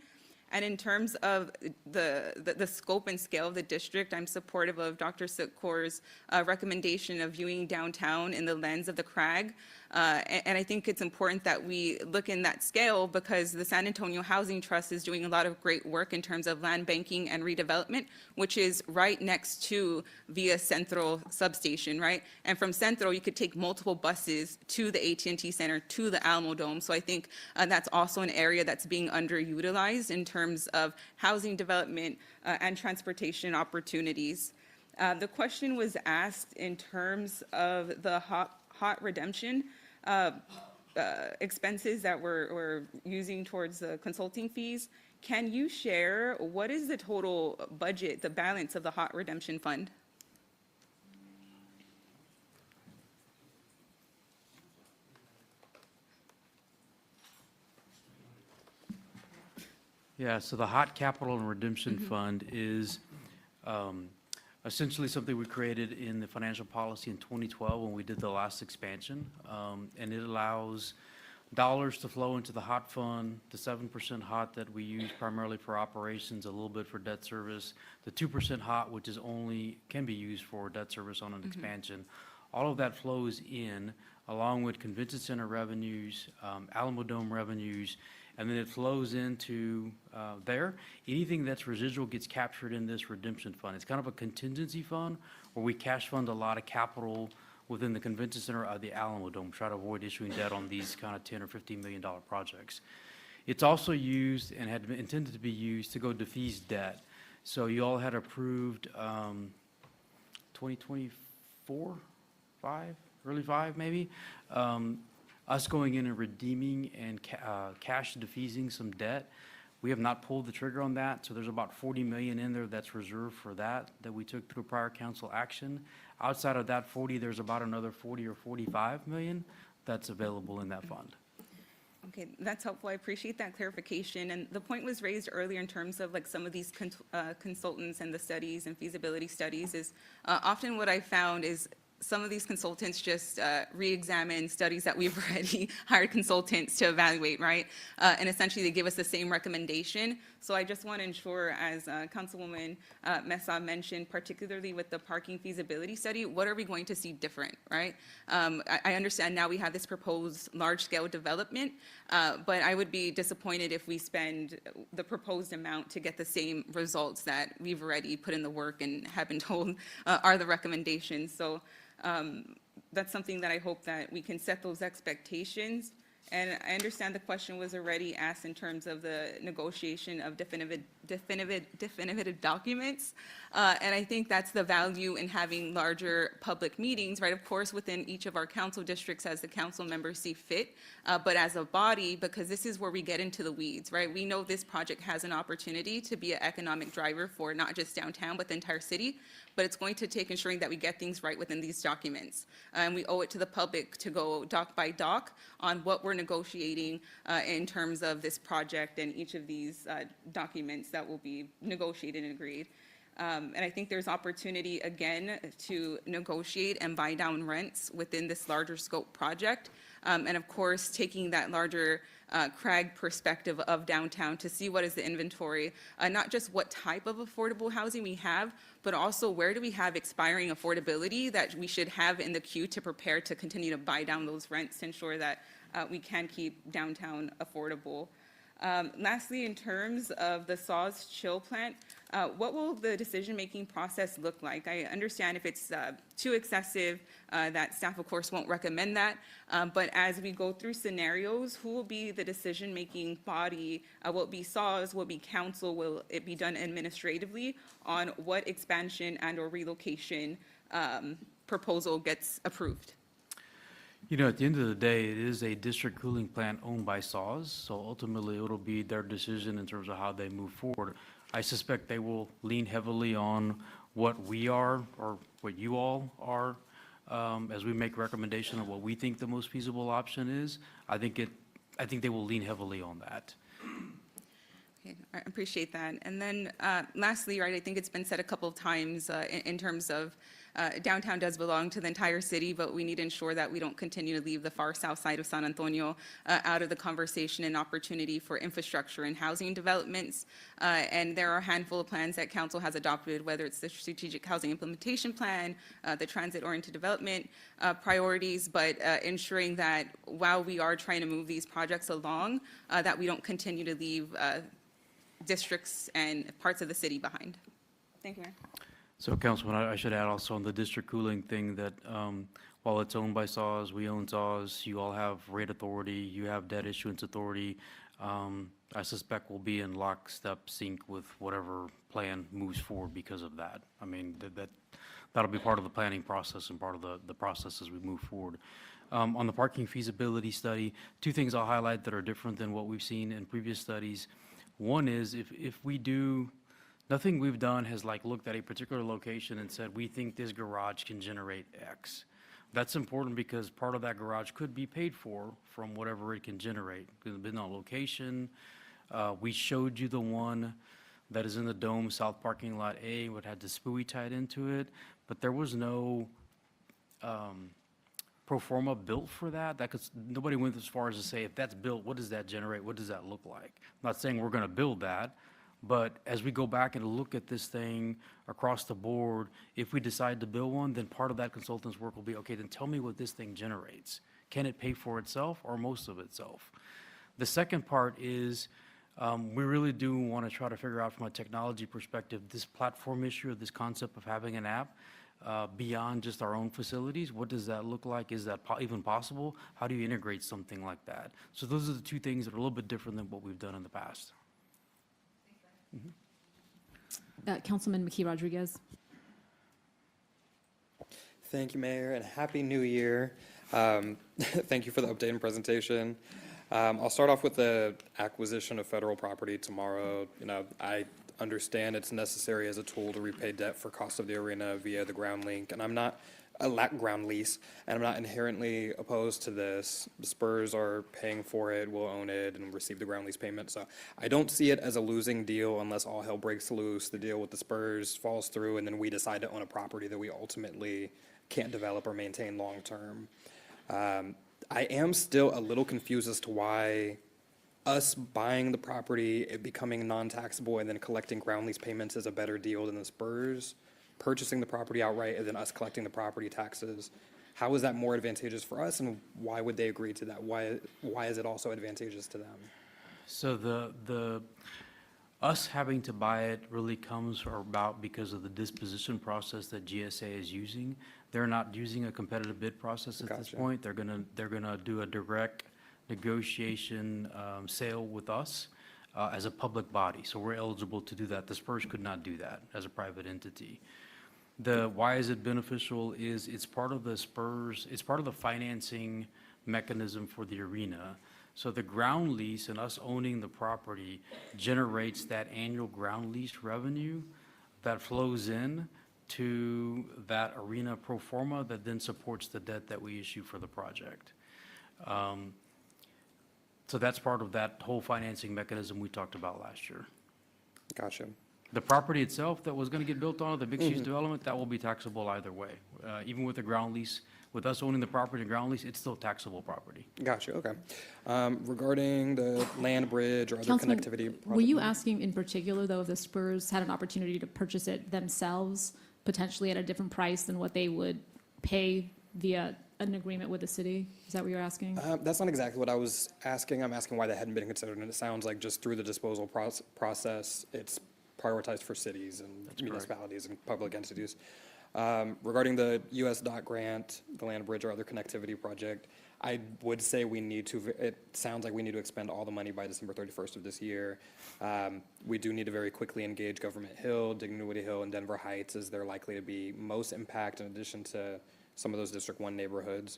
And in terms of the scope and scale of the district, I'm supportive of Dr. Sukkor's recommendation of viewing downtown in the lens of the CRAG. And I think it's important that we look in that scale because the San Antonio Housing Trust is doing a lot of great work in terms of land banking and redevelopment, which is right next to Via Central substation, right? And from Central, you could take multiple buses to the AT&T Center, to the Alamo Dome. So I think that's also an area that's being underutilized in terms of housing development and transportation opportunities. The question was asked in terms of the hot redemption expenses that we're using towards the consulting fees. Can you share what is the total budget, the balance of the hot redemption fund? Yeah, so the Hot Capital and Redemption Fund is essentially something we created in the financial policy in 2012 when we did the last expansion. And it allows dollars to flow into the hot fund, the 7% hot that we use primarily for operations, a little bit for debt service, the 2% hot, which is only can be used for debt service on an expansion. All of that flows in along with convention center revenues, Alamo Dome revenues, and then it flows into there. Anything that's residual gets captured in this redemption fund. It's kind of a contingency fund where we cash fund a lot of capital within the convention center of the Alamo Dome, try to avoid issuing debt on these kind of $10 or $15 million projects. It's also used and had been intended to be used to go defease debt. So you all had approved 2024, 5, early 5 maybe, us going in and redeeming and cash defeasing some debt. We have not pulled the trigger on that, so there's about 40 million in there that's reserved for that we took through prior council action. Outside of that 40, there's about another 40 or 45 million that's available in that fund. Okay, that's helpful. I appreciate that clarification. And the point was raised earlier in terms of like some of these consultants and the studies and feasibility studies is often what I found is some of these consultants just re-examine studies that we've already hired consultants to evaluate, right? And essentially they give us the same recommendation. So I just want to ensure, as Councilwoman Mesa mentioned, particularly with the parking feasibility study, what are we going to see different, right? I understand now we have this proposed large-scale development, but I would be disappointed if we spend the proposed amount to get the same results that we've already put in the work and have been told are the recommendations. So that's something that I hope that we can set those expectations. And I understand the question was already asked in terms of the negotiation of definitive documents. And I think that's the value in having larger public meetings, right? Of course, within each of our council districts as the council members see fit, but as a body, because this is where we get into the weeds, right? We know this project has an opportunity to be an economic driver for not just downtown, but the entire city. But it's going to take ensuring that we get things right within these documents. And we owe it to the public to go doc by doc on what we're negotiating in terms of this project and each of these documents that will be negotiated and agreed. And I think there's opportunity, again, to negotiate and buy down rents within this larger scope project. And of course, taking that larger CRAG perspective of downtown to see what is the inventory, not just what type of affordable housing we have, but also where do we have expiring affordability that we should have in the queue to prepare to continue to buy down those rents to ensure that we can keep downtown affordable. Lastly, in terms of the SAWS chill plant, what will the decision-making process look like? I understand if it's too excessive, that staff, of course, won't recommend that. But as we go through scenarios, who will be the decision-making body? Will it be SAWS? Will it be council? Will it be done administratively on what expansion and or relocation proposal gets approved? You know, at the end of the day, it is a district cooling plant owned by SAWS, so ultimately it'll be their decision in terms of how they move forward. I suspect they will lean heavily on what we are or what you all are as we make recommendation of what we think the most feasible option is. I think they will lean heavily on that. Okay, I appreciate that. And then lastly, right, I think it's been said a couple of times in terms of downtown does belong to the entire city, but we need to ensure that we don't continue to leave the far south side of San Antonio out of the conversation and opportunity for infrastructure and housing developments. And there are a handful of plans that council has adopted, whether it's the strategic housing implementation plan, the transit-oriented development priorities, but ensuring that while we are trying to move these projects along, that we don't continue to leave districts and parts of the city behind. Thank you, Mayor. So, Councilman, I should add also on the district cooling thing that while it's owned by SAWS, we own SAWS, you all have rate authority, you have debt issuance authority. I suspect we'll be in lockstep sync with whatever plan moves forward because of that. I mean, that'll be part of the planning process and part of the process as we move forward. On the parking feasibility study, two things I'll highlight that are different than what we've seen in previous studies. One is if we do, nothing we've done has like looked at a particular location and said, we think this garage can generate X. That's important because part of that garage could be paid for from whatever it can generate. Depending on location, we showed you the one that is in the Dome South Parking Lot A, what had the SPUI tied into it, but there was no pro forma built for that. Nobody went as far as to say, if that's built, what does that generate? What does that look like? I'm not saying we're going to build that, but as we go back and look at this thing across the board, if we decide to build one, then part of that consultant's work will be, okay, then tell me what this thing generates. Can it pay for itself or most of itself? The second part is, we really do want to try to figure out from a technology perspective, this platform issue, this concept of having an app beyond just our own facilities. What does that look like? Is that even possible? How do you integrate something like that? So those are the two things that are a little bit different than what we've done in the past. Councilman McKee Rodriguez. Thank you, Mayor, and Happy New Year. Thank you for the update and presentation. I'll start off with the acquisition of federal property tomorrow. You know, I understand it's necessary as a tool to repay debt for cost of the arena via the ground link, and I'm not ground lease, and I'm not inherently opposed to this. The Spurs are paying for it, will own it, and receive the ground lease payment. So I don't see it as a losing deal unless all hell breaks loose. The deal with the Spurs falls through, and then we decide to own a property that we ultimately can't develop or maintain long term. I am still a little confused as to why us buying the property, it becoming non-taxable, and then collecting ground lease payments is a better deal than the Spurs purchasing the property outright and then us collecting the property taxes. How is that more advantageous for us, and why would they agree to that? Why is it also advantageous to them? So us having to buy it really comes about because of the disposition process that GSA is using. They're not using a competitive bid process at this Gotcha. point. They're gonna do a direct negotiation sale with us as a public body. So we're eligible to do that. The Spurs could not do that as a private entity. Why is it beneficial is it's part of the Spurs, it's part of the financing mechanism for the arena. So the ground lease and us owning the property generates that annual ground lease revenue that flows in to that arena pro forma that then supports the debt that we issue for the project. So that's part of that whole financing mechanism we talked about last year. Gotcha. The property itself that was going to get built on, the mixed-use development, that will be taxable either way. Even with the ground lease, with us owning the property and ground lease, it's still taxable property. Gotcha, okay. Regarding the land bridge or other Councilman, connectivity. were you asking in particular, though, if the Spurs had an opportunity to purchase it themselves, potentially at a different price than what they would pay via an agreement with the city? Is that what you're asking? That's not exactly what I was asking. I'm asking why that hadn't been considered, and it sounds like just through the disposal process, it's prioritized for cities and municipalities and public entities. Regarding the US DOT grant, the land bridge or other connectivity project, I would say it sounds like we need to expend all the money by December 31st of this year. We do need to very quickly engage Government Hill, Dignity Hill, and Denver Heights, as they're likely to be most impact in addition to some of those District 1 neighborhoods.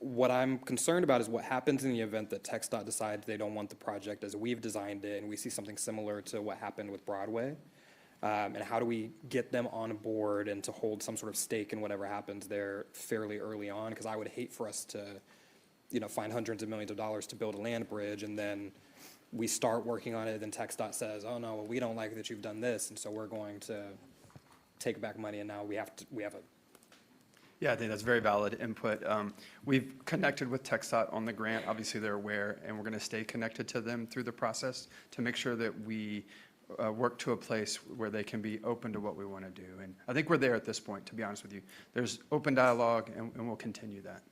What I'm concerned about is what happens in the event that TxDOT decides they don't want the project as we've designed it, and we see something similar to what happened with Broadway. And how do we get them on board and to hold some sort of stake in whatever happens there fairly early on? Because I would hate for us to, find hundreds of millions of dollars to build a land bridge, and then we start working on it, and then TxDOT says, oh, no, well, we don't like that you've done this, and so we're going to take back money, and now we have a. Yeah, I think that's very valid input. We've connected with TxDOT on the grant. Obviously, they're aware, and we're going to stay connected to them through the process to make sure that we work to a place where they can be open to what we want to do. And I think we're there at this point, to be honest with you. There's open dialogue, and we'll continue that.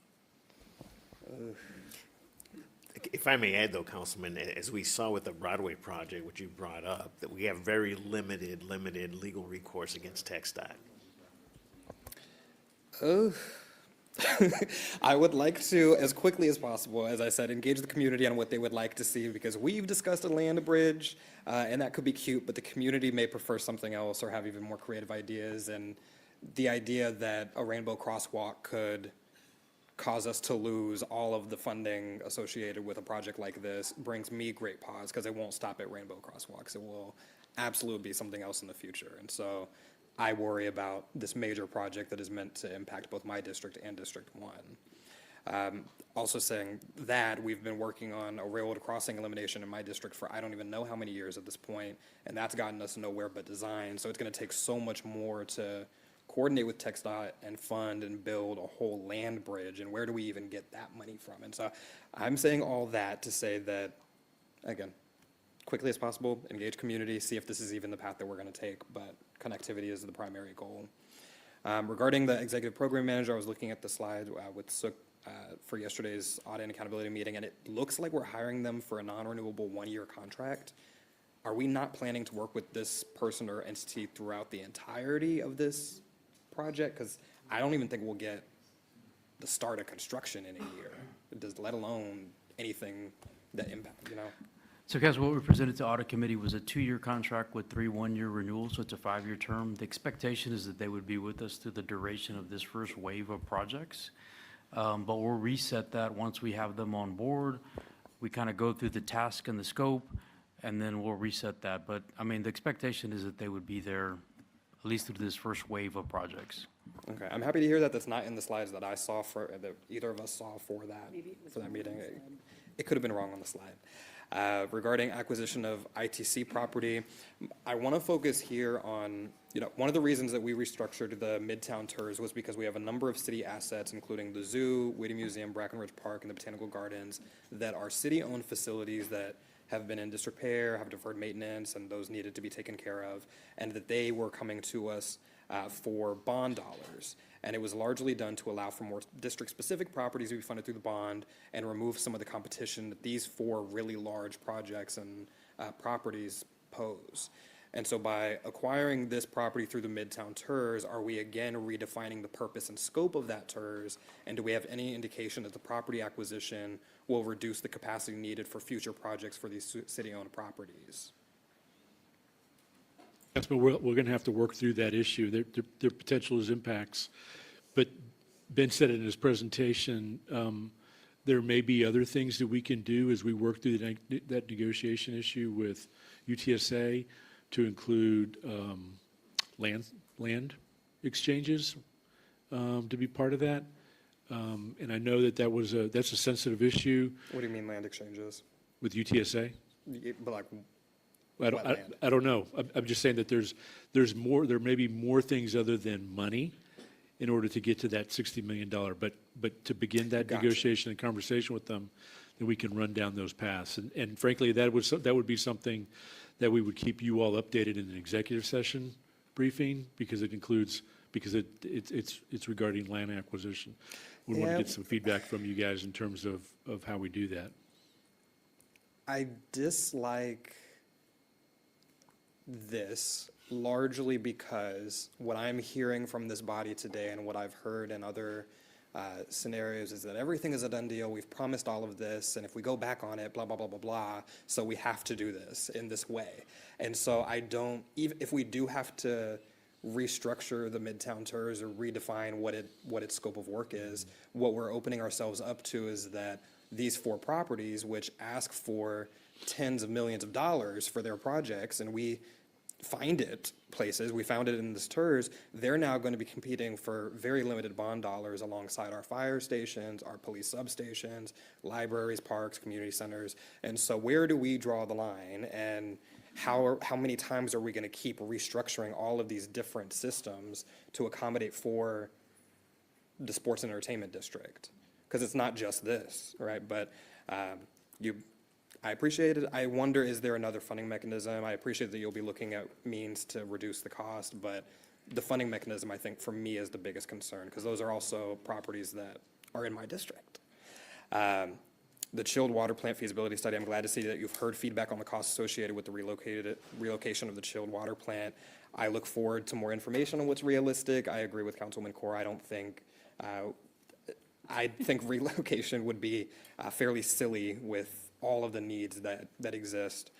If I may add, though, Councilman, as we saw with the Broadway project, which you brought up, that we have very limited legal recourse against TxDOT. I would like to, as quickly as possible, as I said, engage the community on what they would like to see, because we've discussed a land bridge, and that could be cute, but the community may prefer something else or have even more creative ideas. And the idea that a rainbow crosswalk could cause us to lose all of the funding associated with a project like this brings me great pause, because it won't stop at rainbow crosswalks. It will absolutely be something else in the future. And so I worry about this major project that is meant to impact both my district and District 1. Also saying that, we've been working on a railroad crossing elimination in my district for I don't even know how many years at this point, and that's gotten us nowhere but design. So it's going to take so much more to coordinate with TxDOT and fund and build a whole land bridge, and where do we even get that money from? And so I'm saying all that to say that, again, quickly as possible, engage community, see if this is even the path that we're going to take, but connectivity is the primary goal. Regarding the executive program manager, I was looking at the slide with Sook for yesterday's audit and accountability meeting, and it looks like we're hiring them for a non-renewable one-year contract. Are we not planning to work with this person or entity throughout the entirety of this project? Because I don't even think we'll get the start of construction in a year, let alone anything that impact, you know? So guys, what we presented to audit committee was a 2-year contract with 3 one-year renewals, so it's a 5-year term. The expectation is that they would be with us through the duration of this first wave of projects. But we'll reset that once we have them on board. We kind of go through the task and the scope, and then we'll reset that. But, I mean, the expectation is that they would be there at least through this first wave of projects. Okay, I'm happy to hear that that's not in the slides that I saw that either of us saw for that meeting. It could have been wrong on the slide. Regarding acquisition of ITC property, I want to focus here on, one of the reasons that we restructured the Midtown TERS was because we have a number of city assets, including the zoo, Whitty Museum, Brackenridge Park, and the Botanical Gardens, that are city-owned facilities that have been in disrepair, have deferred maintenance, and those needed to be taken care of, and that they were coming to us for bond dollars. And it was largely done to allow for more district-specific properties to be funded through the bond and remove some of the competition that these 4 really large projects and properties pose. And so by acquiring this property through the Midtown TERS, are we again redefining the purpose and scope of that TERS? And do we have any indication that the property acquisition will reduce the capacity needed for future projects for these city-owned properties? Yes, but we're going to have to work through that issue. Their potential is impacts. But Ben said it in his presentation, there may be other things that we can do as we work through that negotiation issue with UTSA to include land exchanges to be part of that. And I know that's a sensitive issue What do you mean land exchanges? with UTSA. But like, I don't know. I'm just saying that there's more, there may be more things other than money in order to get to that $60 million. But to begin that Gotcha. negotiation and conversation with them, then we can run down those paths. And frankly, that would be something that we would keep you all updated in an executive session briefing, because it's regarding land acquisition. We want to get some feedback from you guys in terms of how we do that. I dislike this largely because what I'm hearing from this body today and what I've heard in other scenarios is that everything is a done deal. We've promised all of this, and if we go back on it, blah, blah, blah, blah, blah, so we have to do this in this way. And so even if we do have to restructure the Midtown TERS or redefine what its scope of work is, what we're opening ourselves up to is that these 4 properties, which ask for tens of millions of dollars for their projects, and we find it places, we found it in this TERS, they're now going to be competing for very limited bond dollars alongside our fire stations, our police substations, libraries, parks, community centers. And so where do we draw the line, and how many times are we going to keep restructuring all of these different systems to accommodate for the sports and entertainment district? Because it's not just this, right? But I appreciate it. I wonder, is there another funding mechanism? I appreciate that you'll be looking at means to reduce the cost, but the funding mechanism, I think, for me is the biggest concern, because those are also properties that are in my district. The chilled water plant feasibility study, I'm glad to see that you've heard feedback on the costs associated with the relocation of the chilled water plant. I look forward to more information on what's realistic. I agree with Councilman Core. I think relocation would be fairly silly with all of the needs that exist.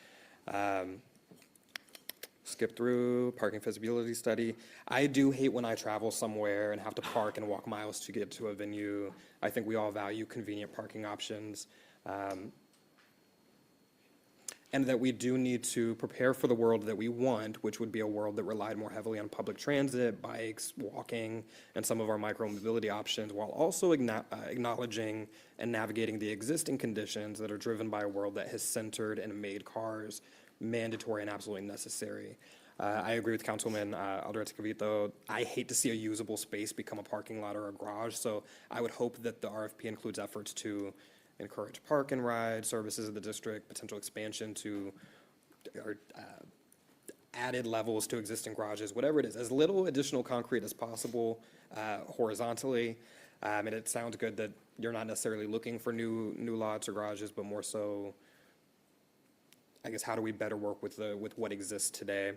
Skip through parking feasibility study. I do hate when I travel somewhere and have to park and walk miles to get to a venue. I think we all value convenient parking options. And that we do need to prepare for the world that we want, which would be a world that relied more heavily on public transit, bikes, walking, and some of our micro-mobility options, while also acknowledging and navigating the existing conditions that are driven by a world that has centered and made cars mandatory and absolutely necessary. I agree with Councilman Alderete-Cavito. I hate to see a usable space become a parking lot or a garage, so I would hope that the RFP includes efforts to encourage park and ride services of the district, potential expansion to added levels to existing garages, whatever it is, as little additional concrete as possible horizontally. And it sounds good that you're not necessarily looking for new lots or garages, but more so, I guess, how do we better work with what exists today?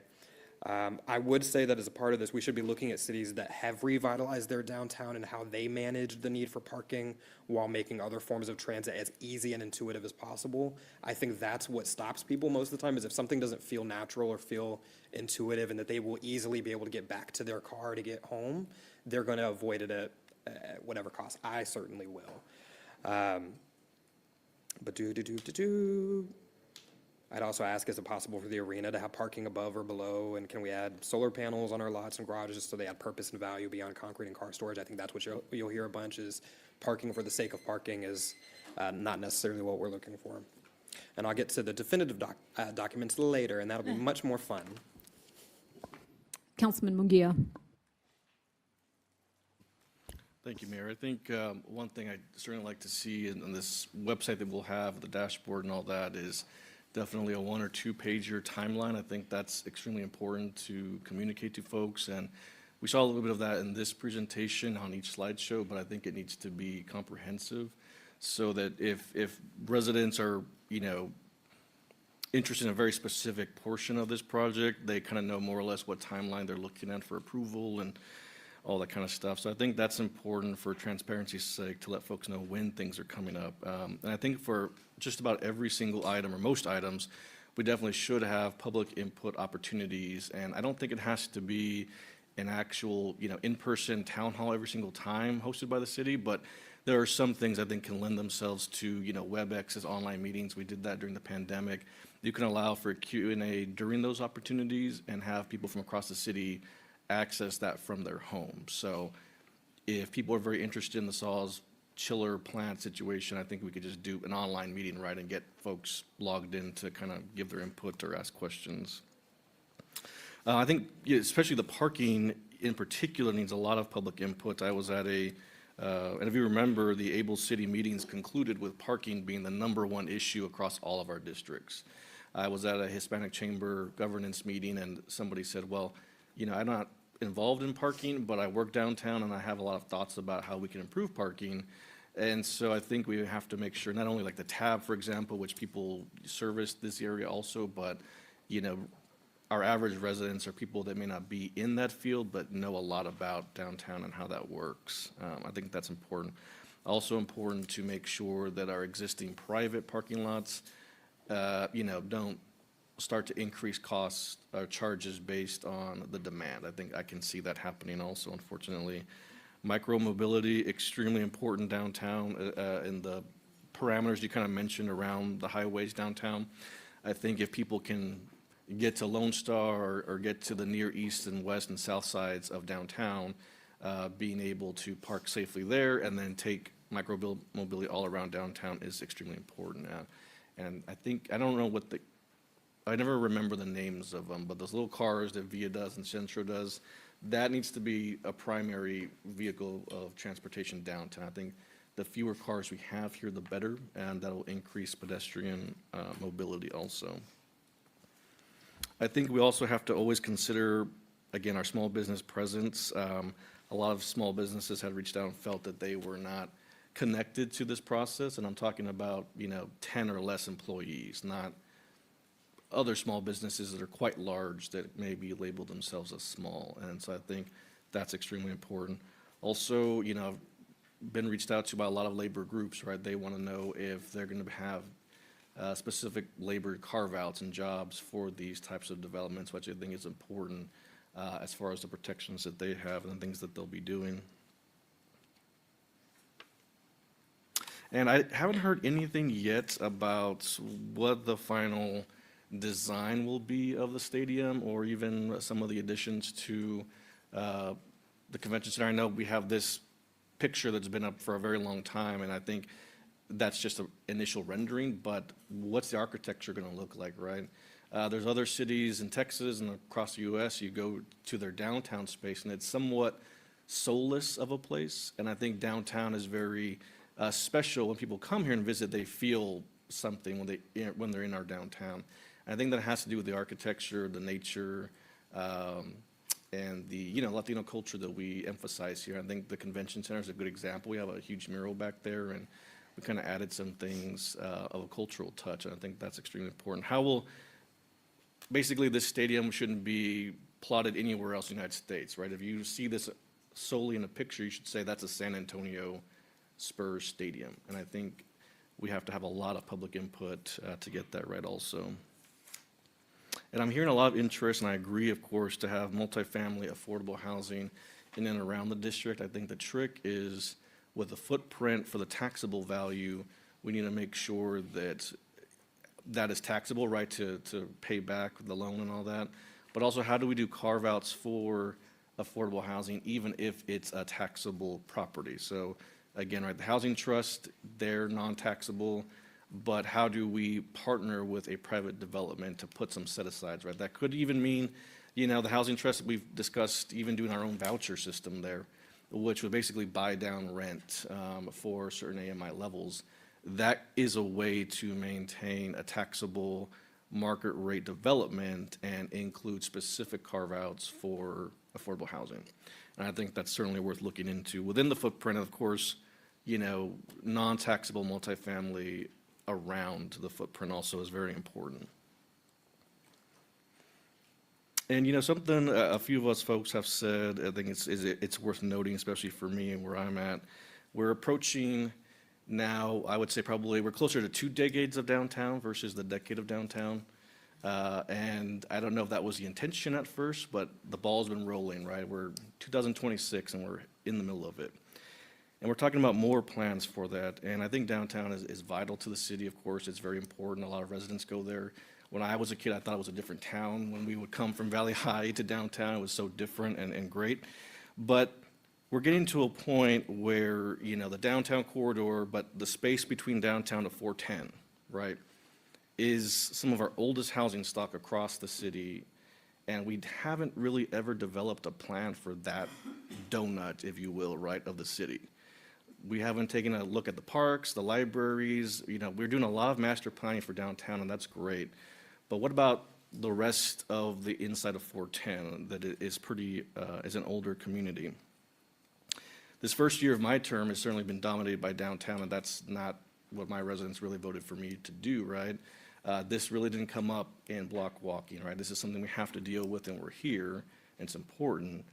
I would say that as a part of this, we should be looking at cities that have revitalized their downtown and how they manage the need for parking while making other forms of transit as easy and intuitive as possible. I think that's what stops people most of the time, is if something doesn't feel natural or feel intuitive and that they will easily be able to get back to their car to get home, they're going to avoid it at whatever cost. I certainly will. But I'd also ask, is it possible for the arena to have parking above or below? And can we add solar panels on our lots and garages so they add purpose and value beyond concrete and car storage? I think that's what you'll hear a bunch, is parking for the sake of parking is not necessarily what we're looking for. And I'll get to the definitive documents later, and that'll be much more fun. Councilman Munguia. Thank you, Mayor. I think one thing I'd certainly like to see in this website that we'll have, the dashboard and all that, is definitely a 1 or 2 pager timeline. I think that's extremely important to communicate to folks. And we saw a little bit of that in this presentation on each slideshow, but I think it needs to be comprehensive so that if residents are, interested in a very specific portion of this project, they kind of know more or less what timeline they're looking at for approval and all that kind of stuff. So I think that's important for transparency's sake, to let folks know when things are coming up. And I think for just about every single item, or most items, we definitely should have public input opportunities. And I don't think it has to be an actual, in-person town hall every single time hosted by the city, but there are some things I think can lend themselves to, WebEx's online meetings. We did that during the pandemic. You can allow for Q&A during those opportunities and have people from across the city access that from their home. So if people are very interested in the Saws chiller plant situation, I think we could just do an online meeting, right, and get folks logged in to kind of give their input or ask questions. I think especially the parking in particular needs a lot of public input. I was at and if you remember, the Able City meetings concluded with parking being the #1 issue across all of our districts. I was at a Hispanic Chamber governance meeting, and somebody said, well, I'm not involved in parking, but I work downtown and I have a lot of thoughts about how we can improve parking. And so I think we have to make sure, not only like the TAB, for example, which people service this area also, but, our average residents are people that may not be in that field, but know a lot about downtown and how that works. I think that's important. Also important to make sure that our existing private parking lots, don't start to increase costs or charges based on the demand. I think I can see that happening also, unfortunately. Micro-mobility, extremely important downtown in the parameters you kind of mentioned around the highways downtown. I think if people can get to Lone Star or get to the near east and west and south sides of downtown, being able to park safely there and then take micro-mobility all around downtown is extremely important. And I don't know I never remember the names of them, but those little cars that Via does and Centro does, that needs to be a primary vehicle of transportation downtown. I think the fewer cars we have here, the better, and that'll increase pedestrian mobility also. I think we also have to always consider, again, our small business presence. A lot of small businesses had reached out and felt that they were not connected to this process, and I'm talking about, 10 or less employees, not other small businesses that are quite large that maybe label themselves as small. And so I think that's extremely important. Also, I've been reached out to by a lot of labor groups, right? They want to know if they're going to have specific labor carve-outs and jobs for these types of developments, which I think is important as far as the protections that they have and the things that they'll be doing. And I haven't heard anything yet about what the final design will be of the stadium, or even some of the additions to the convention center. I know we have this picture that's been up for a very long time, and I think that's just an initial rendering, but what's the architecture going to look like, right? There's other cities in Texas and across the U.S., you go to their downtown space, and it's somewhat soulless of a place, and I think downtown is very special. When people come here and visit, they feel something when they're in our downtown. I think that has to do with the architecture, the nature, and the, you know, Latino culture that we emphasize here. I think the convention center is a good example. We have a huge mural back there, and we kind of added some things of a cultural touch, and I think that's extremely important. How will, basically, this stadium shouldn't be plotted anywhere else in the United States, right? If you see this solely in a picture, you should say that's a San Antonio Spurs stadium, and I think we have to have a lot of public input to get that right also. And I'm hearing a lot of interest, and I agree, of course, to have multifamily affordable housing in and around the district. I think the trick is with the footprint for the taxable value, we need to make sure that that is taxable, right, to pay back the loan and all that. But also, how do we do carve-outs for affordable housing, even if it's a taxable property? So again, right, the housing trust, they're non-taxable, but how do we partner with a private development to put some set-asides, right? That could even mean, you know, the housing trust, we've discussed even doing our own voucher system there, which would basically buy down rent for certain AMI levels. That is a way to maintain a taxable market rate development and include specific carve-outs for affordable housing. And I think that's certainly worth looking into. Within the footprint, of course, you know, non-taxable multifamily around the footprint also is very important. And, you know, something a few of us folks have said, I think it's worth noting, especially for me and where I'm at. We're approaching now, I would say probably we're closer to 2 decades of downtown versus the decade of downtown. And I don't know if that was the intention at first, but the ball's been rolling, right? We're 2026 and we're in the middle of it. And we're talking about more plans for that. And I think downtown is vital to the city, of course. It's very important. A lot of residents go there. When I was a kid, I thought it was a different town. When we would come from Valley High to downtown, it was so different and great. But we're getting to a point where, you know, the downtown corridor, but the space between downtown to 410, right, is some of our oldest housing stock across the city. And we haven't really ever developed a plan for that donut, if you will, right, of the city. We haven't taken a look at the parks, the libraries. You know, we're doing a lot of master planning for downtown, and that's great. But what about the rest of the inside of 410 that is pretty, is an older community? This first year of my term has certainly been dominated by downtown, and that's not what my residents really voted for me to do, right? This really didn't come up in block walking, right? This is something we have to deal with, and we're here, and it's important.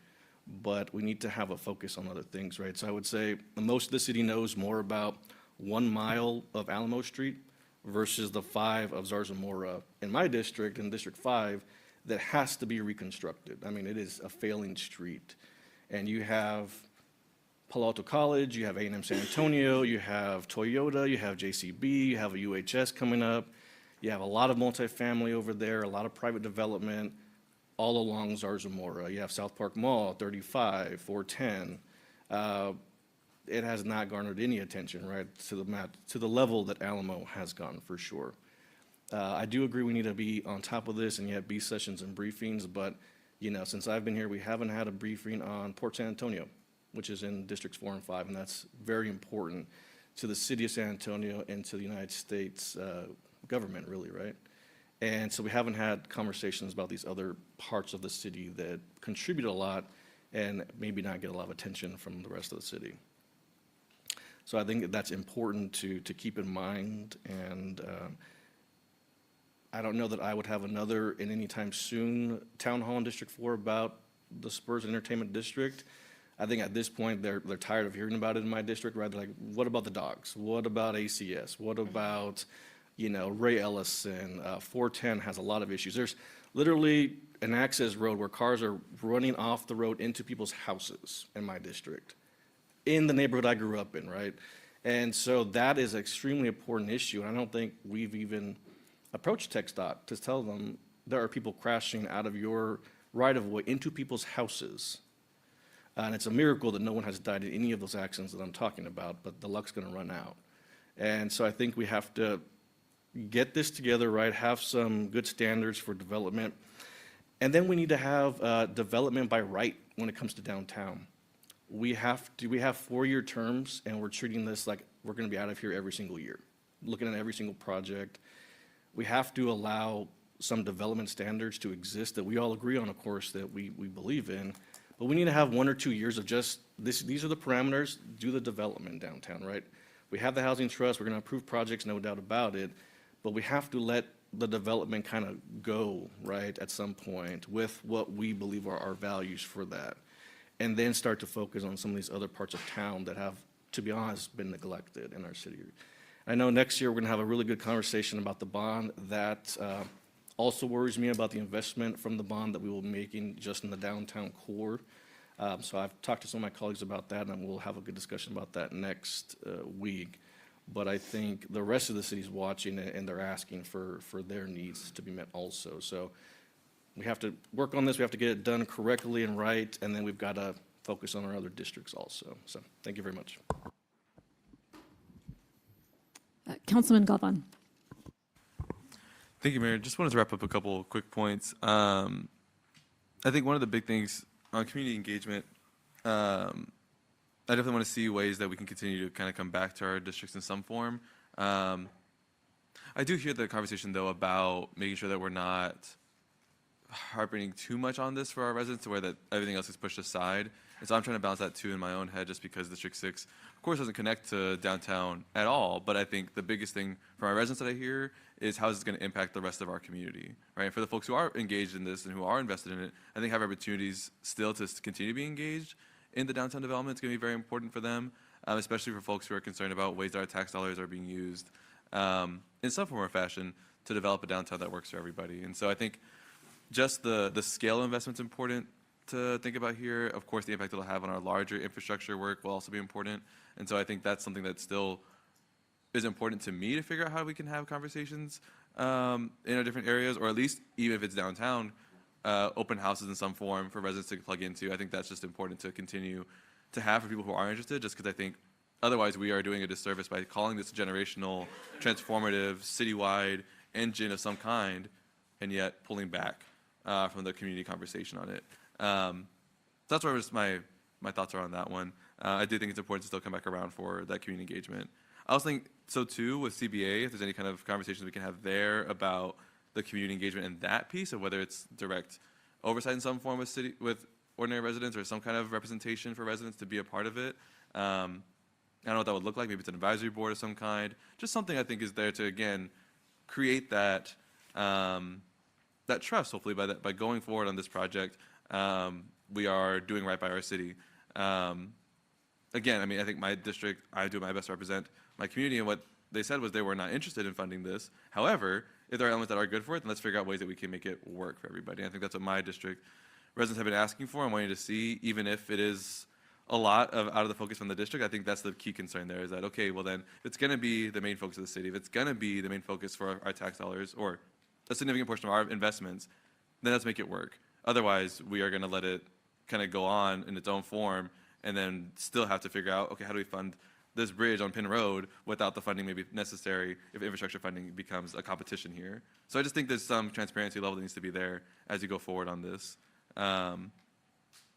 But we need to have a focus on other things, right? So I would say most of the city knows more about 1 mile of Alamo Street versus the 5 of Zarzamora in my district, in District 5, that has to be reconstructed. I mean, it is a failing street. And you have Palo Alto College, you have A&M San Antonio, you have Toyota, you have JCB, you have a UHS coming up. You have a lot of multifamily over there, a lot of private development all along Zarzamora. You have South Park Mall, 35, 410. It has not garnered any attention, right, to the level that Alamo has gone, for sure. I do agree we need to be on top of this, and you have B sessions and briefings, but, you know, since I've been here, we haven't had a briefing on Port San Antonio, which is in Districts 4 and 5, and that's very important to the city of San Antonio and to the United States government, really, right? And so we haven't had conversations about these other parts of the city that contribute a lot and maybe not get a lot of attention from the rest of the city. So I think that's important to keep in mind, and I don't know that I would have another in any time soon town hall in District 4 about the Spurs Entertainment District. I think at this point they're tired of hearing about it in my district, right? They're like, what about the dogs? What about ACS? What about, you know, Ray Ellison? 410 has a lot of issues. There's literally an access road where cars are running off the road into people's houses in my district, in the neighborhood I grew up in, right? And so that is an extremely important issue, and I don't think we've even approached TxDOT to tell them there are people crashing out of your right-of-way into people's houses. And it's a miracle that no one has died in any of those accidents that I'm talking about, but the luck's gonna run out. And so I think we have to get this together, right, have some good standards for development. And then we need to have development by right when it comes to downtown. We have 4-year terms, and we're treating this like we're gonna be out of here every single year, looking at every single project. We have to allow some development standards to exist that we all agree on, of course, that we believe in. But we need to have 1 or 2 years of just, these are the parameters, do the development downtown, right? We have the housing trust, we're gonna approve projects, no doubt about it, but we have to let the development kind of go, right, at some point with what we believe are our values for that. And then start to focus on some of these other parts of town that have, to be honest, been neglected in our city. I know next year we're gonna have a really good conversation about the bond. That also worries me about the investment from the bond that we will be making just in the downtown core. So I've talked to some of my colleagues about that, and we'll have a good discussion about that next week. But I think the rest of the city's watching it, and they're asking for their needs to be met also. So we have to work on this, we have to get it done correctly and right, and then we've got to focus on our other districts also. So thank you very much. Councilman Galvan. Thank you, Mayor. Just wanted to wrap up a couple quick points. I think one of the big things on community engagement, I definitely want to see ways that we can continue to kind of come back to our districts in some form. I do hear the conversation, though, about making sure that we're not harping too much on this for our residents to where that everything else is pushed aside. And so I'm trying to balance that, too, in my own head, just because District 6, of course, doesn't connect to downtown at all. But I think the biggest thing from our residents that I hear is how is this going to impact the rest of our community, right? And for the folks who are engaged in this and who are invested in it, I think have opportunities still to continue to be engaged in the downtown development. It's going to be very important for them, especially for folks who are concerned about ways that our tax dollars are being used in some form or fashion to develop a downtown that works for everybody. And so I think just the scale investment's important to think about here. Of course, the impact it'll have on our larger infrastructure work will also be important. And so I think that's something that still is important to me to figure out how we can have conversations in our different areas, or at least even if it's downtown, open houses in some form for residents to plug into. I think that's just important to continue to have for people who are interested, just because I think otherwise we are doing a disservice by calling this a generational, transformative, citywide engine of some kind, and yet pulling back from the community conversation on it. So that's where just my thoughts are on that one. I do think it's important to still come back around for that community engagement. I also think so too with CBA, if there's any kind of conversations we can have there about the community engagement in that piece of whether it's direct oversight in some form with ordinary residents or some kind of representation for residents to be a part of it. I don't know what that would look like. Maybe it's an advisory board of some kind. Just something I think is there to, again, create that that trust, hopefully, by going forward on this project. We are doing right by our city. Again, I mean, I think my district, I do my best to represent my community, and what they said was they were not interested in funding this. However, if there are elements that are good for it, then let's figure out ways that we can make it work for everybody. And I think that's what my district residents have been asking for and wanting to see, even if it is a lot of out of the focus from the district. I think that's the key concern there is that, okay, well then, if it's going to be the main focus of the city, if it's going to be the main focus for our tax dollars or a significant portion of our investments, then let's make it work. Otherwise, we are going to let it kind of go on in its own form and then still have to figure out, okay, how do we fund this bridge on Penn Road without the funding maybe necessary if infrastructure funding becomes a competition here. So I just think there's some transparency level that needs to be there as you go forward on this. I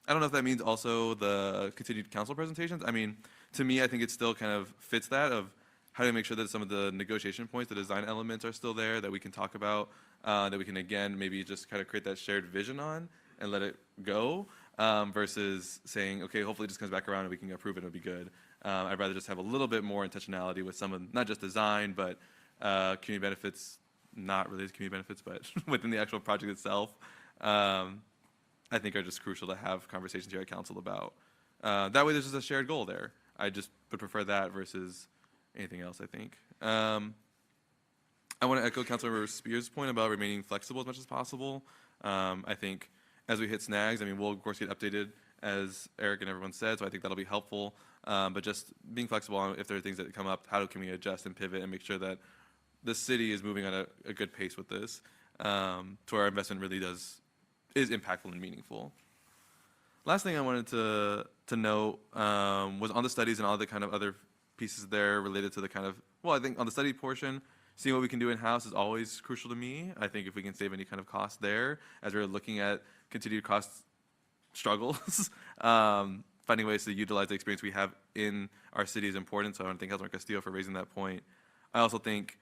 don't know if that means also the continued council presentations. I mean, to me, I think it still kind of fits that of how do we make sure that some of the negotiation points, the design elements are still there that we can talk about, that we can, again, maybe just kind of create that shared vision on and let it go versus saying, okay, hopefully it just comes back around and we can approve it and it'll be good. I'd rather just have a little bit more intentionality with some of, not just design, but community benefits, not related to community benefits, but within the actual project itself, I think are just crucial to have conversations here at council about. That way there's just a shared goal there. I just would prefer that versus anything else, I think. I want to echo Councilmember Spears' point about remaining flexible as much as possible. I think as we hit snags, I mean, we'll of course get updated as Eric and everyone said, so I think that'll be helpful. But just being flexible on if there are things that come up, how can we adjust and pivot and make sure that the city is moving on a good pace with this, to where our investment really is impactful and meaningful. Last thing I wanted to note was on the studies and all the kind of other pieces there related to the kind of, well, I think on the study portion, seeing what we can do in-house is always crucial to me. I think if we can save any kind of cost there, as we're looking at continued cost struggles, finding ways to utilize the experience we have in our city is important. So I want to thank Councilmember Castillo for raising that point. I also think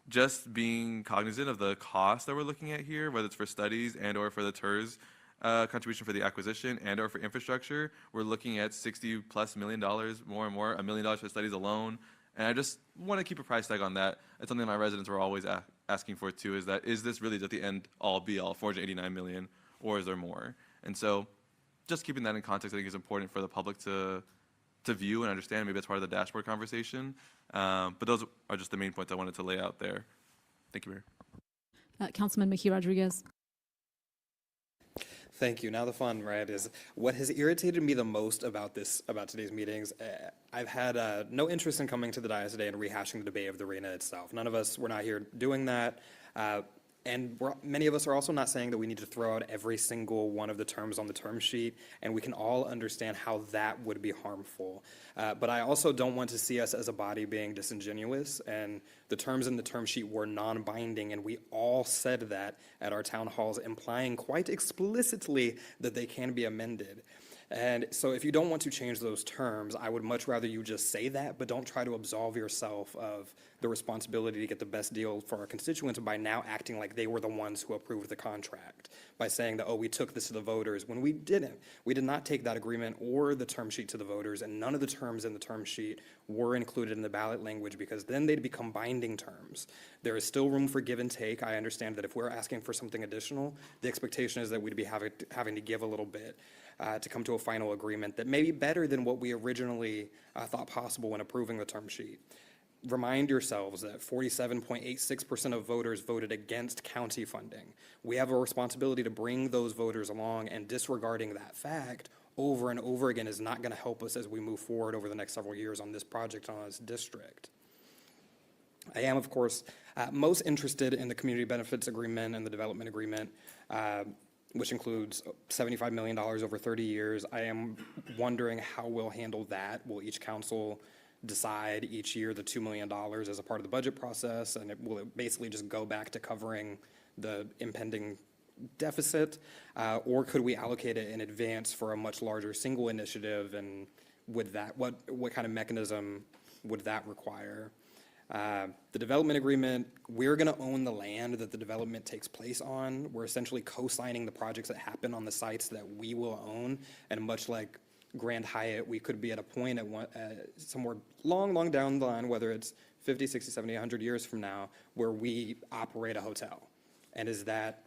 just being cognizant of the cost that we're looking at here, whether it's for studies and or for the TERS contribution for the acquisition and or for infrastructure, we're looking at $60+ million, more and more, $1 million for studies alone. And I just want to keep a price tag on that. It's something my residents were always asking for too, is that, is this really at the end all be all, 489 million, or is there more? And so just keeping that in context, I think is important for the public to view and understand. Maybe that's part of the dashboard conversation. But those are just the main points I wanted to lay out there. Thank you, Mayor. Councilman Mejia Rodriguez. Thank you. Now the fun, right, is what has irritated me the most about today's meetings. I've had no interest in coming to the dais today and rehashing the debate of the arena itself. None of us were not here doing that. And many of us are also not saying that we need to throw out every single one of the terms on the term sheet, and we can all understand how that would be harmful. But I also don't want to see us as a body being disingenuous, and the terms in the term sheet were non-binding, and we all said that at our town halls, implying quite explicitly that they can be amended. And so if you don't want to change those terms, I would much rather you just say that, but don't try to absolve yourself of the responsibility to get the best deal for our constituents by now acting like they were the ones who approved the contract, by saying that, oh, we took this to the voters, when we didn't. We did not take that agreement or the term sheet to the voters, and none of the terms in the term sheet were included in the ballot language, because then they'd become binding terms. There is still room for give and take. I understand that if we're asking for something additional, the expectation is that we'd be having to give a little bit to come to a final agreement that may be better than what we originally thought possible when approving the term sheet. Remind yourselves that 47.86% of voters voted against county funding. We have a responsibility to bring those voters along, and disregarding that fact over and over again is not going to help us as we move forward over the next several years on this project, on this district. I am, of course, most interested in the community benefits agreement and the development agreement, which includes $75 million over 30 years. I am wondering how we'll handle that. Will each council decide each year the $2 million as a part of the budget process, and will it basically just go back to covering the impending deficit, or could we allocate it in advance for a much larger single initiative, and would that, what kind of mechanism would that require? The development agreement, we're going to own the land that the development takes place on. We're essentially co-signing the projects that happen on the sites that we will own, and much like Grand Hyatt, we could be at a point at somewhere long down the line, whether it's 50, 60, 70, 100 years from now, where we operate a hotel. And is that,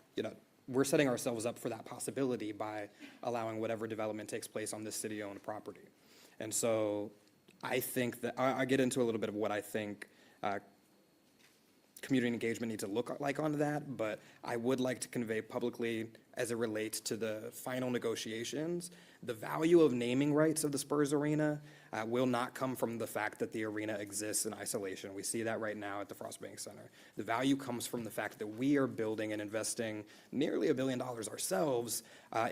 we're setting ourselves up for that possibility by allowing whatever development takes place on this city-owned property. And so I think that, I get into a little bit of what I think community engagement needs to look like on that, but I would like to convey publicly, as it relates to the final negotiations, the value of naming rights of the Spurs Arena will not come from the fact that the arena exists in isolation. We see that right now at the Frost Bank Center. The value comes from the fact that we are building and investing nearly $1 billion ourselves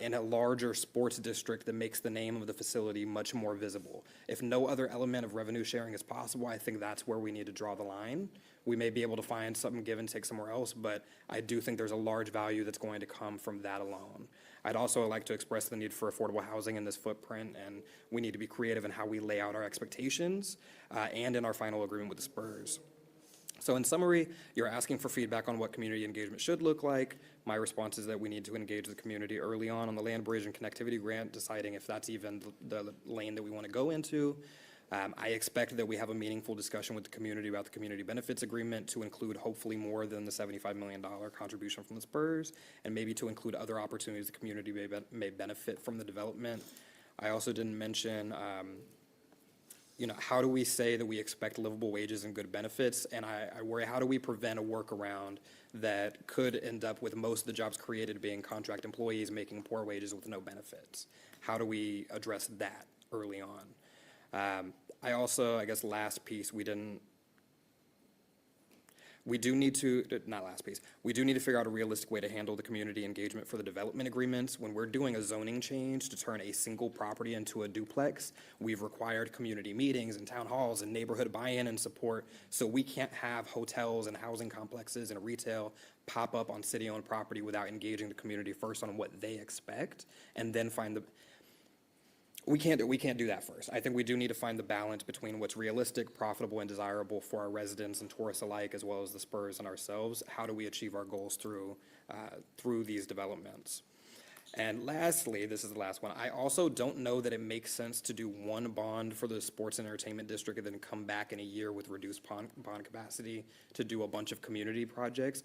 in a larger sports district that makes the name of the facility much more visible. If no other element of revenue sharing is possible, I think that's where we need to draw the line. We may be able to find something give and take somewhere else, but I do think there's a large value that's going to come from that alone. I'd also like to express the need for affordable housing in this footprint, and we need to be creative in how we lay out our expectations and in our final agreement with the Spurs. So in summary, you're asking for feedback on what community engagement should look like. My response is that we need to engage the community early on the land bridge and connectivity grant, deciding if that's even the lane that we want to go into. I expect that we have a meaningful discussion with the community about the community benefits agreement to include hopefully more than the $75 million contribution from the Spurs, and maybe to include other opportunities the community may benefit from the development. I also didn't mention, how do we say that we expect livable wages and good benefits? And I worry, how do we prevent a workaround that could end up with most of the jobs created being contract employees making poor wages with no benefits? How do we address that early on? I also, I guess last piece, we do need to figure out a realistic way to handle the community engagement for the development agreements. When we're doing a zoning change to turn a single property into a duplex, we've required community meetings and town halls and neighborhood buy-in and support, so we can't have hotels and housing complexes and retail pop up on city-owned property without engaging the community first on what they expect, and then find the We can't do that first. I think we do need to find the balance between what's realistic, profitable, and desirable for our residents and tourists alike, as well as the Spurs and ourselves. How do we achieve our goals through these developments? And lastly, this is the last one, I also don't know that it makes sense to do one bond for the sports and entertainment district and then come back in a year with reduced bond capacity to do a bunch of community projects,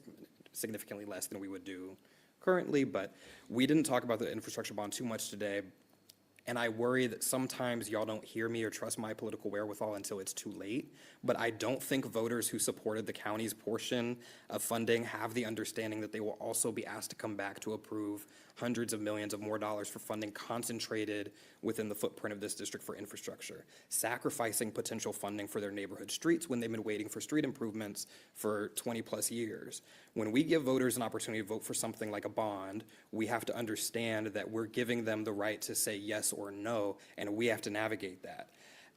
significantly less than we would do currently. But we didn't talk about the infrastructure bond too much today. And I worry that sometimes y'all don't hear me or trust my political wherewithal until it's too late. But I don't think voters who supported the county's portion of funding have the understanding that they will also be asked to come back to approve hundreds of millions of more dollars for funding concentrated within the footprint of this district for infrastructure, sacrificing potential funding for their neighborhood streets when they've been waiting for street improvements for 20 plus years. When we give voters an opportunity to vote for something like a bond, we have to understand that we're giving them the right to say yes or no, and we have to navigate that.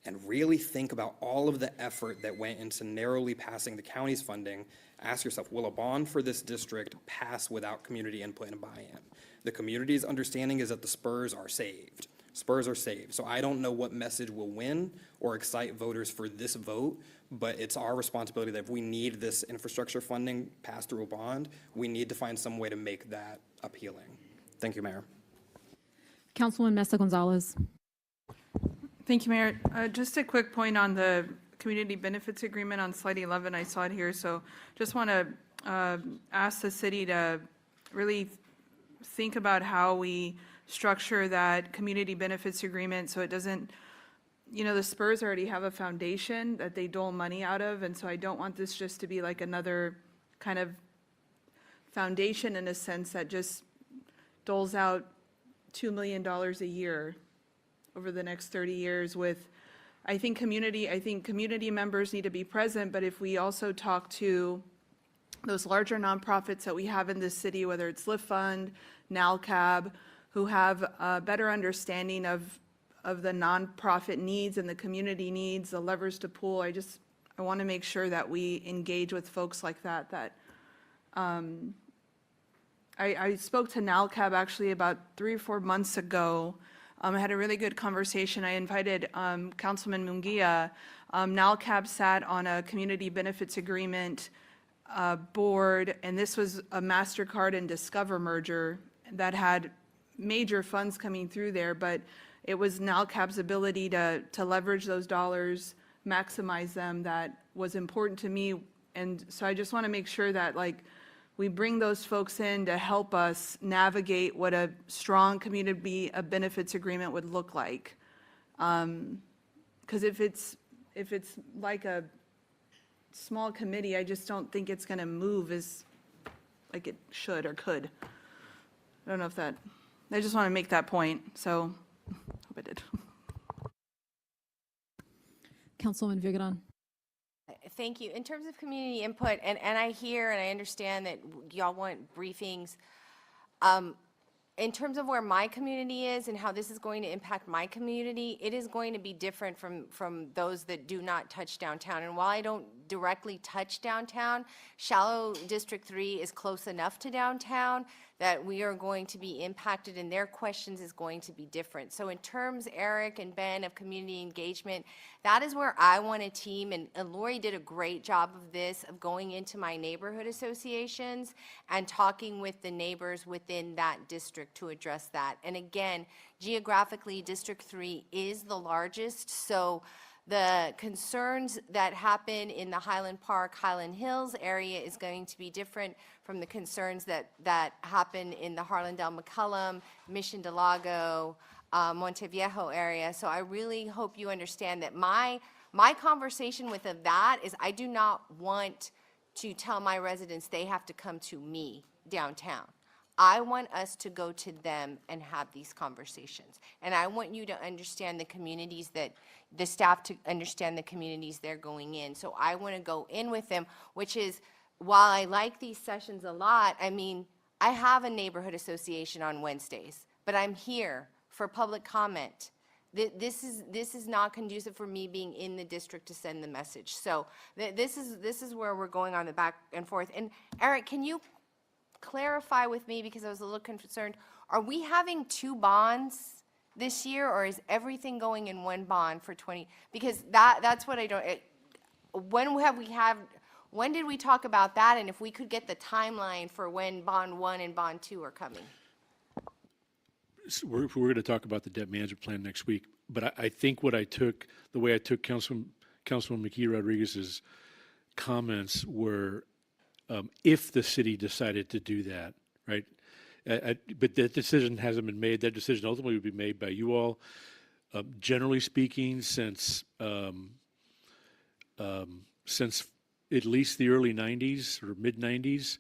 And really think about all of the effort that went into narrowly passing the county's funding. Ask yourself, will a bond for this district pass without community input and buy-in? The community's understanding is that the Spurs are saved. Spurs are saved. So I don't know what message will win or excite voters for this vote, but it's our responsibility that if we need this infrastructure funding passed through a bond, we need to find some way to make that appealing. Thank you, Mayor. Councilwoman Mesa Gonzalez. Thank you, Mayor. Just a quick point on the community benefits agreement on slide 11. I saw it here, so just want to ask the city to really think about how we structure that community benefits agreement so it doesn't, the Spurs already have a foundation that they dole money out of, and so I don't want this just to be like another kind of foundation in a sense that just doles out $2 million a year over the next 30 years with, I think community members need to be present, but if we also talk to those larger nonprofits that we have in this city, whether it's Lift Fund, NALCAB, who have a better understanding of the nonprofit needs and the community needs, the levers to pull, I want to make sure that we engage with folks like that, I spoke to NALCAB actually about 3 or 4 months ago. I had a really good conversation. I invited Councilman Munguia. NALCAB sat on a community benefits agreement board, and this was a MasterCard and Discover merger that had major funds coming through there, but it was NALCAB's ability to leverage those dollars, maximize them, that was important to me. And so I just want to make sure that we bring those folks in to help us navigate what a strong community benefits agreement would look like. Because if it's like a small committee, I just don't think it's going to move as like it should or could. I don't know if that, I just want to make that point, so hope I did. Councilwoman Vigadon. Thank you. In terms of community input, and I hear and I understand that y'all want briefings. In terms of where my community is and how this is going to impact my community, it is going to be different from those that do not touch downtown. And while I don't directly touch downtown, Shallow District 3 is close enough to downtown that we are going to be impacted, and their questions is going to be different. So in terms, Eric and Ben, of community engagement, that is where I want a team, and Lori did a great job of this, of going into my neighborhood associations and talking with the neighbors within that district to address that. And again, geographically, District 3 is the largest, so the concerns that happen in the Highland Park, Highland Hills area is going to be different from the concerns that happen in the Harlandale, McCullum, Mission Del Lago, Monteviejo area. So I really hope you understand that my conversation with that is I do not want to tell my residents they have to come to me downtown. I want us to go to them and have these conversations. And I want you to understand the communities the staff to understand the communities they're going in. So I want to go in with them, which is, while I like these sessions a lot, I mean, I have a neighborhood association on Wednesdays, but I'm here for public comment. This is not conducive for me being in the district to send the message. So this is where we're going on the back and forth. And Eric, can you clarify with me, because I was a little concerned, are we having 2 bonds this year, or is everything going in one bond for 20? Because that's what I don't, when did we talk about that? And if we could get the timeline for when Bond 1 and Bond 2 are coming? So we're going to talk about the debt management plan next week, but I think the way I took Councilwoman McKee Rodriguez's comments were, if the city decided to do that, right? But that decision hasn't been made. That decision ultimately would be made by you all. Generally speaking, since at least the early 90s or mid 90s,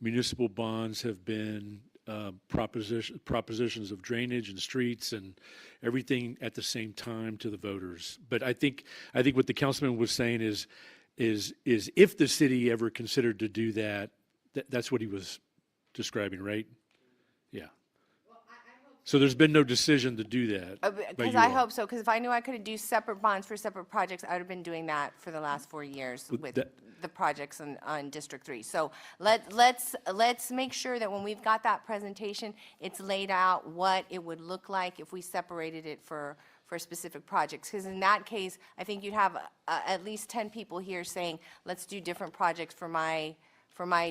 municipal bonds have been propositions of drainage and streets and everything at the same time to the voters. But I think what the councilman was saying is if the city ever considered to do that, that's what he was describing, right? Yeah. So there's been no decision to do that. by Because you I all. hope so, because if I knew I could do separate bonds for separate projects, I would have been doing that for the last 4 years with the projects on District 3. So let's make sure that when we've got that presentation, it's laid out what it would look like if we separated it for specific projects. Because in that case, I think you'd have at least 10 people here saying, let's do different projects for my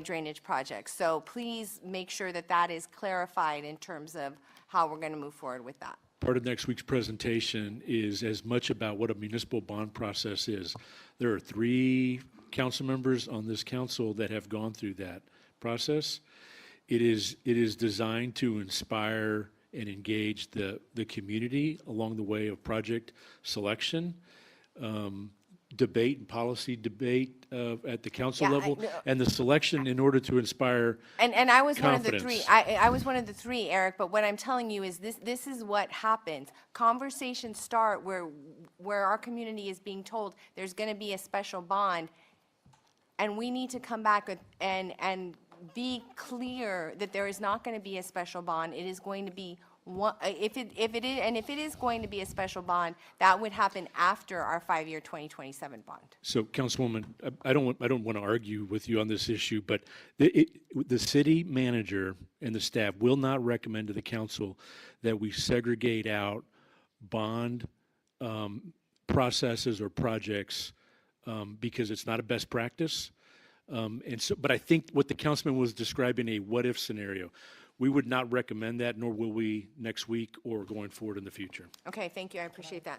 drainage projects. So please make sure that that is clarified in terms of how we're going to move forward with that. Part of next week's presentation is as much about what a municipal bond process is. There are 3 council members on this council that have gone through that process. It is designed to inspire and engage the community along the way of project selection, debate and policy debate at the council Yeah, level, know. and the selection in order to inspire And I was one of the 3. confidence. I was one of the 3, Eric, but what I'm telling you is this is what happens. Conversations start where our community is being told there's going to be a special bond, and we need to come back and be clear that there is not going to be a special bond. It is going to be one, if it is going to be a special bond, that would happen after our 5-year 2027 bond. So, Councilwoman, I don't want to argue with you on this issue, but the city manager and the staff will not recommend to the council that we segregate out bond processes or projects because it's not a best practice. But I think what the councilman was describing a what-if scenario. We would not recommend that, nor will we next week or going forward in the future. Okay, thank you. I appreciate that.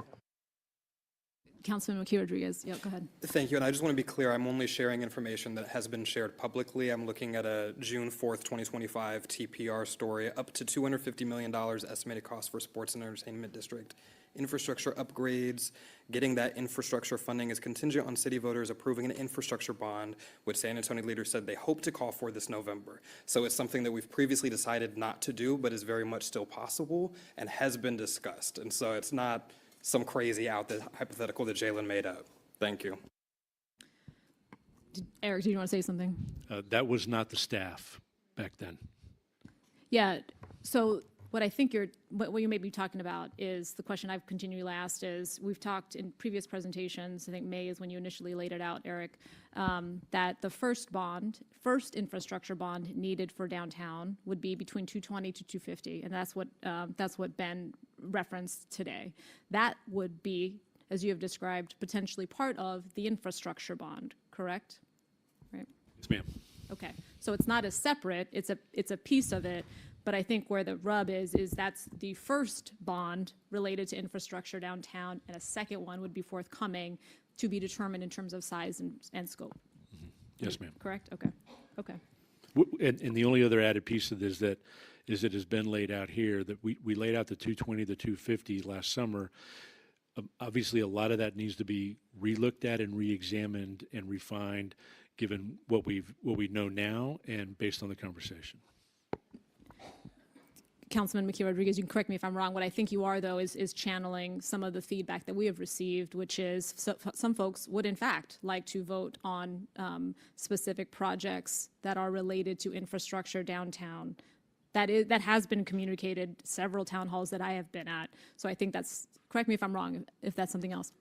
Councilman McKee Rodriguez, yeah, go ahead. Thank you, and I just want to be clear, I'm only sharing information that has been shared publicly. I'm looking at a June 4th, 2025 TPR story, up to $250 million estimated cost for sports and entertainment district. Infrastructure upgrades, getting that infrastructure funding is contingent on city voters approving an infrastructure bond, which San Antonio leaders said they hope to call for this November. So it's something that we've previously decided not to do, but is very much still possible and has been discussed. And so it's not some crazy hypothetical that Jalen made up. Thank you. Eric, do you want to say something? That was not the staff back then. Yeah, so what I think what you may be talking about is the question I've continually asked is, we've talked in previous presentations, I think May is when you initially laid it out, Eric, that the first infrastructure bond needed for downtown would be between 220 to 250, and that's what Ben referenced today. That would be, as you have described, potentially part of the infrastructure bond, correct? Right? Yes, ma'am. Okay, so it's not a separate, it's a piece of it, but I think where the rub is that's the first bond related to infrastructure downtown, and a second one would be forthcoming to be determined in terms of size and scope. Yes, ma'am. Correct? Okay, okay. And the only other added piece of this that it has been laid out here, that we laid out the 220, the 250 last summer. Obviously, a lot of that needs to be relooked at and re-examined and refined, given what we know now and based on the conversation. Councilman McKee Rodriguez, you can correct me if I'm wrong. What I think you are, though, is channeling some of the feedback that we have received, which is some folks would, in fact, like to vote on specific projects that are related to infrastructure downtown. That has been communicated several town halls that I have been at. So I think correct me if I'm wrong, if that's something else.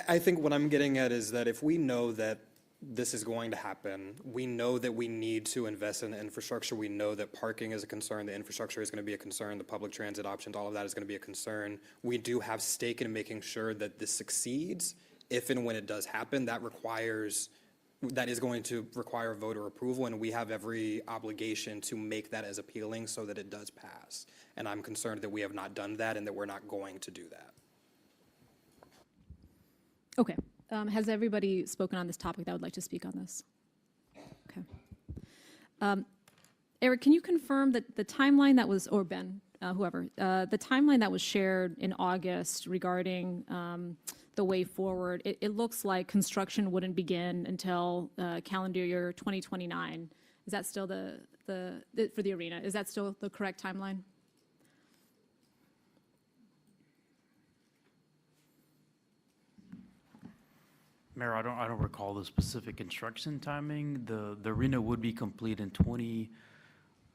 I think what I'm getting at is that if we know that this is going to happen. We know that we need to invest in the infrastructure. We know that parking is a concern, the infrastructure is going to be a concern, the public transit options, all of that is going to be a concern. We do have stake in making sure that this succeeds. If and when it does happen, that is going to require voter approval, and we have every obligation to make that as appealing so that it does pass. And I'm concerned that we have not done that and that we're not going to do that. Okay. Has everybody spoken on this topic that would like to speak on this? Okay. Eric, can you confirm that the timeline that was, or Ben, whoever, the timeline that was shared in August regarding the way forward, it looks like construction wouldn't begin until calendar year 2029. Is that still for the arena, is that still the correct timeline? Mayor, I don't recall the specific construction timing. The arena would be complete in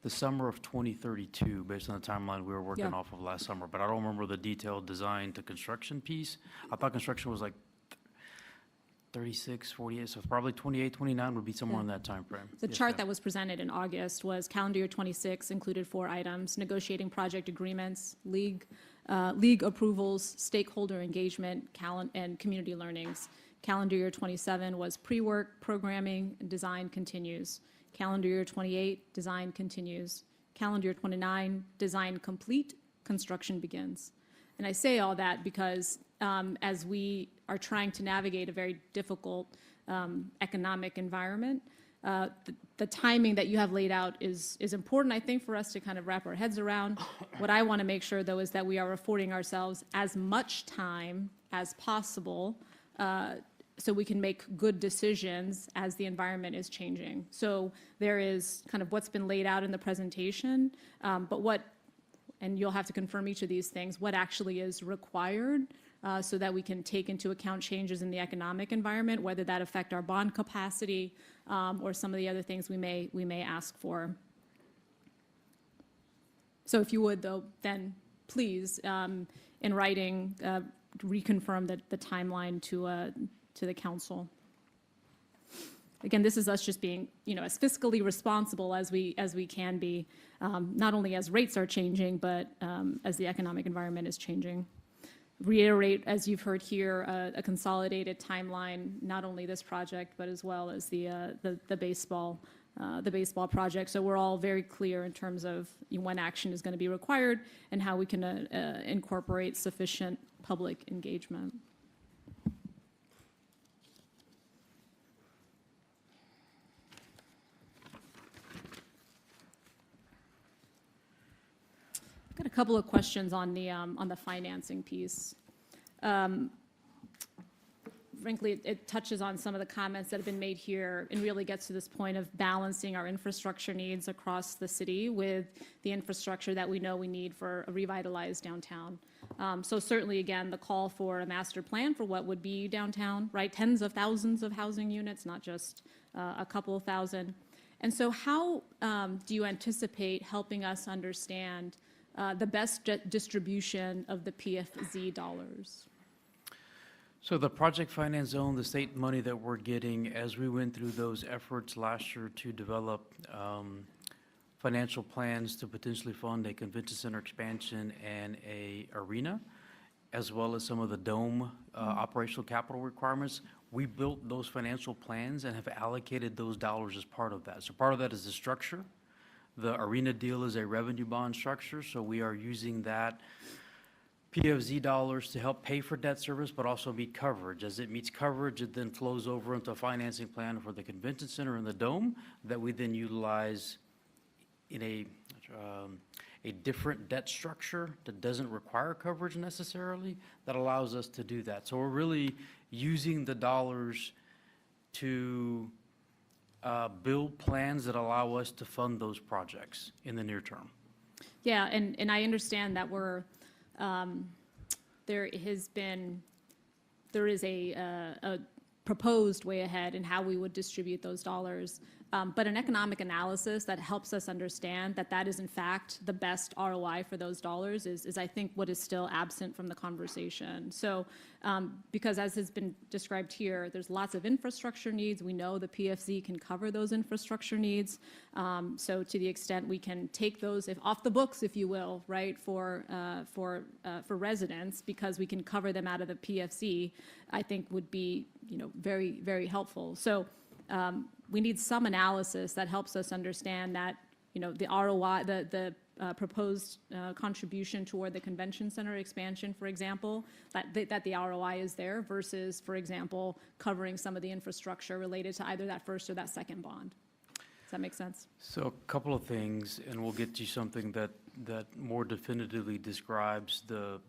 the summer of 2032, based on the timeline we were working Yeah. off of last summer, but I don't remember the detailed design to construction piece. I thought construction was like 36, 48, so probably 28, 29 would be somewhere in that timeframe. The Yes, chart ma'am. that was presented in August was calendar year 26 included 4 items: negotiating project agreements, league approvals, stakeholder engagement, and community learnings. Calendar year 27 was pre-work, programming, and design continues. Calendar year 28, design continues. Calendar year 29, design complete, construction begins. And I say all that because as we are trying to navigate a very difficult economic environment, the timing that you have laid out is important, I think, for us to kind of wrap our heads around. What I want to make sure, though, is that we are affording ourselves as much time as possible so we can make good decisions as the environment is changing. So there is kind of what's been laid out in the presentation, but and you'll have to confirm each of these things, what actually is required so that we can take into account changes in the economic environment, whether that affect our bond capacity or some of the other things we may ask for. So if you would, though, then please, in writing, reconfirm the timeline to the council. Again, this is us just being, as fiscally responsible as we can be, not only as rates are changing, but as the economic environment is changing. Reiterate, as you've heard here, a consolidated timeline, not only this project, but as well as the baseball project. So we're all very clear in terms of when action is going to be required and how we can incorporate sufficient public engagement. Got a couple of questions on the financing piece. Frankly, it touches on some of the comments that have been made here and really gets to this point of balancing our infrastructure needs across the city with the infrastructure that we know we need for a revitalized downtown. So certainly, again, the call for a master plan for what would be downtown, right? Tens of thousands of housing units, not just a couple of thousand. And so how do you anticipate helping us understand the best distribution of the PFZ dollars? So the project finance zone, the state money that we're getting, as we went through those efforts last year to develop financial plans to potentially fund a convention center expansion and a arena, as well as some of the dome operational capital requirements, we built those financial plans and have allocated those dollars as part of that. So part of that is the structure. The arena deal is a revenue bond structure, so we are using that PFZ dollars to help pay for debt service, but also meet coverage. As it meets coverage, it then flows over into a financing plan for the convention center and the dome that we then utilize in a different debt structure that doesn't require coverage necessarily, that allows us to do that. So we're really using the dollars to build plans that allow us to fund those projects in the near term. Yeah, and I understand that there is a proposed way ahead in how we would distribute those dollars. But an economic analysis that helps us understand that that is in fact the best ROI for those dollars is I think what is still absent from the conversation. So because as has been described here, there's lots of infrastructure needs. We know the PFZ can cover those infrastructure needs. So to the extent we can take those off the books, if you will, right, for residents, because we can cover them out of the PFZ, I think would be, very, very helpful. So we need some analysis that helps us understand that, the ROI, the proposed contribution toward the convention center expansion, for example, that the ROI is there versus, for example, covering some of the infrastructure related to either that first or that second bond. Does that make sense? So a couple of things, and we'll get to something that more definitively describes the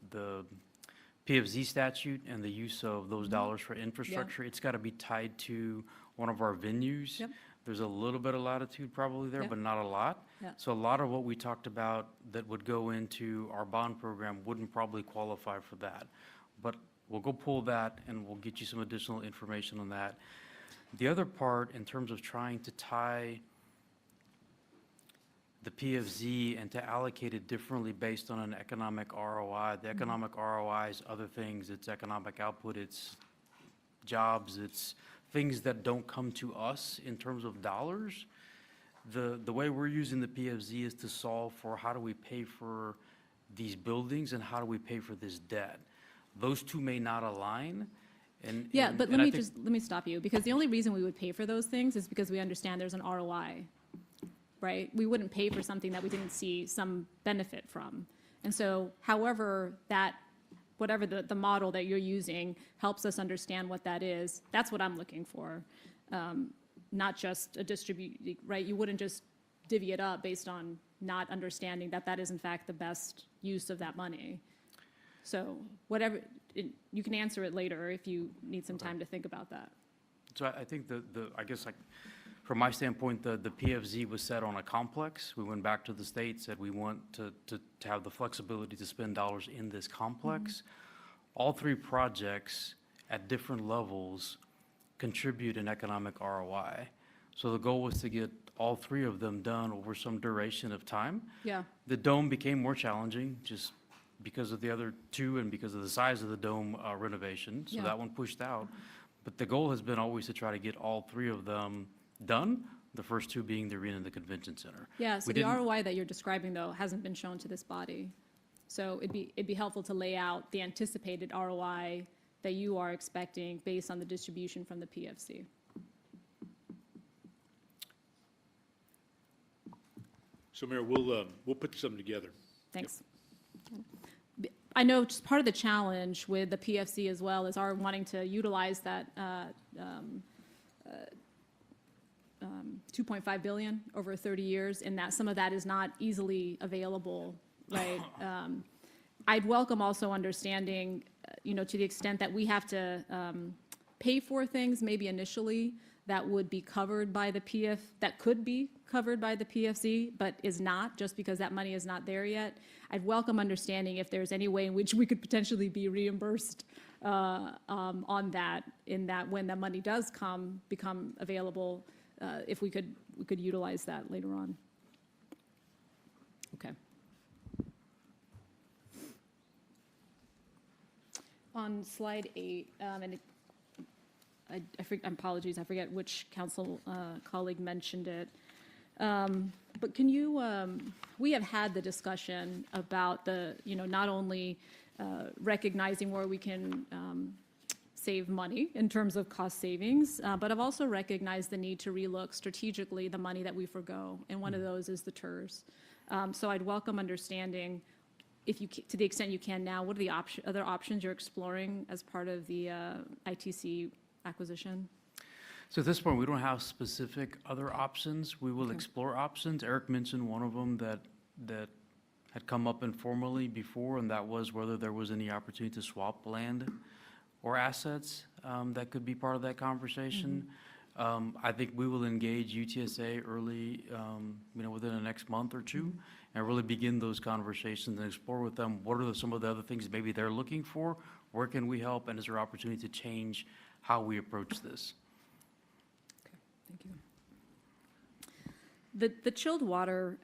PFZ statute and the use of those dollars for infrastructure. It's got to be tied to one of our venues. Yep. There's a little bit of latitude probably there, Yep. but not a lot. Yeah. So a lot of what we talked about that would go into our bond program wouldn't probably qualify for that. But we'll go pull that and we'll get you some additional information on that. The other part, in terms of trying to tie the PFZ and to allocate it differently based on an economic ROI. The economic ROI is other things. It's economic output, it's jobs, it's things that don't come to us in terms of dollars. The way we're using the PFZ is to solve for how do we pay for these buildings and how do we pay for this debt. Those two may not align. Yeah, but and I think- let me stop you, because the only reason we would pay for those things is because we understand there's an ROI, right? We wouldn't pay for something that we didn't see some benefit from. And so however whatever the model that you're using helps us understand what that is, that's what I'm looking for. Not just right? You wouldn't just divvy it up based on not understanding that that is in fact the best use of that money. So whatever, you can answer it later if you need some time to think about that. So I think I guess like, from my standpoint, the PFZ was set on a complex. We went back to the state, said we want to have the flexibility to spend dollars in this complex. All three projects at different levels contribute an economic ROI. So the goal was to get all three of them done over some duration of time. Yeah. The dome became more challenging just because of the other two and because of the size of the dome renovation. So Yeah. that one pushed out. But the goal has been always to try to get all three of them done, the first two being the arena and the convention center. Yeah, so We the didn't- ROI that you're describing, though, hasn't been shown to this body. So it'd be helpful to lay out the anticipated ROI that you are expecting based on the distribution from the PFC. So Mayor, we'll put something together. Thanks. I know just part of the challenge with the PFC as well is our wanting to utilize that 2.5 billion over 30 years, and that some of that is not easily available, right? I'd welcome also understanding, to the extent that we have to pay for things maybe initially that would be covered by the that could be covered by the PFC, but is not, just because that money is not there yet. I'd welcome understanding if there's any way in which we could potentially be reimbursed on that, in that when the money does become available, if we could utilize that later on. Okay. On slide 8, and apologies, I forget which council colleague mentioned it. But can you, we have had the discussion about not only recognizing where we can save money in terms of cost savings, but I've also recognized the need to relook strategically the money that we forgo, and one of those is the TERS. So I'd welcome understanding, if you, to the extent you can now, what are the other options you're exploring as part of the ITC acquisition? So at this point, we don't have specific other options. We will explore options. Eric mentioned one of them that had come up informally before, and that was whether there was any opportunity to swap land or assets that could be part of that conversation. I think we will engage UTSA early, within the next month or two, and really begin those conversations and explore with them what are some of the other things maybe they're looking for, where can we help, and is there opportunity to change how we approach this? Thank you. The chilled water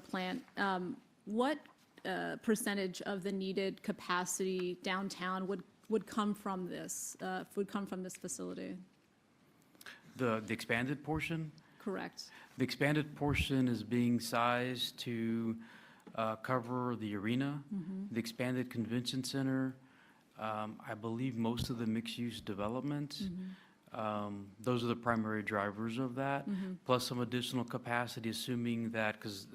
plant, what percentage of the needed capacity downtown would come from this, facility? The expanded portion? Correct. The expanded portion is being sized to cover the arena, the expanded convention center, I believe most of the mixed-use development. Those are the primary drivers of that, plus some additional capacity, assuming that, because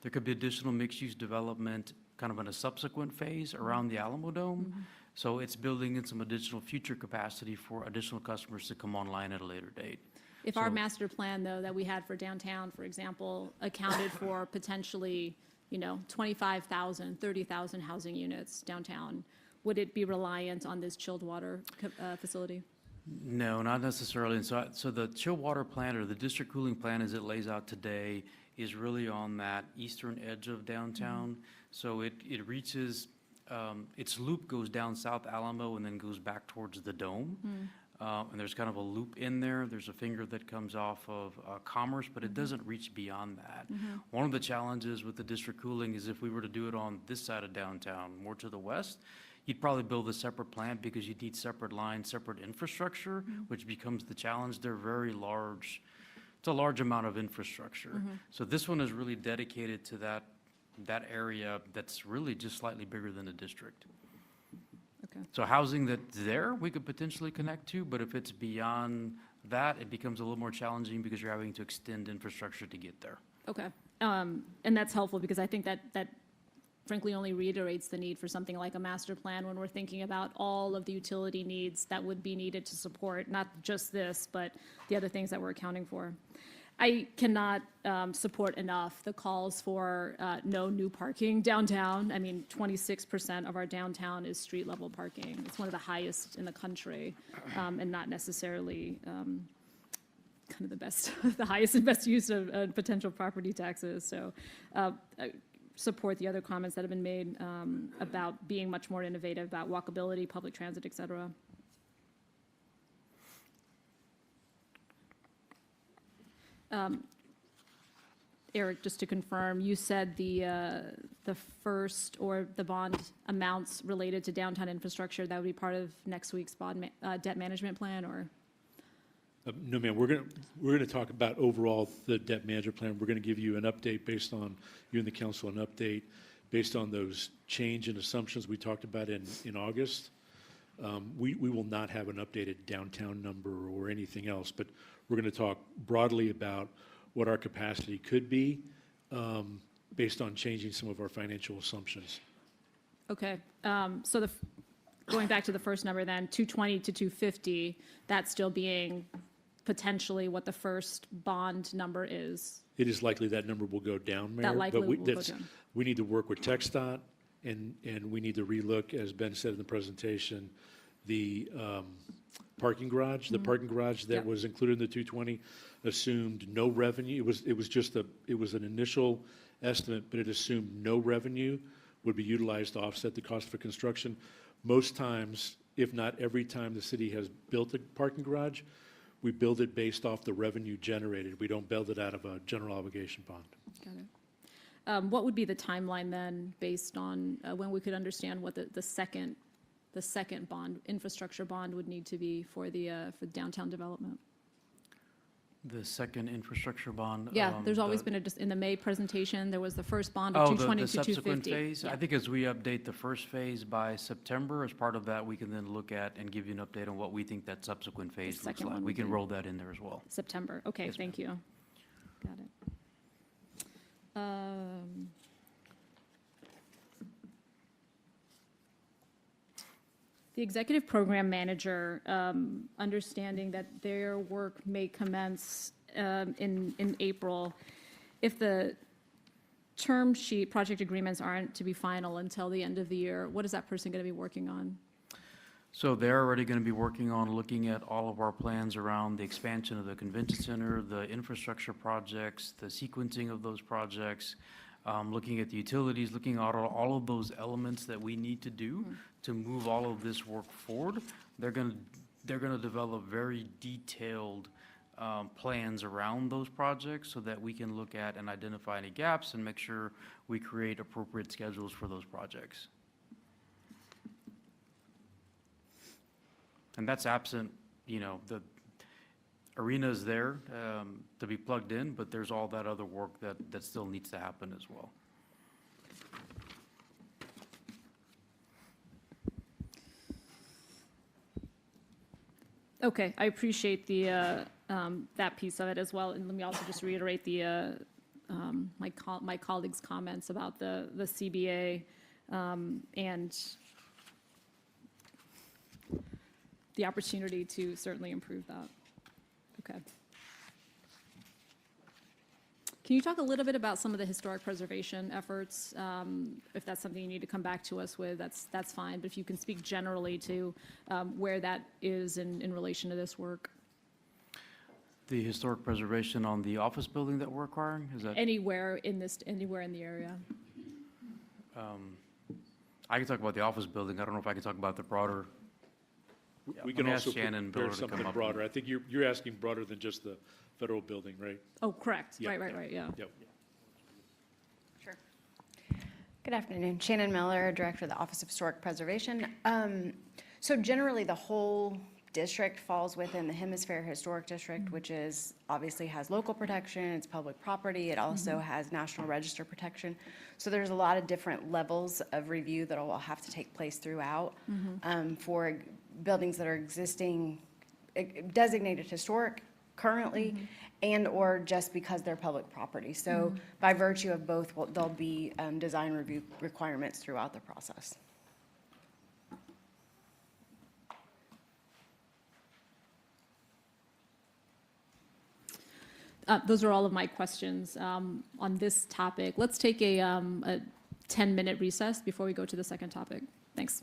there could be additional mixed-use development kind of in a subsequent phase around the Alamo Dome. So it's building in some additional future capacity for additional customers to come online at a later date. If our So- master plan, though, that we had for downtown, for example, accounted for potentially, 25,000, 30,000 housing units downtown, would it be reliant on this chilled water facility? No, not necessarily. And so the chill water plant or the district cooling plant as it lays out today is really on that eastern edge of downtown. So it reaches, its loop goes down South Alamo and then goes back towards the dome. And there's kind of a loop in there. There's a finger that comes off of Commerce, but it doesn't reach beyond that. One of the challenges with the district cooling is if we were to do it on this side of downtown, more to the west, you'd probably build a separate plant because you'd need separate lines, separate infrastructure, which becomes the challenge. They're very large. It's a large amount of infrastructure. So this one is really dedicated to that area that's really just slightly bigger than the district. Okay. So housing that's there, we could potentially connect to, but if it's beyond that, it becomes a little more challenging because you're having to extend infrastructure to get there. Okay. And that's helpful because I think that frankly only reiterates the need for something like a master plan when we're thinking about all of the utility needs that would be needed to support not just this, but the other things that we're accounting for. I cannot support enough the calls for no new parking downtown. I mean, 26% of our downtown is street-level parking. It's one of the highest in the country, and not necessarily kind of the best, the highest and best use of potential property taxes. So I support the other comments that have been made about being much more innovative about walkability, public transit, et cetera. Eric, just to confirm, you said the first or the bond amounts related to downtown infrastructure, that would be part of next week's bond debt management plan, or? No, ma'am, we're going to talk about overall the debt management plan. We're going to give you an update based on, you and the council, an update based on those change in assumptions we talked about in August. We will not have an updated downtown number or anything else, but we're going to talk broadly about what our capacity could be based on changing some of our financial assumptions. Okay, so going back to the first number then, 220 to 250, that's still being potentially what the first bond number is? It is likely that number will go down, Mayor. That likely but will go down. We need to work with TxDOT, and we need to relook, as Ben said in the presentation, the parking garage. The parking garage that Yep. was included in the 220 assumed no revenue. It was an initial estimate, but it assumed no revenue would be utilized to offset the cost for construction. Most times, if not every time the city has built a parking garage, we build it based off the revenue generated. We don't build it out of a general obligation bond. Got it. What would be the timeline then, based on when we could understand what the second bond, infrastructure bond, would need to be for downtown development? The second infrastructure bond. Yeah, there's always been in the May presentation, there was the first bond of Oh, 220 the to 250. subsequent phase? Yeah. I think as we update the first phase by September, as part of that, we can then look at and give you an update on what we think that subsequent phase looks second like. one We would can be- roll that in there as well. September, okay, Yes, thank you. Got it. The executive program manager, understanding that their work may commence in April, if the term sheet project agreements aren't to be final until the end of the year, what is that person going to be working on? So they're already going to be working on looking at all of our plans around the expansion of the convention center, the infrastructure projects, the sequencing of those projects, looking at the utilities, looking at all of those elements that we need to do to move all of this work forward. They're going to develop very detailed plans around those projects so that we can look at and identify any gaps and make sure we create appropriate schedules for those projects. And that's absent, the arena is there to be plugged in, but there's all that other work that still needs to happen as well. Okay, I appreciate the, that piece of it as well. And let me also just reiterate my colleagues' comments about the CBA and the opportunity to certainly improve that. Okay. Can you talk a little bit about some of the historic preservation efforts? If that's something you need to come back to us with, that's fine. But if you can speak generally to where that is in relation to this work. The historic preservation on the office building that we're acquiring, is that? Anywhere in the area. I can talk about the office building. I don't know if I can talk about the broader. We Let can me ask also Shannon prepare Miller to come something up broader. with- I think you're asking broader than just the federal building, right? Oh, correct. Yeah, Right, yeah. Yep. Sure. Good afternoon. Shannon Miller, Director of the Office of Historic Preservation. So generally, the whole district falls within the Hemisphere Historic District, which is, obviously has local protection, it's public property, it also has National Register protection. So there's a lot of different levels of review that will have to take place throughout for buildings that are existing, designated historic currently, and/or just because they're public property. So by virtue of both, there'll be design review requirements throughout the process. Those are all of my questions on this topic. Let's take a 10-minute recess before we go to the second topic. Thanks.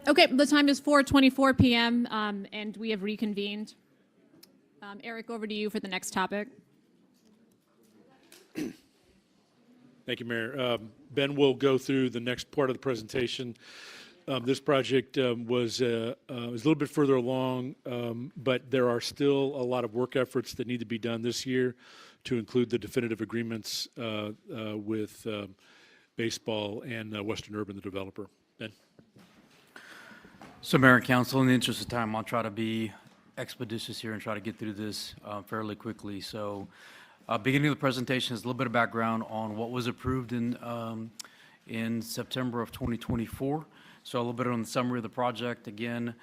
Okay, the time is 4:24 PM, and we have reconvened. Eric, over to you for the next topic. Thank you, Mayor. Ben will go through the next part of the presentation. This project was a little bit further along, but there are still a lot of work efforts that need to be done this year to include the definitive agreements with baseball and Western Urban, the developer. Ben? So Mayor and Council, in the interest of time, I'll try to be expeditious here and try to get through this fairly quickly. So beginning of the presentation is a little bit of background on what was approved in September of 2024. So a little bit on the summary of the project. Again,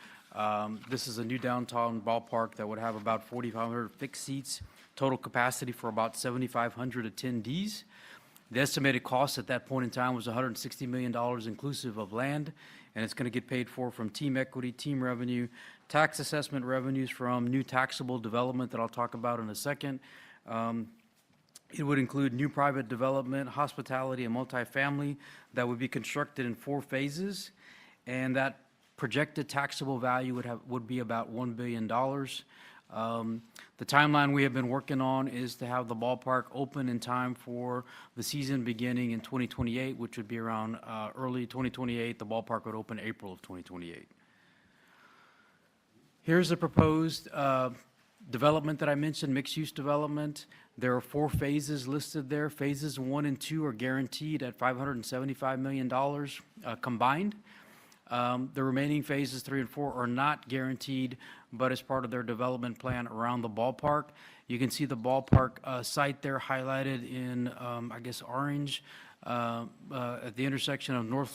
this is a new downtown ballpark that would have about 4,500 fixed seats, total capacity for about 7,500 attendees. The estimated cost at that point in time was $160 million inclusive of land, and it's going to get paid for from team equity, team revenue, tax assessment revenues from new taxable development that I'll talk about in a second. It would include new private development, hospitality, and multifamily that would be constructed in 4 phases, and that projected taxable value would be about $1 billion. The timeline we have been working on is to have the ballpark open in time for the season beginning in 2028, which would be around early 2028. The ballpark would open April of 2028. Here's the proposed development that I mentioned, mixed-use development. There are 4 phases listed there. Phases 1 and 2 are guaranteed at $575 million combined. The remaining phases 3 and 4 are not guaranteed, but as part of their development plan around the ballpark. You can see the ballpark site there highlighted in, I guess, orange at the intersection of North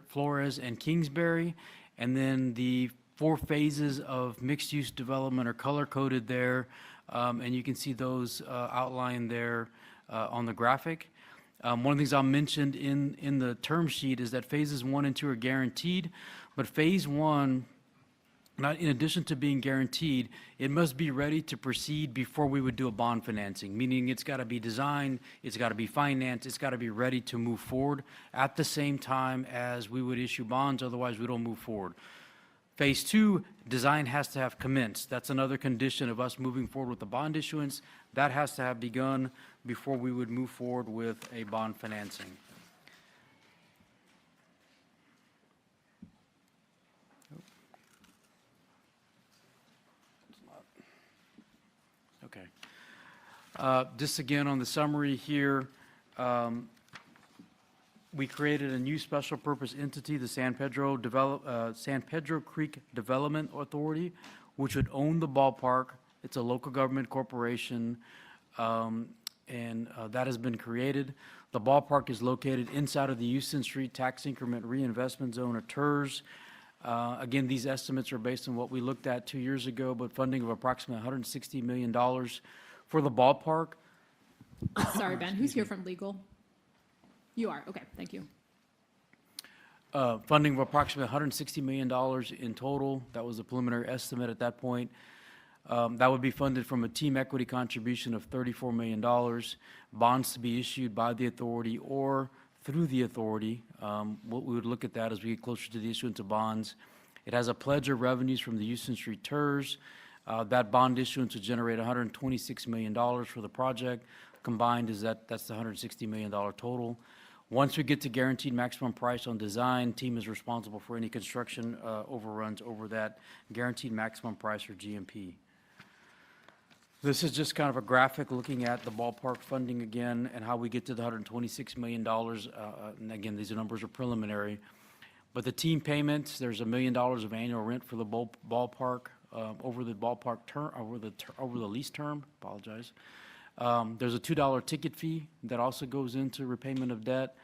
Flores and Kingsbury. And then the 4 phases of mixed-use development are color-coded there, and you can see those outlined there on the graphic. One of the things I mentioned in the term sheet is that phases 1 and 2 are guaranteed, but phase 1, not in addition to being guaranteed, it must be ready to proceed before we would do a bond financing, meaning it's got to be designed, it's got to be financed, it's got to be ready to move forward at the same time as we would issue bonds, otherwise we don't move forward. Phase 2, design has to have commenced. That's another condition of us moving forward with the bond issuance. That has to have begun before we would move forward with a bond financing. Okay. Just again on the summary here, we created a new special purpose entity, the San Pedro Creek Development Authority, which would own the ballpark. It's a local government corporation, and that has been created. The ballpark is located inside of the Houston Street Tax Increment Reinvestment Zone, or TIRZ. Again, these estimates are based on what we looked at 2 years ago, but funding of approximately $160 million for the ballpark. Sorry, Ben, who's here from legal? You are, okay, thank you. Funding of approximately $160 million in total. That was the preliminary estimate at that point. That would be funded from a team equity contribution of $34 million, bonds to be issued by the authority or through the authority. What we would look at that as we get closer to the issuance of bonds. It has a pledge of revenues from the Houston Street TIRZ. That bond issuance would generate $126 million for the project. Combined that's the $160 million total. Once we get to guaranteed maximum price on design, team is responsible for any construction overruns over that guaranteed maximum price, or GMP. This is just kind of a graphic looking at the ballpark funding again and how we get to the $126 million. And again, these numbers are preliminary. But the team payments, there's $1 million of annual rent for the ballpark over the ballpark term, over the lease term. Apologize. There's a $2 ticket fee that also goes into repayment of debt.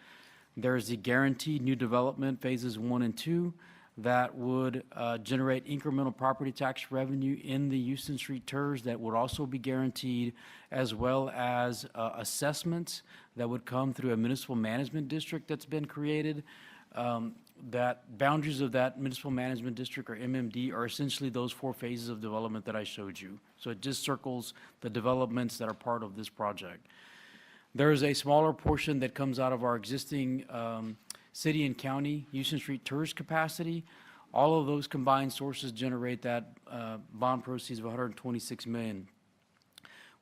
There's the guaranteed new development phases 1 and 2 that would generate incremental property tax revenue in the Houston Street TIRZ that would also be guaranteed, as well as assessments that would come through a municipal management district that's been created. That boundaries of that municipal management district, or MMD, are essentially those 4 phases of development that I showed you. So it just circles the developments that are part of this project. There is a smaller portion that comes out of our existing city and county Houston Street TIRZ capacity. All of those combined sources generate that bond proceeds of $126 million.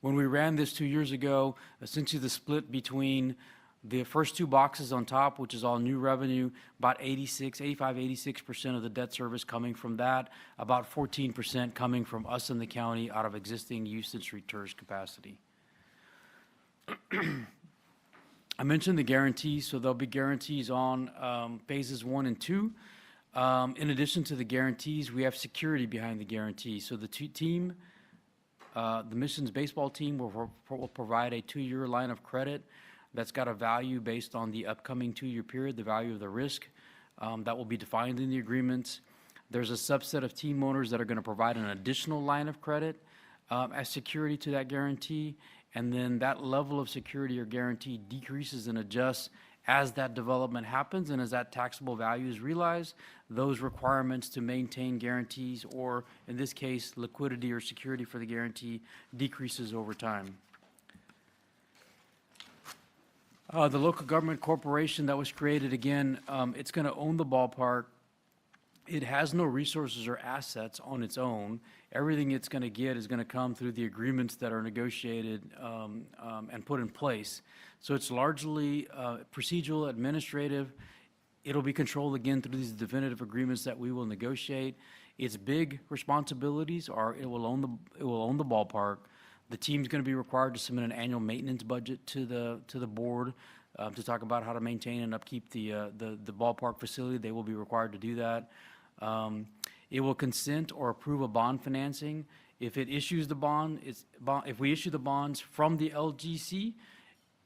When we ran this 2 years ago, essentially the split between the first two boxes on top, which is all new revenue, about 86% of the debt service coming from that, about 14% coming from us in the county out of existing Houston Street TERS capacity. I mentioned the guarantees, so there'll be guarantees on phases 1 and 2. In addition to the guarantees, we have security behind the guarantees. So the team, the Missions baseball team will provide a 2-year line of credit that's got a value based on the upcoming 2-year period, the value of the risk that will be defined in the agreements. There's a subset of team owners that are going to provide an additional line of credit as security to that guarantee, and then that level of security or guarantee decreases and adjusts as that development happens and as that taxable value is realized. Those requirements to maintain guarantees, or in this case, liquidity or security for the guarantee, decreases over time. The local government corporation that was created, again, it's going to own the ballpark. It has no resources or assets on its own. Everything it's going to get is going to come through the agreements that are negotiated and put in place. So it's largely procedural, administrative. It'll be controlled again through these definitive agreements that we will negotiate. Its big responsibilities are it will own the ballpark. The team's going to be required to submit an annual maintenance budget to the board to talk about how to maintain and upkeep the ballpark facility. They will be required to do that. It will consent or approve a bond financing. If it issues the bond, if we issue the bonds from the LGC,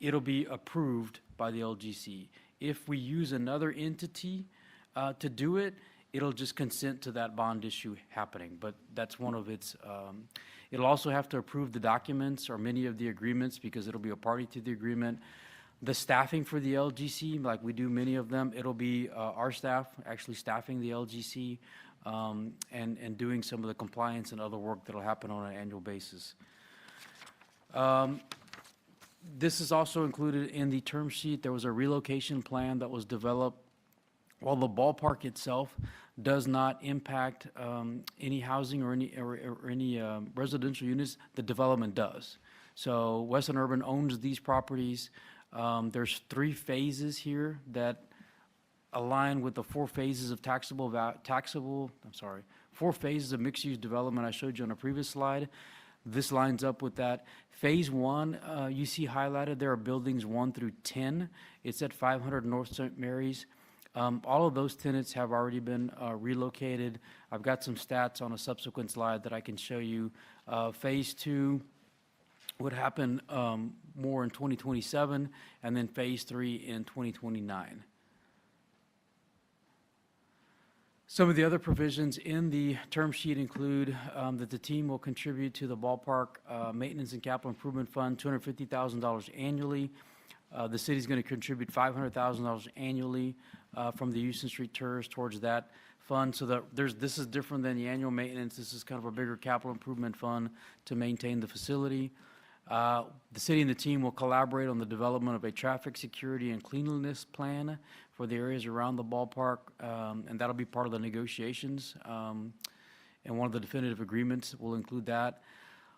it'll be approved by the LGC. If we use another entity to do it, it'll just consent to that bond issue happening. But that's one of its, it'll also have to approve the documents or many of the agreements because it'll be a party to the agreement. The staffing for the LGC, like we do many of them, it'll be our staff actually staffing the LGC and doing some of the compliance and other work that'll happen on an annual basis. This is also included in the term sheet. There was a relocation plan that was developed. While the ballpark itself does not impact any housing or any residential units, the development does. So Western Urban owns these properties. There's 3 phases here that align with the 4 phases of 4 phases of mixed-use development I showed you on a previous slide. This lines up with that. Phase 1, you see highlighted, there are buildings 1 through 10. It's at 500 North St. Mary's. All of those tenants have already been relocated. I've got some stats on a subsequent slide that I can show you. Phase 2 would happen more in 2027, and then phase 3 in 2029. Some of the other provisions in the term sheet include that the team will contribute to the ballpark maintenance and capital improvement fund $250,000 annually. The city's going to contribute $500,000 annually from the Houston Street TERS towards that fund. So that this is different than the annual maintenance. This is kind of a bigger capital improvement fund to maintain the facility. The city and the team will collaborate on the development of a traffic security and cleanliness plan for the areas around the ballpark, and that'll be part of the negotiations. And one of the definitive agreements will include that.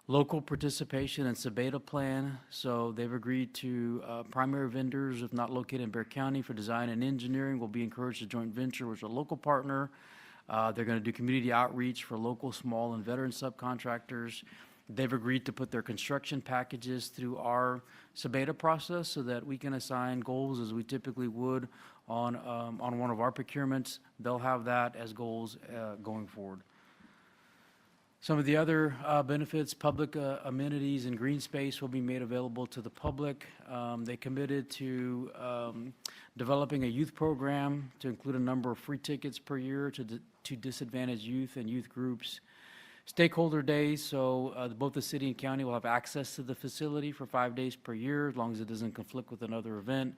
Local participation and SBETA plan. So they've agreed to primary vendors, if not located in Bexar County, for design and engineering will be encouraged to joint venture with a local partner. They're going to do community outreach for local, small, and veteran subcontractors. They've agreed to put their construction packages through our SBETA process so that we can assign goals as we typically would on one of our procurements. They'll have that as goals going forward. Some of the other benefits, public amenities and green space will be made available to the public. They committed to developing a youth program to include a number of free tickets per year to disadvantaged youth and youth groups. Stakeholder days, so both the city and county will have access to the facility for 5 days per year, as long as it doesn't conflict with another event.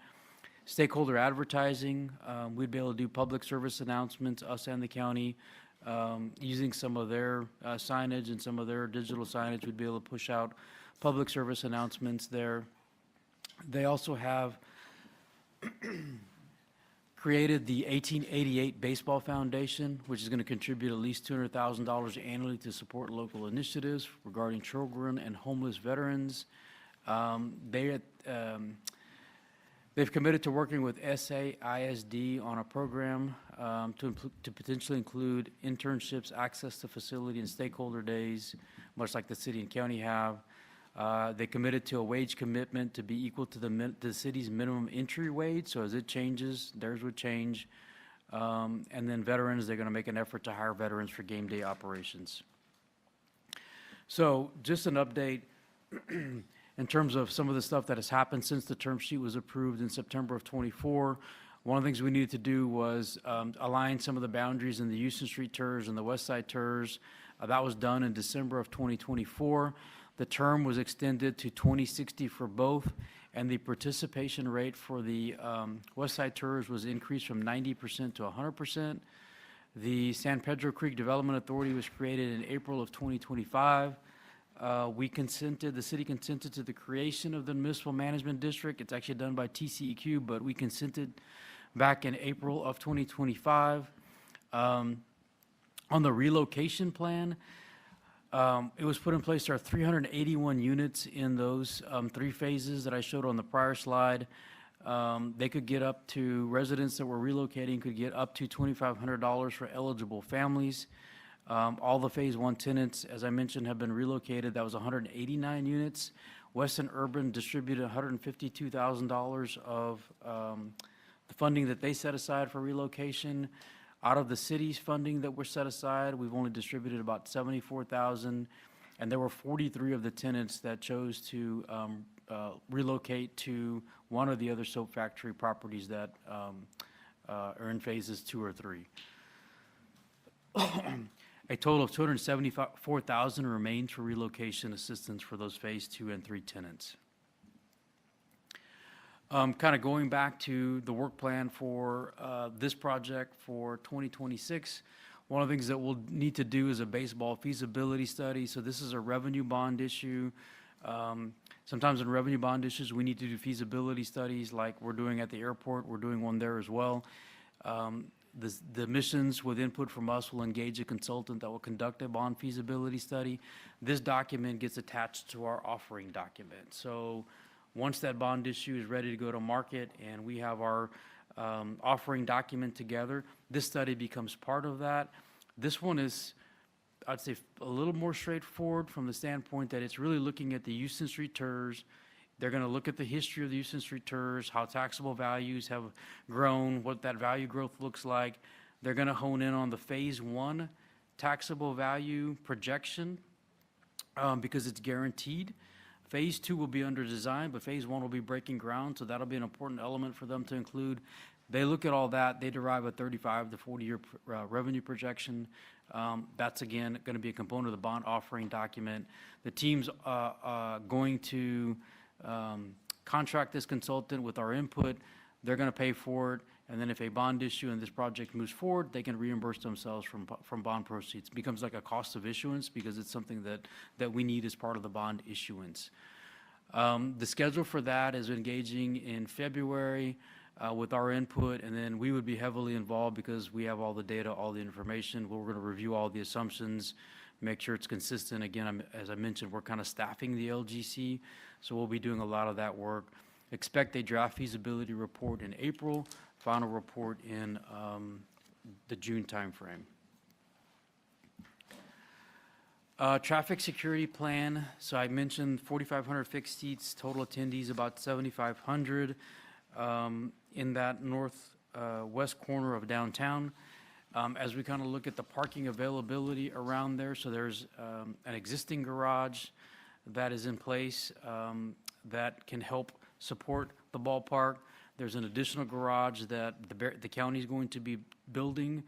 Stakeholder advertising, we'd be able to do public service announcements, us and the county, using some of their signage and some of their digital signage. We'd be able to push out public service announcements there. They also have created the 1888 Baseball Foundation, which is going to contribute at least $200,000 annually to support local initiatives regarding children and homeless veterans. They've committed to working with SAISD on a program to potentially include internships, access to facility and stakeholder days, much like the city and county have. They committed to a wage commitment to be equal to the city's minimum entry wage, so as it changes, theirs would change. And then veterans, they're going to make an effort to hire veterans for game day operations. So just an update in terms of some of the stuff that has happened since the term sheet was approved in September of '24. One of the things we needed to do was align some of the boundaries in the Houston Street TERS and the West Side TERS. That was done in December of 2024. The term was extended to 2060 for both, and the participation rate for the West Side TERS was increased from 90% to 100%. The San Pedro Creek Development Authority was created in April of 2025. The city consented to the creation of the municipal management district. It's actually done by TCEQ, but we consented back in April of 2025. On the relocation plan, it was put in place. There are 381 units in those 3 phases that I showed on the prior slide. They could get up to, residents that were relocating could get up to $2,500 for eligible families. All the Phase 1 tenants, as I mentioned, have been relocated. That was 189 units. Weston Urban distributed $152,000 of the funding that they set aside for relocation. Out of the city's funding that were set aside, we've only distributed about $74,000, and there were 43 of the tenants that chose to relocate to one of the other soap factory properties that are in phases 2 or 3. A total of $274,000 remains for relocation assistance for those Phase 2 and 3 tenants. Kind of going back to the work plan for this project for 2026, one of the things that we'll need to do is a baseball feasibility study. So this is a revenue bond issue. Sometimes in revenue bond issues, we need to do feasibility studies like we're doing at the airport. We're doing one there as well. The missions with input from us will engage a consultant that will conduct a bond feasibility study. This document gets attached to our offering document. So once that bond issue is ready to go to market and we have our offering document together, this study becomes part of that. This one is, I'd say, a little more straightforward from the standpoint that it's really looking at the Houston Street TERS. They're going to look at the history of the Houston Street TERS, how taxable values have grown, what that value growth looks like. They're going to hone in on the Phase 1 taxable value projection because it's guaranteed. Phase 2 will be under design, but Phase 1 will be breaking ground, so that'll be an important element for them to include. They look at all that. They derive a 35 to 40-year revenue projection. That's, again, going to be a component of the bond offering document. The team's going to contract this consultant with our input. They're going to pay for it, and then if a bond issue and this project moves forward, they can reimburse themselves from bond proceeds. It becomes like a cost of issuance because it's something that we need as part of the bond issuance. The schedule for that is engaging in February with our input, and then we would be heavily involved because we have all the data, all the information. We're going to review all the assumptions, make sure it's consistent. Again, as I mentioned, we're kind of staffing the LGC, so we'll be doing a lot of that work. Expect a draft feasibility report in April, final report in the June timeframe. Traffic security plan. So I mentioned 4,500 fixed seats, total attendees about 7,500 in that northwest corner of downtown. As we kind of look at the parking availability around there, so there's an existing garage that is in place that can help support the ballpark. There's an additional garage that the county is going to be building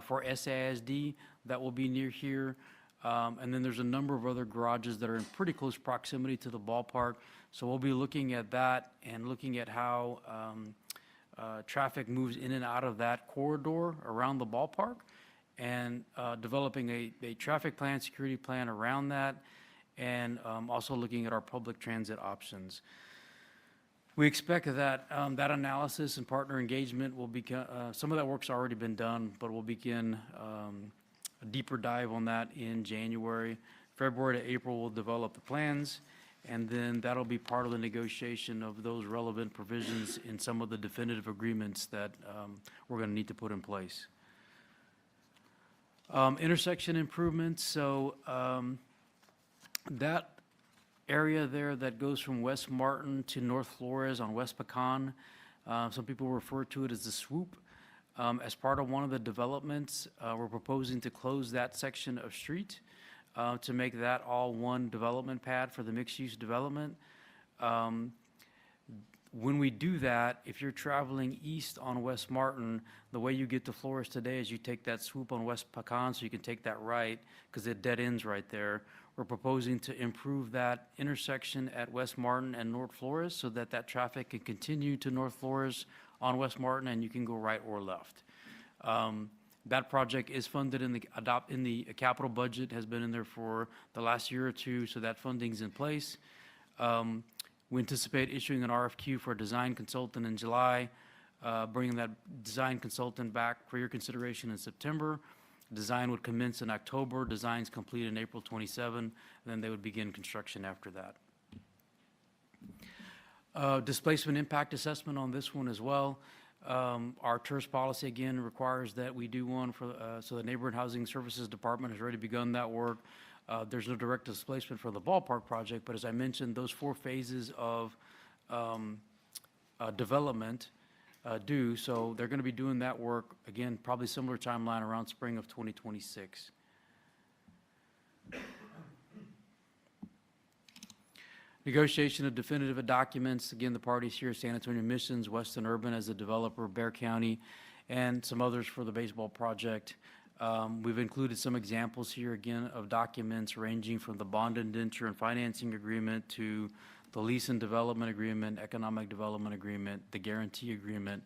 for SAISD that will be near here. And then there's a number of other garages that are in pretty close proximity to the ballpark. So we'll be looking at that and looking at how traffic moves in and out of that corridor around the ballpark and developing a traffic plan, security plan around that, and also looking at our public transit options. We expect that that analysis and partner engagement will become, some of that work's already been done, but we'll begin a deeper dive on that in January. February to April, we'll develop the plans, and then that'll be part of the negotiation of those relevant provisions in some of the definitive agreements that we're going to need to put in place. Intersection improvements, so that area there that goes from West Martin to North Flores on West Pecan, some people refer to it as the swoop. As part of one of the developments, we're proposing to close that section of street to make that all one development pad for the mixed-use development. When we do that, if you're traveling east on West Martin, the way you get to Flores today is you take that swoop on West Pecan, so you can take that right, because it dead ends right there. We're proposing to improve that intersection at West Martin and North Flores so that that traffic can continue to North Flores on West Martin, and you can go right or left. That project is funded in the capital budget, has been in there for the last year or two, so that funding's in place. We anticipate issuing an RFQ for a design consultant in July, bringing that design consultant back for your consideration in September. Design would commence in October, designs complete in April 27, and then they would begin construction after that. Displacement impact assessment on this one as well. Our TERS policy, again, requires that we do one for, so the Neighborhood Housing Services Department has already begun that work. There's no direct displacement for the ballpark project, but as I mentioned, those 4 phases of development do, so they're going to be doing that work, again, probably similar timeline around spring of 2026. Negotiation of definitive documents, again, the parties here, San Antonio Missions, Weston Urban as a developer, Bear County, and some others for the baseball project. We've included some examples here, again, of documents ranging from the bond indenture and financing agreement to the lease and development agreement, economic development agreement, the guarantee agreement.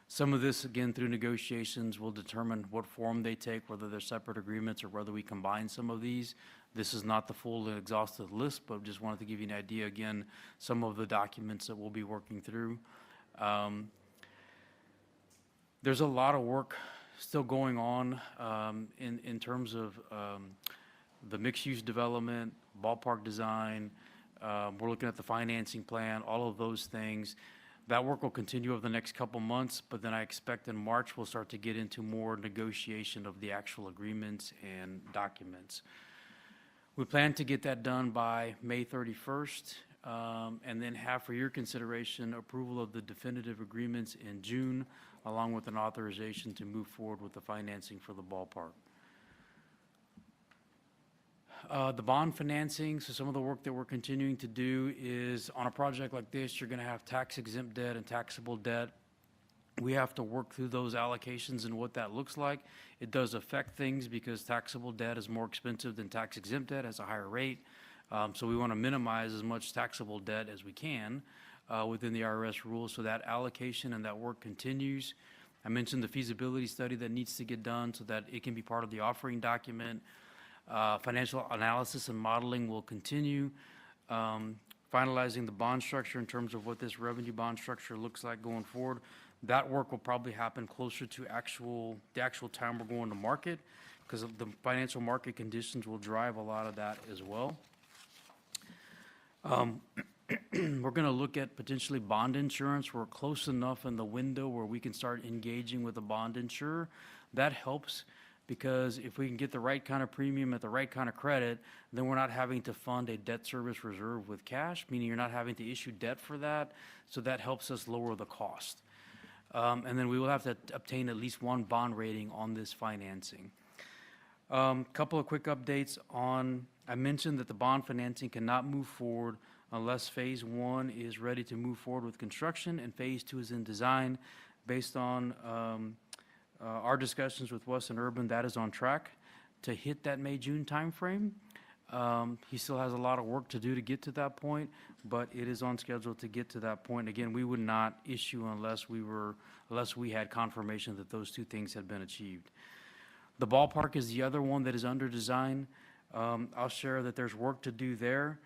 Some of this, again, through negotiations, will determine what form they take, whether they're separate agreements or whether we combine some of these. This is not the full and exhaustive list, but just wanted to give you an idea, again, some of the documents that we'll be working through. There's a lot of work still going on in terms of the mixed-use development, ballpark design. We're looking at the financing plan, all of those things. That work will continue over the next couple months, but then I expect in March we'll start to get into more negotiation of the actual agreements and documents. We plan to get that done by May 31st, and then have for your consideration approval of the definitive agreements in June, along with an authorization to move forward with the financing for the ballpark. The bond financing, so some of the work that we're continuing to do is on a project like this, you're going to have tax exempt debt and taxable debt. We have to work through those allocations and what that looks like. It does affect things because taxable debt is more expensive than tax exempt debt, has a higher rate. So we want to minimize as much taxable debt as we can within the IRS rules, so that allocation and that work continues. I mentioned the feasibility study that needs to get done so that it can be part of the offering document. Financial analysis and modeling will continue. Finalizing the bond structure in terms of what this revenue bond structure looks like going forward. That work will probably happen closer to the actual time we're going to market, because the financial market conditions will drive a lot of that as well. We're going to look at potentially bond insurance. We're close enough in the window where we can start engaging with a bond insurer. That helps, because if we can get the right kind of premium at the right kind of credit, then we're not having to fund a debt service reserve with cash, meaning you're not having to issue debt for that. So that helps us lower the cost. And then we will have to obtain at least one bond rating on this financing. Couple of quick updates on, I mentioned that the bond financing cannot move forward unless phase 1 is ready to move forward with construction and phase 2 is in design. Based on our discussions with Weston Urban, that is on track to hit that May-June timeframe. He still has a lot of work to do to get to that point, but it is on schedule to get to that point. Again, we would not issue unless we had confirmation that those two things had been achieved. The ballpark is the other one that is under design. I'll share that there's work to do there.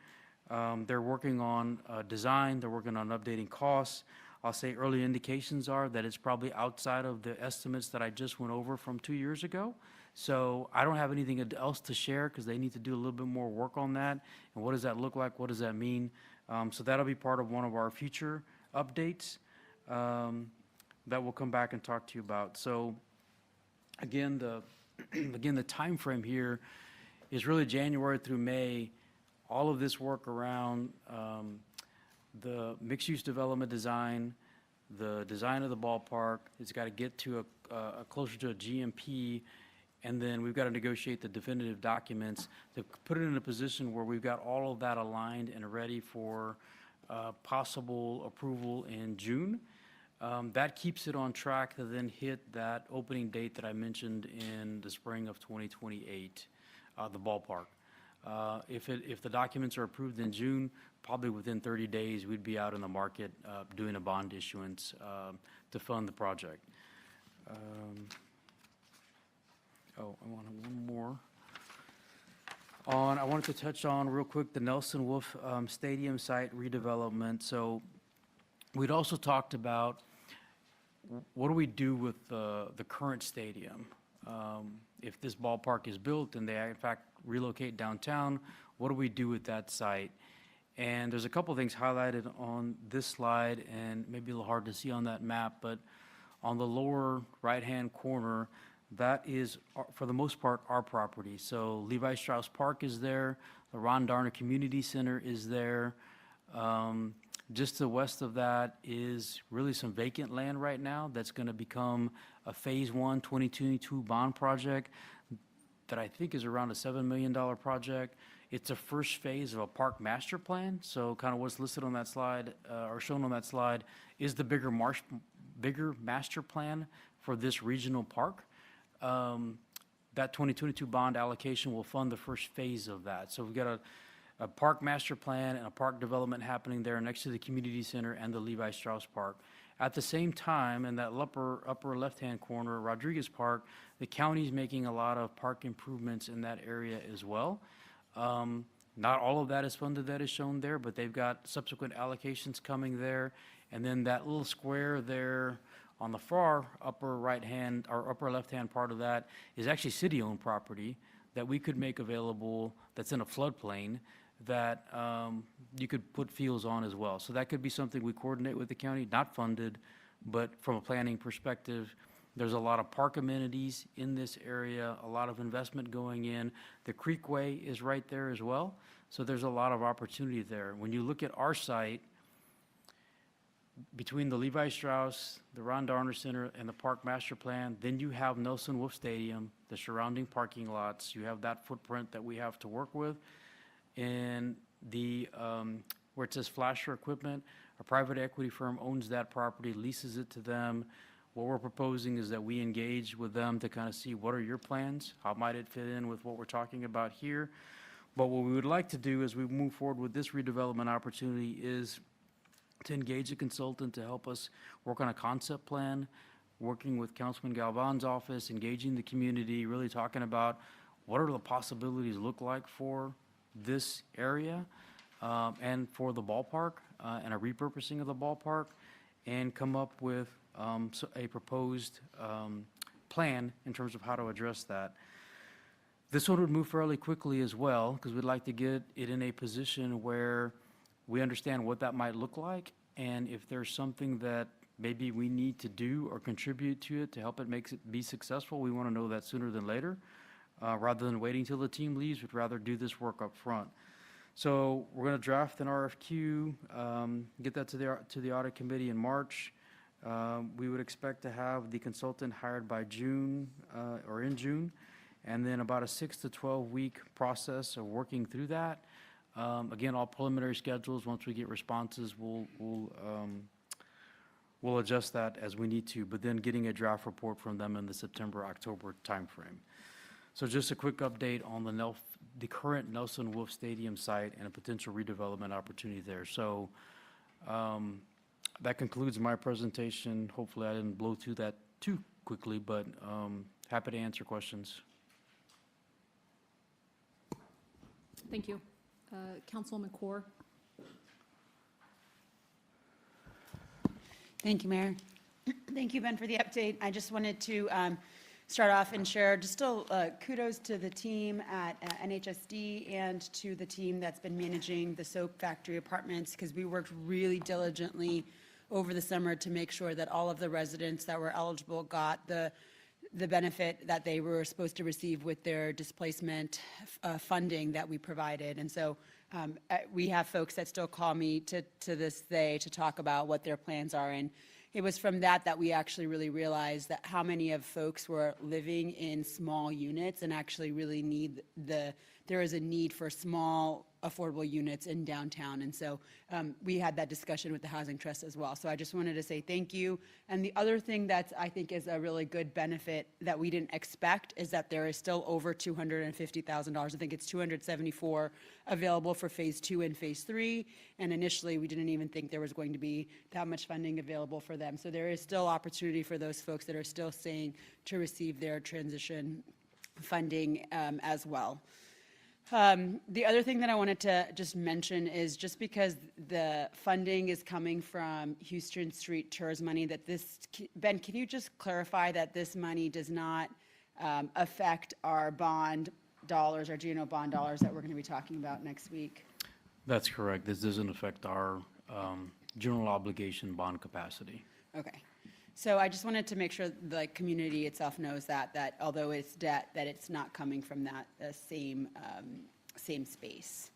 They're working on design, they're working on updating costs. I'll say early indications are that it's probably outside of the estimates that I just went over from 2 years ago. So I don't have anything else to share because they need to do a little bit more work on that. And what does that look like? What does that mean? So that'll be part of one of our future updates that we'll come back and talk to you about. So again, the timeframe here is really January through May. All of this work around the mixed-use development design, the design of the ballpark, it's got to get to a closer to a GMP, and then we've got to negotiate the definitive documents to put it in a position where we've got all of that aligned and ready for possible approval in June. That keeps it on track to then hit that opening date that I mentioned in the spring of 2028, the ballpark. If the documents are approved in June, probably within 30 days, we'd be out in the market doing a bond issuance to fund the project. I wanted one more. I wanted to touch on real quick the Nelson Wolff Stadium site redevelopment. So we'd also talked about what do we do with the current stadium? If this ballpark is built and they in fact relocate downtown, what do we do with that site? And there's a couple things highlighted on this slide and maybe a little hard to see on that map, but on the lower right-hand corner, that is, for the most part, our property. So Levi Strauss Park is there, the Ron Darner Community Center is there. Just to the west of that is really some vacant land right now that's going to become a Phase 1 2022 bond project that I think is around a $7 million project. It's a first phase of a park master plan. So kind of what's listed on that slide or shown on that slide is the bigger master plan for this regional park. That 2022 bond allocation will fund the first phase of that. So we've got a park master plan and a park development happening there next to the community center and the Levi Strauss Park. At the same time, in that upper left-hand corner, Rodriguez Park, the county's making a lot of park improvements in that area as well. Not all of that is funded that is shown there, but they've got subsequent allocations coming there. And then that little square there on the far upper right-hand or upper left-hand part of that is actually city-owned property that we could make available that's in a floodplain that you could put fields on as well. So that could be something we coordinate with the county, not funded, but from a planning perspective, there's a lot of park amenities in this area, a lot of investment going in. The Creekway is right there as well. So there's a lot of opportunity there. When you look at our site, between the Levi Strauss, the Ron Darner Center, and the Park Master Plan, then you have Nelson Wolff Stadium, the surrounding parking lots. You have that footprint that we have to work with. And the, where it says Flasher Equipment, a private equity firm owns that property, leases it to them. What we're proposing is that we engage with them to kind of see what are your plans? How might it fit in with what we're talking about here? But what we would like to do as we move forward with this redevelopment opportunity is to engage a consultant to help us work on a concept plan, working with Councilman Galvan's office, engaging the community, really talking about what are the possibilities look like for this area and for the ballpark and a repurposing of the ballpark, and come up with a proposed plan in terms of how to address that. This one would move fairly quickly as well, because we'd like to get it in a position where we understand what that might look like, and if there's something that maybe we need to do or contribute to it to help it make it be successful, we want to know that sooner than later. Rather than waiting till the team leaves, we'd rather do this work up front. So we're going to draft an RFQ, get that to the audit committee in March. We would expect to have the consultant hired by June or in June, and then about a 6 to 12 week process of working through that. Again, all preliminary schedules. Once we get responses, we'll adjust that as we need to. But then getting a draft report from them in the September-October timeframe. So just a quick update on the current Nelson Wolff Stadium site and a potential redevelopment opportunity there. So that concludes my presentation. Hopefully I didn't blow through that too quickly, but happy to answer questions. Thank you. Councilwoman Kaur. Thank you, Mayor. Thank you, Ben, for the update. I just wanted to start off and share just still kudos to the team at NHSD and to the team that's been managing the soap factory apartments, because we worked really diligently over the summer to make sure that all of the residents that were eligible got the benefit that they were supposed to receive with their displacement funding that we provided. And so we have folks that still call me to this day to talk about what their plans are. And it was from that we actually really realized that how many of folks were living in small units and actually really there is a need for small affordable units in downtown. And so we had that discussion with the Housing Trust as well. So I just wanted to say thank you. And the other thing that I think is a really good benefit that we didn't expect is that there is still over $250,000. I think it's $274 available for phase 2 and phase 3. And initially, we didn't even think there was going to be that much funding available for them. So there is still opportunity for those folks that are still staying to receive their transition funding as well. The other thing that I wanted to just mention is just because the funding is coming from Houston Street TERS money, that this, Ben, can you just clarify that this money does not affect our bond dollars, our GNO bond dollars that we're going to be talking about next week? That's correct. This doesn't affect our general obligation bond capacity. Okay. So I just wanted to make sure the community itself knows that although it's debt, that it's not coming from that same space.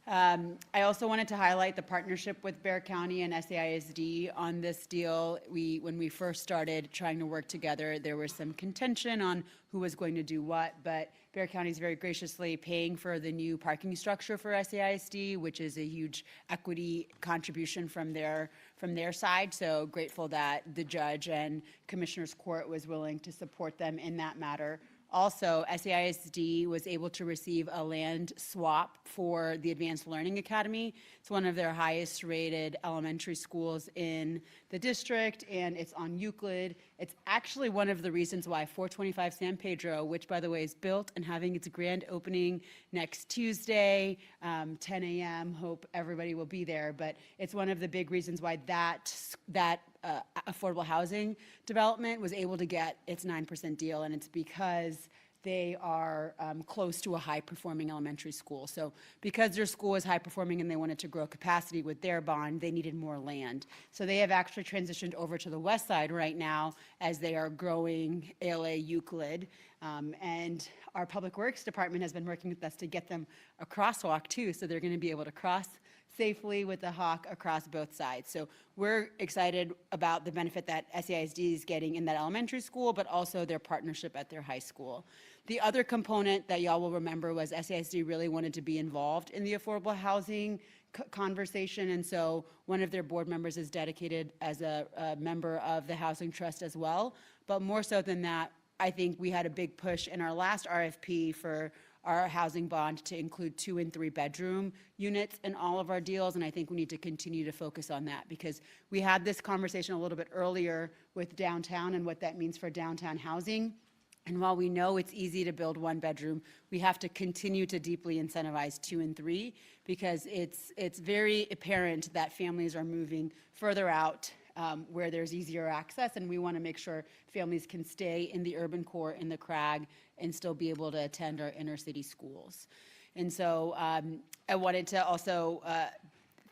I also wanted to highlight the partnership with Bexar County and SAISD on this deal. When we first started trying to work together, there was some contention on who was going to do what, but Bexar County is very graciously paying for the new parking structure for SAISD, which is a huge equity contribution from their side. So grateful that the judge and Commissioner's Court was willing to support them in that matter. Also, SAISD was able to receive a land swap for the Advanced Learning Academy. It's one of their highest rated elementary schools in the district, and it's on Euclid. It's actually one of the reasons why 425 San Pedro, which by the way is built and having its grand opening next Tuesday, 10 a.m. Hope everybody will be there. But it's one of the big reasons why that affordable housing development was able to get its 9% deal, and it's because they are close to a high-performing elementary school. So because their school is high-performing and they wanted to grow capacity with their bond, they needed more land. So they have actually transitioned over to the west side right now as they are growing ALA Euclid. And our Public Works Department has been working with us to get them a crosswalk too, so they're going to be able to cross safely with the Hawk across both sides. So we're excited about the benefit that SAISD is getting in that elementary school, but also their partnership at their high school. The other component that y'all will remember was SAISD really wanted to be involved in the affordable housing conversation, and so one of their board members is dedicated as a member of the Housing Trust as well. But more so than that, I think we had a big push in our last RFP for our housing bond to include 2 and 3 bedroom units in all of our deals, and I think we need to continue to focus on that because we had this conversation a little bit earlier with downtown and what that means for downtown housing. And while we know it's easy to build 1 bedroom, we have to continue to deeply incentivize 2 and 3 because it's very apparent that families are moving further out where there's easier access, and we want to make sure families can stay in the urban core in the CRAG and still be able to attend our inner city schools. And so I wanted to also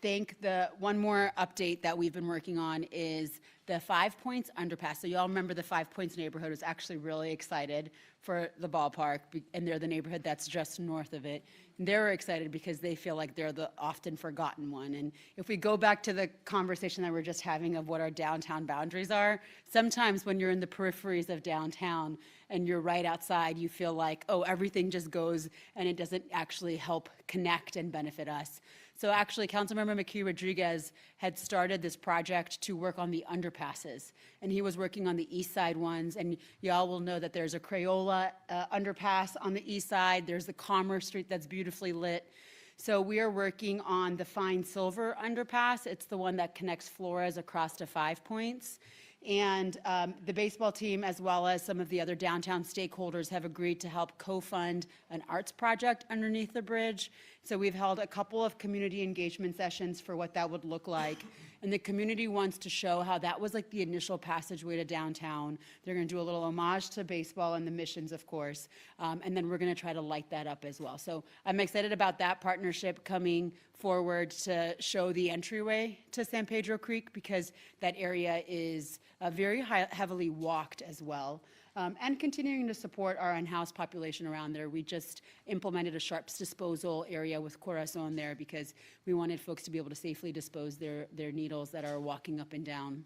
thank one more update that we've been working on is the 5 Points underpass. So you all remember the 5 Points neighborhood was actually really excited for the ballpark, and they're the neighborhood that's just north of it. And they're excited because they feel like they're the often forgotten one. And if we go back to the conversation that we're just having of what our downtown boundaries are, sometimes when you're in the peripheries of downtown and you're right outside, you feel like, oh, everything just goes and it doesn't actually help connect and benefit us. So actually, Councilmember McHugh Rodriguez had started this project to work on the underpasses, and he was working on the east side ones, and y'all will know that there's a Crayola underpass on the east side, there's the Commerce Street that's beautifully lit. So we are working on the Fine Silver underpass. It's the one that connects Flores across to 5 Points. And the baseball team, as well as some of the other downtown stakeholders, have agreed to help co-fund an arts project underneath the bridge. So we've held a couple of community engagement sessions for what that would look like. And the community wants to show how that was like the initial passageway to downtown. They're going to do a little homage to baseball and the missions, of course. And then we're going to try to light that up as well. So I'm excited about that partnership coming forward to show the entryway to San Pedro Creek, because that area is very heavily walked as well. And continuing to support our in-house population around there. We just implemented a sharps disposal area with Corazon there because we wanted folks to be able to safely dispose their needles that are walking up and down.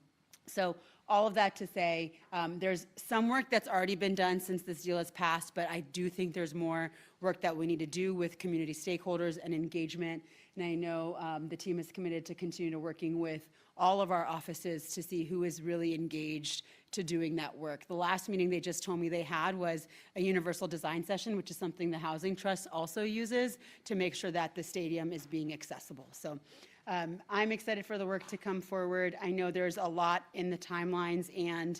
So all of that to say, there's some work that's already been done since this deal has passed, but I do think there's more work that we need to do with community stakeholders and engagement. And I know the team is committed to continue to working with all of our offices to see who is really engaged to doing that work. The last meeting they just told me they had was a universal design session, which is something the Housing Trust also uses to make sure that the stadium is being accessible. So I'm excited for the work to come forward. I know there's a lot in the timelines, and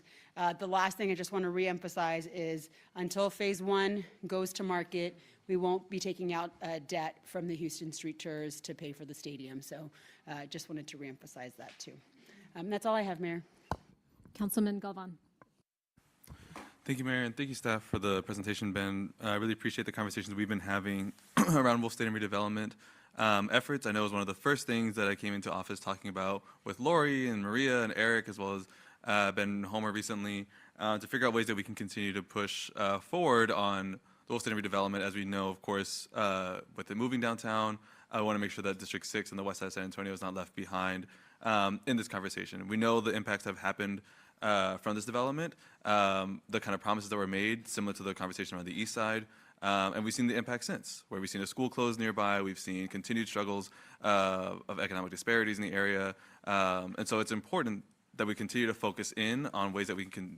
the last thing I just want to reemphasize is until phase 1 goes to market, we won't be taking out debt from the Houston Street Tours to pay for the stadium. So just wanted to reemphasize that too. That's all I have, Mayor. Councilman Galvan. Thank you, Mayor, and thank you, staff, for the presentation, Ben. I really appreciate the conversations we've been having around Wolf Stadium redevelopment efforts. I know it was one of the first things that I came into office talking about with Lori and Maria and Eric, as well as Ben Homer recently, to figure out ways that we can continue to push forward on the Wolf Stadium redevelopment. As we know, of course, with it moving downtown, I want to make sure that District 6 and the west side of San Antonio is not left behind in this conversation. We know the impacts have happened from this development, the kind of promises that were made, similar to the conversation around the east side. And we've seen the impact since, where we've seen a school close nearby, we've seen continued struggles of economic disparities in the area. And so it's important that we continue to focus in on ways that we can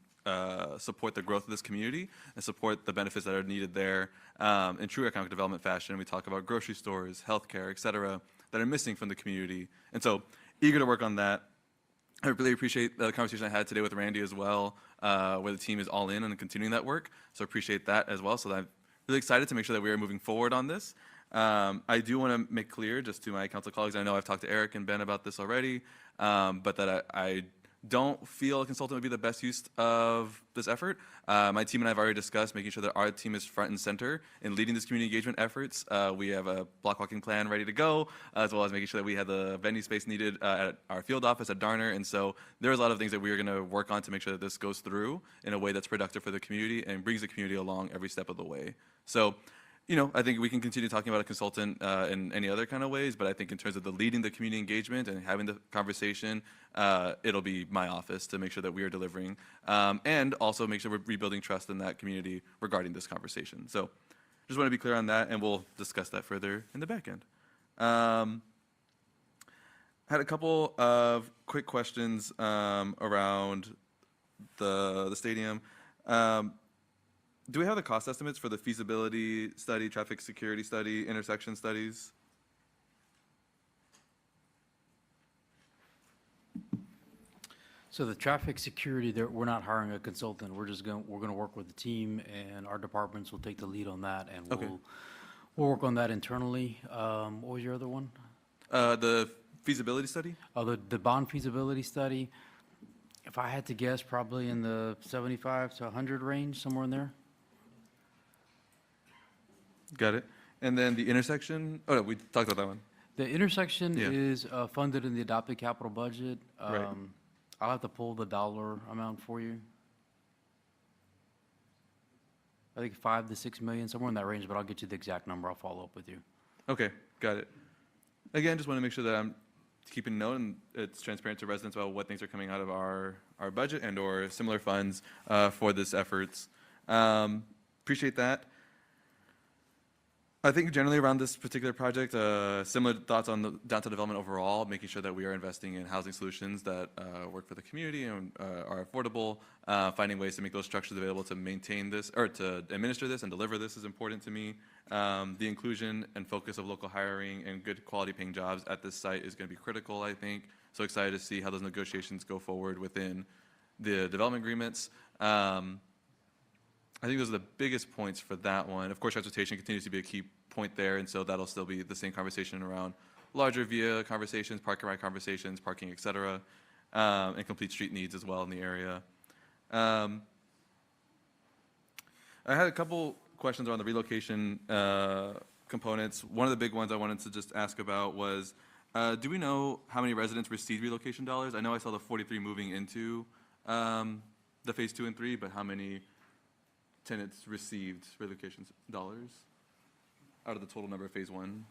support the growth of this community and support the benefits that are needed there in true economic development fashion. We talk about grocery stores, healthcare, et cetera, that are missing from the community. And so eager to work on that. I really appreciate the conversation I had today with Randy as well, where the team is all in on continuing that work. So appreciate that as well. So I'm really excited to make sure that we are moving forward on this. I do want to make clear just to my council colleagues, I know I've talked to Eric and Ben about this already, but that I don't feel a consultant would be the best use of this effort. My team and I have already discussed making sure that our team is front and center in leading this community engagement efforts. We have a block walking plan ready to go, as well as making sure that we have the venue space needed at our field office at Darner. And so there's a lot of things that we are going to work on to make sure that this goes through in a way that's productive for the community and brings the community along every step of the way. So, you know, I think we can continue talking about a consultant in any other kind of ways, but I think in terms of the leading the community engagement and having the conversation, it'll be my office to make sure that we are delivering and also make sure we're rebuilding trust in that community regarding this conversation. So just want to be clear on that, and we'll discuss that further in the back end. I had a couple of quick questions around the stadium. Do we have the cost estimates for the feasibility study, traffic security study, intersection studies? So the traffic security, we're not hiring a consultant. We're going to work with the team, and our departments will take the lead on that, and we'll work on that internally. What was your other one? The feasibility study? Oh, the bond feasibility study. If I had to guess, probably in the 75 to 100 range, somewhere in there. Got it. And then the intersection? Oh, no, we talked about that one. The intersection is funded in the adopted capital budget. Right. I'll have to pull the dollar amount for you. I think 5 to 6 million, somewhere in that range, but I'll get you the exact number. I'll follow up with you. Okay, got it. Again, just want to make sure that I'm keeping note and it's transparent to residents about what things are coming out of our budget and or similar funds for this efforts. Appreciate that. I think generally around this particular project, similar thoughts on the downtown development overall, making sure that we are investing in housing solutions that work for the community and are affordable, finding ways to make those structures available to maintain this, or to administer this and deliver this is important to me. The inclusion and focus of local hiring and good quality paying jobs at this site is going to be critical, I think. So excited to see how those negotiations go forward within the development agreements. I think those are the biggest points for that one. Of course, transportation continues to be a key point there, and so that'll still be the same conversation around larger via conversations, park and ride conversations, parking, et cetera, and complete street needs as well in the area. I had a couple questions around the relocation components. One of the big ones I wanted to just ask about was, do we know how many residents received relocation dollars? I know I saw the 43 moving into the phase 2 and 3, but how many tenants received relocation dollars out of the total number of phase 1?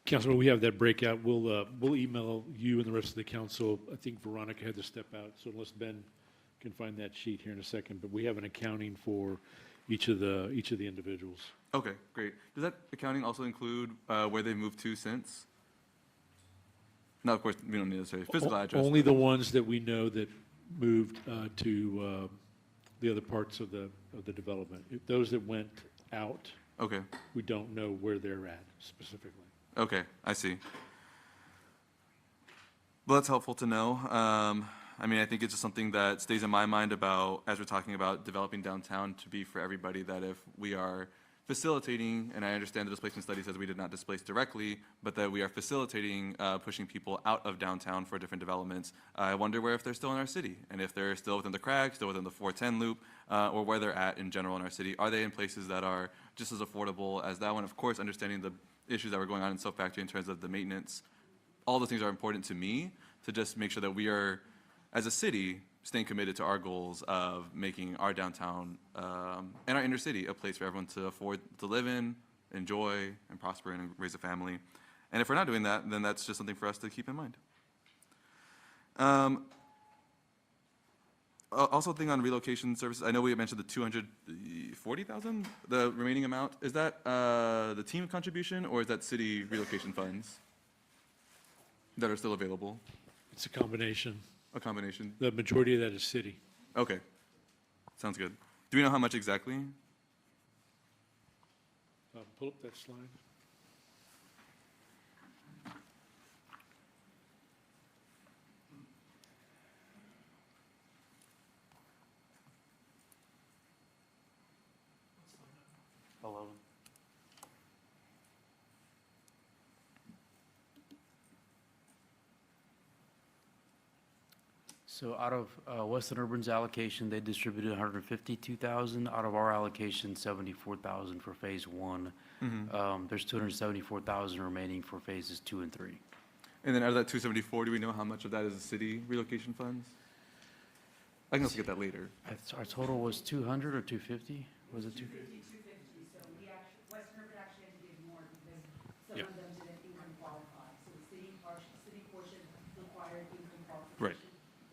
Councilman, we have that breakout. We'll email you and the rest of the council. I think Veronica had to step out, so unless Ben can find that sheet here in a second, but we have an accounting for each of the individuals. Okay, great. Does that accounting also include where they've moved to since? No, of course, we don't necessarily physical address. Only the ones that we know that moved to the other parts of the development. If those that went out, Okay. we don't know where they're at specifically. Okay, I see. Well, that's helpful to know. I mean, I think it's just something that stays in my mind about, as we're talking about developing downtown to be for everybody, that if we are facilitating, and I understand the displacement study says we did not displace directly, but that we are facilitating pushing people out of downtown for different developments, I wonder where if they're still in our city, and if they're still within the CRAG, still within the 410 loop, or where they're at in general in our city. Are they in places that are just as affordable as that one? Of course, understanding the issues that were going on in Soap Factory in terms of the maintenance. All those things are important to me to just make sure that we are, as a city, staying committed to our goals of making our downtown and our inner city a place for everyone to afford to live in, enjoy, and prosper and raise a family. And if we're not doing that, then that's just something for us to keep in mind. Also, thing on relocation services, I know we mentioned the 240,000, the remaining amount. Is that the team contribution, or is that city relocation funds that are still available? It's a combination. A combination? The majority of that is city. Okay. Sounds good. Do we know how much exactly? Pull up that slide. So out of Western Urban's allocation, they distributed 152,000. Out of our allocation, 74,000 for phase 1. There's 274,000 remaining for phases 2 and 3. And then out of that 274, do we know how much of that is the city relocation funds? I can also get that later. Our total was 200 or 250? Was it 250? 250, so Western Urban actually had to give more because some Yeah. of them didn't income qualify. So the city portion required income qualification. Right.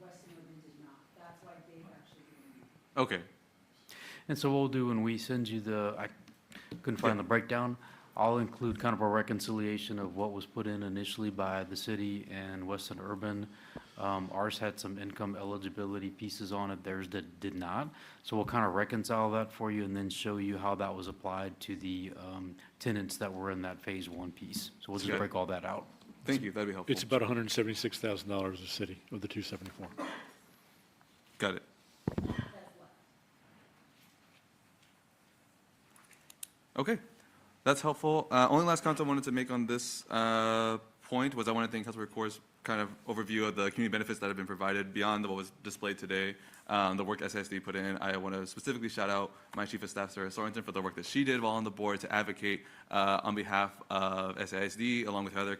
Western Urban did not. That's why they've actually given more. Okay. And so what we'll do when we send you I couldn't find the breakdown, I'll include kind of a reconciliation of what was put in initially by the city and Western Urban. Ours had some income eligibility pieces on it, theirs did not. So we'll kind of reconcile that for you and then show you how that was applied to the tenants that were in that phase 1 piece. So we'll just Okay. break all that out. Thank you. That'd be helpful. It's about $176,000 a city of the 274. Got it. Okay, that's helpful. Only last comment I wanted to make on this point was I want to thank Councilor Corr's kind of overview of the community benefits that have been provided beyond what was displayed today, the work SASD put in. I want to specifically shout out my Chief of Staff, Sarah Sorensen, for the work that she did while on the board to advocate on behalf of SASD, along with other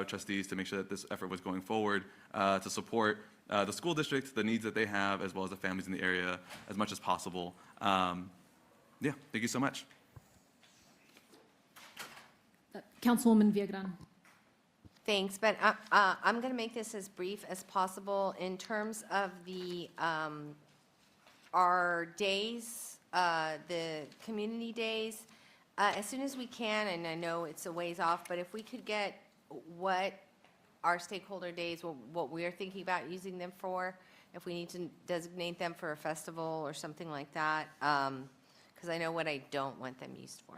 trustees, to make sure that this effort was going forward to support the school district, the needs that they have, as well as the families in the area as much as possible. Yeah, thank you so much. Councilwoman Viagran. Thanks, but I'm going to make this as brief as possible in terms of our days, the community days. As soon as we can, and I know it's a ways off, but if we could get what our stakeholder days, what we're thinking about using them for, if we need to designate them for a festival or something like that, because I know what I don't want them used for.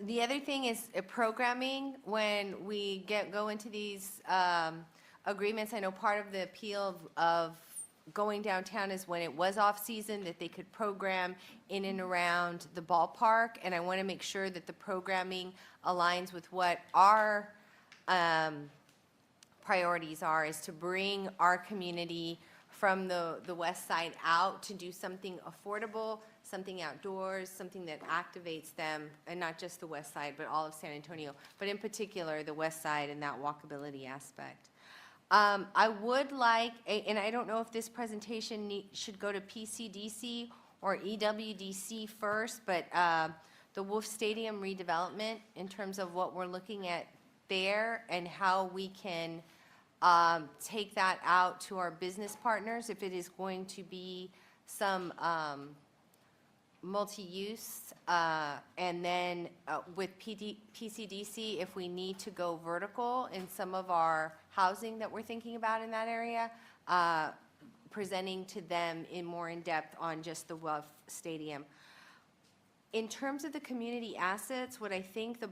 The other thing is programming. When we go into these agreements. I know part of the appeal of going downtown is when it was off-season, that they could program in and around the ballpark. And I want to make sure that the programming aligns with what our priorities are, is to bring our community from the west side out to do something affordable, something outdoors, something that activates them, and not just the west side, but all of San Antonio, but in particular, the west side and that walkability aspect. I would like, and I don't know if this presentation should go to PCDC or EWDC first, but the Wolf Stadium redevelopment, in terms of what we're looking at there and how we can take that out to our business partners, if it is going to be some multi-use, and then with PCDC, if we need to go vertical in some of our housing that we're thinking about in that area, presenting to them in more in-depth on just the Wolf Stadium. In terms of the community assets, what I think the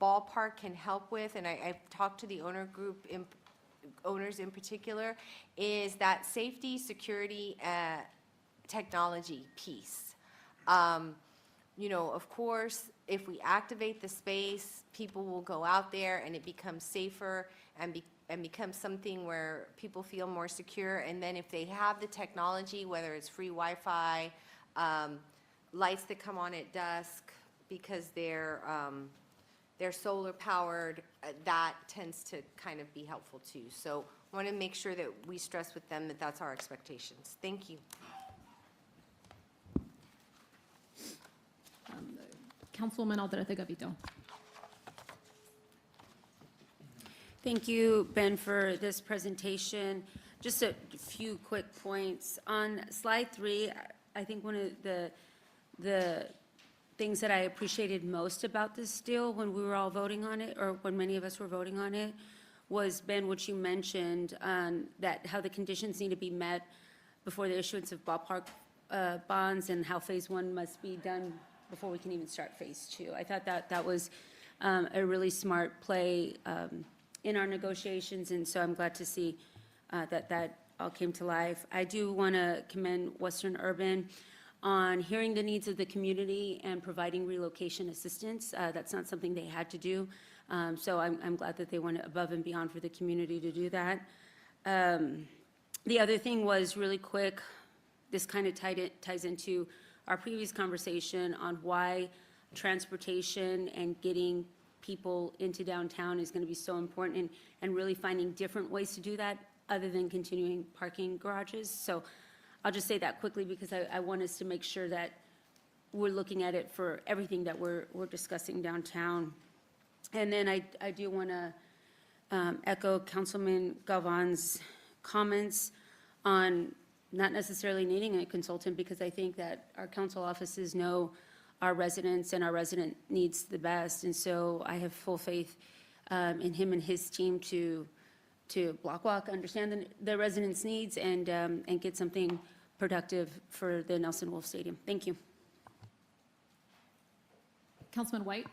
ballpark can help with, and I've talked to the owner group, owners in particular, is that safety, security, technology piece. You know, of course, if we activate the space, people will go out there and it becomes safer and becomes something where people feel more secure. And then if they have the technology, whether it's free Wi-Fi, lights that come on at dusk because they're solar powered, that tends to kind of be helpful too. So I want to make sure that we stress with them that that's our expectations. Thank you. Councilwoman Aldrete Gavito. Thank you, Ben, for this presentation. Just a few quick points. On slide 3, I think one of the things that I appreciated most about this deal when we were all voting on it, or when many of us were voting on it, was, Ben, what you mentioned, that how the conditions need to be met before the issuance of ballpark bonds, and how phase 1 must be done before we can even start phase 2. I thought that was a really smart play in our negotiations, and so I'm glad to see that all came to life. I do want to commend Western Urban on hearing the needs of the community and providing relocation assistance. That's not something they had to do, so I'm glad that they went above and beyond for the community to do that. The other thing was, really quick, this kind of ties into our previous conversation on why transportation and getting people into downtown is going to be so important, and really finding different ways to do that other than continuing parking garages. So I'll just say that quickly because I want us to make sure that we're looking at it for everything that we're discussing downtown. And then I do want to echo Councilman Galvan's comments on not necessarily needing a consultant, because I think that our council offices know our residents and our resident needs the best. And so I have full faith in him and his team to block walk, understand the residents' needs, and get something productive for the Nelson Wolff Stadium. Thank you. Councilman White.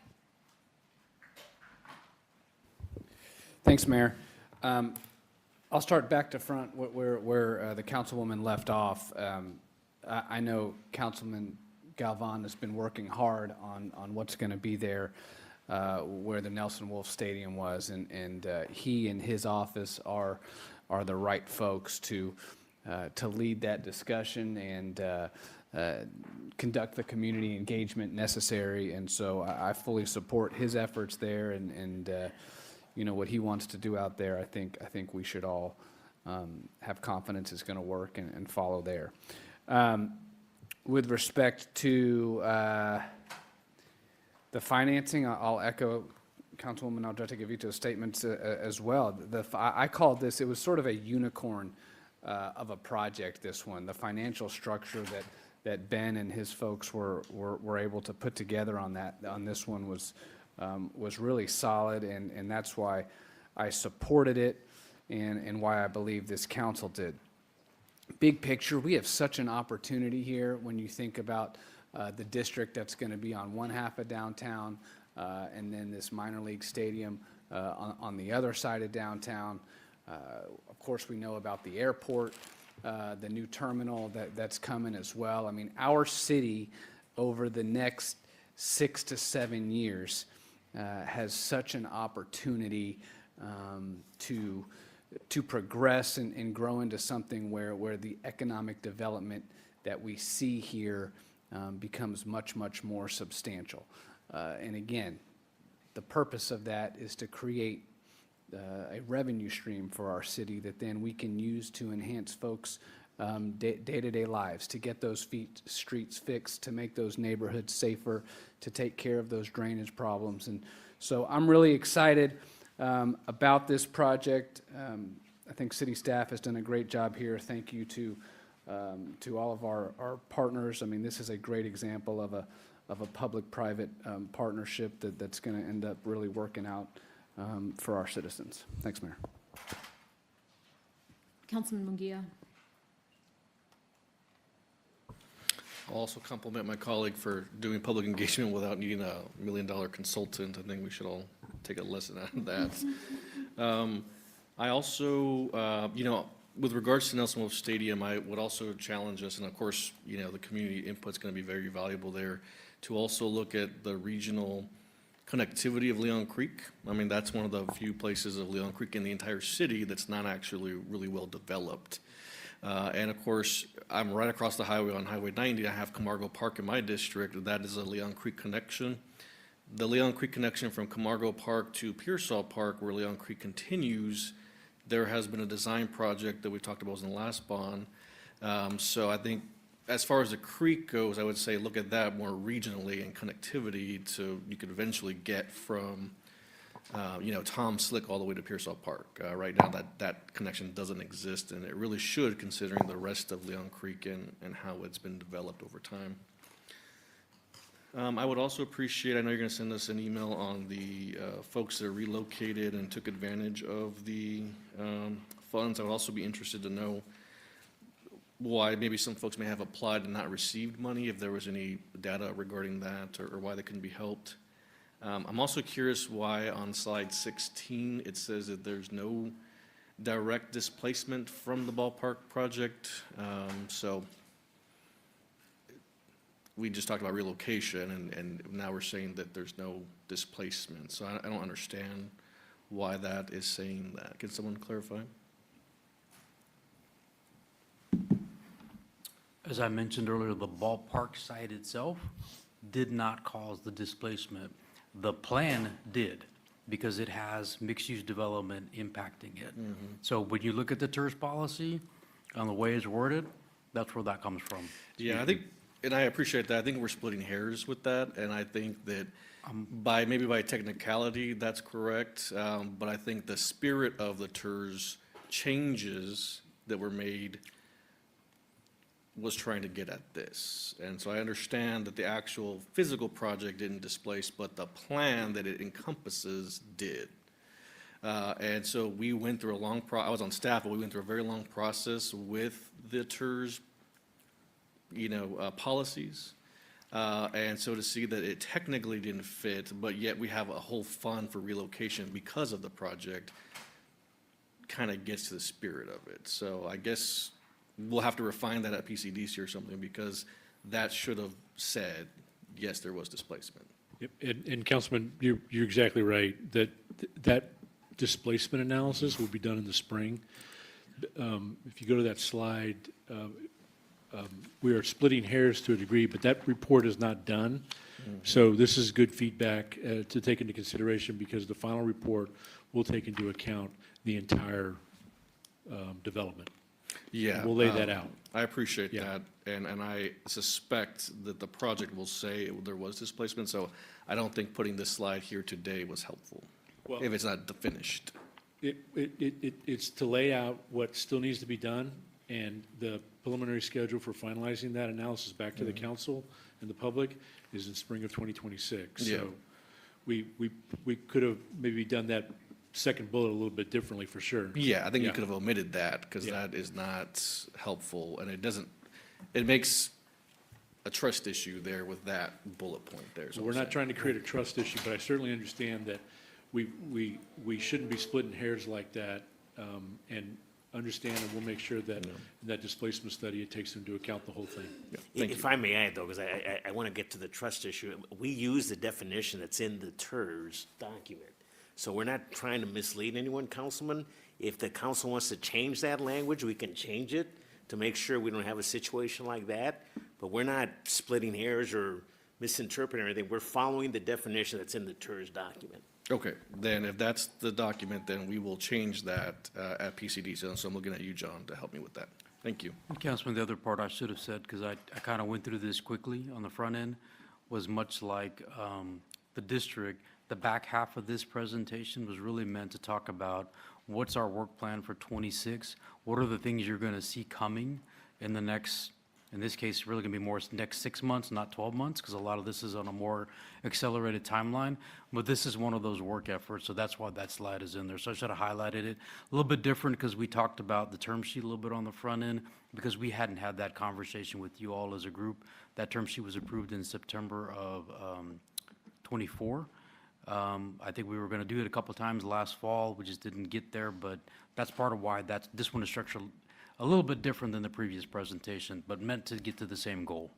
Thanks, Mayor. I'll start back to front where the councilwoman left off. I know Councilman Galvan has been working hard on what's going to be there where the Nelson Wolff Stadium was, and he and his office are the right folks to lead that discussion and conduct the community engagement necessary. And so I fully support his efforts there, and you know, what he wants to do out there. I think we should all have confidence it's going to work and follow there. With respect to the financing, I'll echo Councilwoman Aldrete Gavito's statements as well. I called this, it was sort of a unicorn of a project, this one. The financial structure that Ben and his folks were able to put together on this one was really solid, and that's why I supported it and why I believe this council did. Big picture, we have such an opportunity here when you think about the district that's going to be on one half of downtown, and then this minor league stadium on the other side of downtown. Of course, we know about the airport, the new terminal that's coming as well. I mean, our city, over the next 6 to 7 years, has such an opportunity to progress and grow into something where the economic development that we see here becomes much, much more substantial. And again, the purpose of that is to create a revenue stream for our city that then we can use to enhance folks' day-to-day lives, to get those streets fixed, to make those neighborhoods safer, to take care of those drainage problems. And so I'm really excited about this project. I think city staff has done a great job here. Thank you to all of our partners. I mean, this is a great example of a public-private partnership that's going to end up really working out for our citizens. Thanks, Mayor. Councilman Munguia. I'll also compliment my colleague for doing public engagement without needing a $1 million consultant. I think we should all take a lesson out of that. I also, with regards to Nelson Wolff Stadium, I would also challenge us, and of course, the community input's going to be very valuable there, to also look at the regional connectivity of Leon Creek. I mean, that's one of the few places of Leon Creek in the entire city that's not actually really well developed. And of course, I'm right across the highway on Highway 90. I have Camargo Park in my district. That is a Leon Creek connection. The Leon Creek connection from Camargo Park to Pearsall Park, where Leon Creek continues, there has been a design project that we talked about in the last bond. So I think as far as the creek goes, I would say look at that more regionally and connectivity to you could eventually get from Tom Slick all the way to Pearsall Park. Right now, that connection doesn't exist, and it really should, considering the rest of Leon Creek and how it's been developed over time. I would also appreciate, I know you're going to send us an email on the folks that relocated and took advantage of the funds. I would also be interested to know why maybe some folks may have applied and not received money, if there was any data regarding that, or why they couldn't be helped. I'm also curious why on slide 16 it says that there's no direct displacement from the ballpark project. So we just talked about relocation, and now we're saying that there's no displacement. So I don't understand why that is saying that. Can someone clarify? As I mentioned earlier, the ballpark site itself did not cause the displacement. The plan did, because it has mixed-use development impacting it. So when you look at the TERS policy, on the way it's worded, that's where that comes from. Yeah, I think, and I appreciate that. I think we're splitting hairs with that, and I think that maybe by technicality, that's correct. But I think the spirit of the TERS changes that were made was trying to get at this. And so I understand that the actual physical project didn't displace, but the plan that it encompasses did. And so we went through I was on staff, but we went through a very long process with the TERS, policies. And so to see that it technically didn't fit, but yet we have a whole fund for relocation because of the project, kind of gets to the spirit of it. So I guess we'll have to refine that at PCDC or something, because that should have said, yes, there was displacement. Yep. And Councilman, you're exactly right, that displacement analysis will be done in the spring. If you go to that slide, we are splitting hairs to a degree, but that report is not done. So this is good feedback to take into consideration, because the final report will take into account the entire development. Yeah. We'll lay that out. I appreciate Yeah. that, and I suspect that the project will say there was displacement, so I don't think putting this slide here today was helpful, Well- if it's not finished. It's to lay out what still needs to be done, and the preliminary schedule for finalizing that analysis back to the council and the public is in spring of 2026. Yeah. So we could have maybe done that second bullet a little bit differently, for sure. Yeah, I think you Yeah. could have omitted that, because Yeah. that is not helpful, and it makes a trust issue there with that bullet point there. is So what we're I'm not saying. trying to create a trust issue, but I certainly understand that we shouldn't be splitting hairs like that. and understand, and we'll make sure that in that displacement study, it takes into account the whole thing. If I may add, though, because I want to get to the trust issue, we use the definition that's in the TERS document. So we're not trying to mislead anyone, Councilman. If the council wants to change that language, we can change it to make sure we don't have a situation like that. But we're not splitting hairs or misinterpreting anything. We're following the definition that's in the TERS document. Okay, then if that's the document, then we will change that at PCD. So I'm looking at you, John, to help me with that. Thank you. Councilman, the other part I should have said, because I kind of went through this quickly on the front end, was much like the district, the back half of this presentation was really meant to talk about what's our work plan for '26, what are the things you're going to see coming in the next, in this case, really going to be more next 6 months, not 12 months, because a lot of this is on a more accelerated timeline. But this is one of those work efforts, so that's why that slide is in there. So I should have highlighted it. A little bit different because we talked about the term sheet a little bit on the front end, because we hadn't had that conversation with you all as a group. That term sheet was approved in September of '24. I think we were going to do it a couple times last fall. We just didn't get there, but that's part of why this one is structured a little bit different than the previous presentation, but meant to get to the same goal.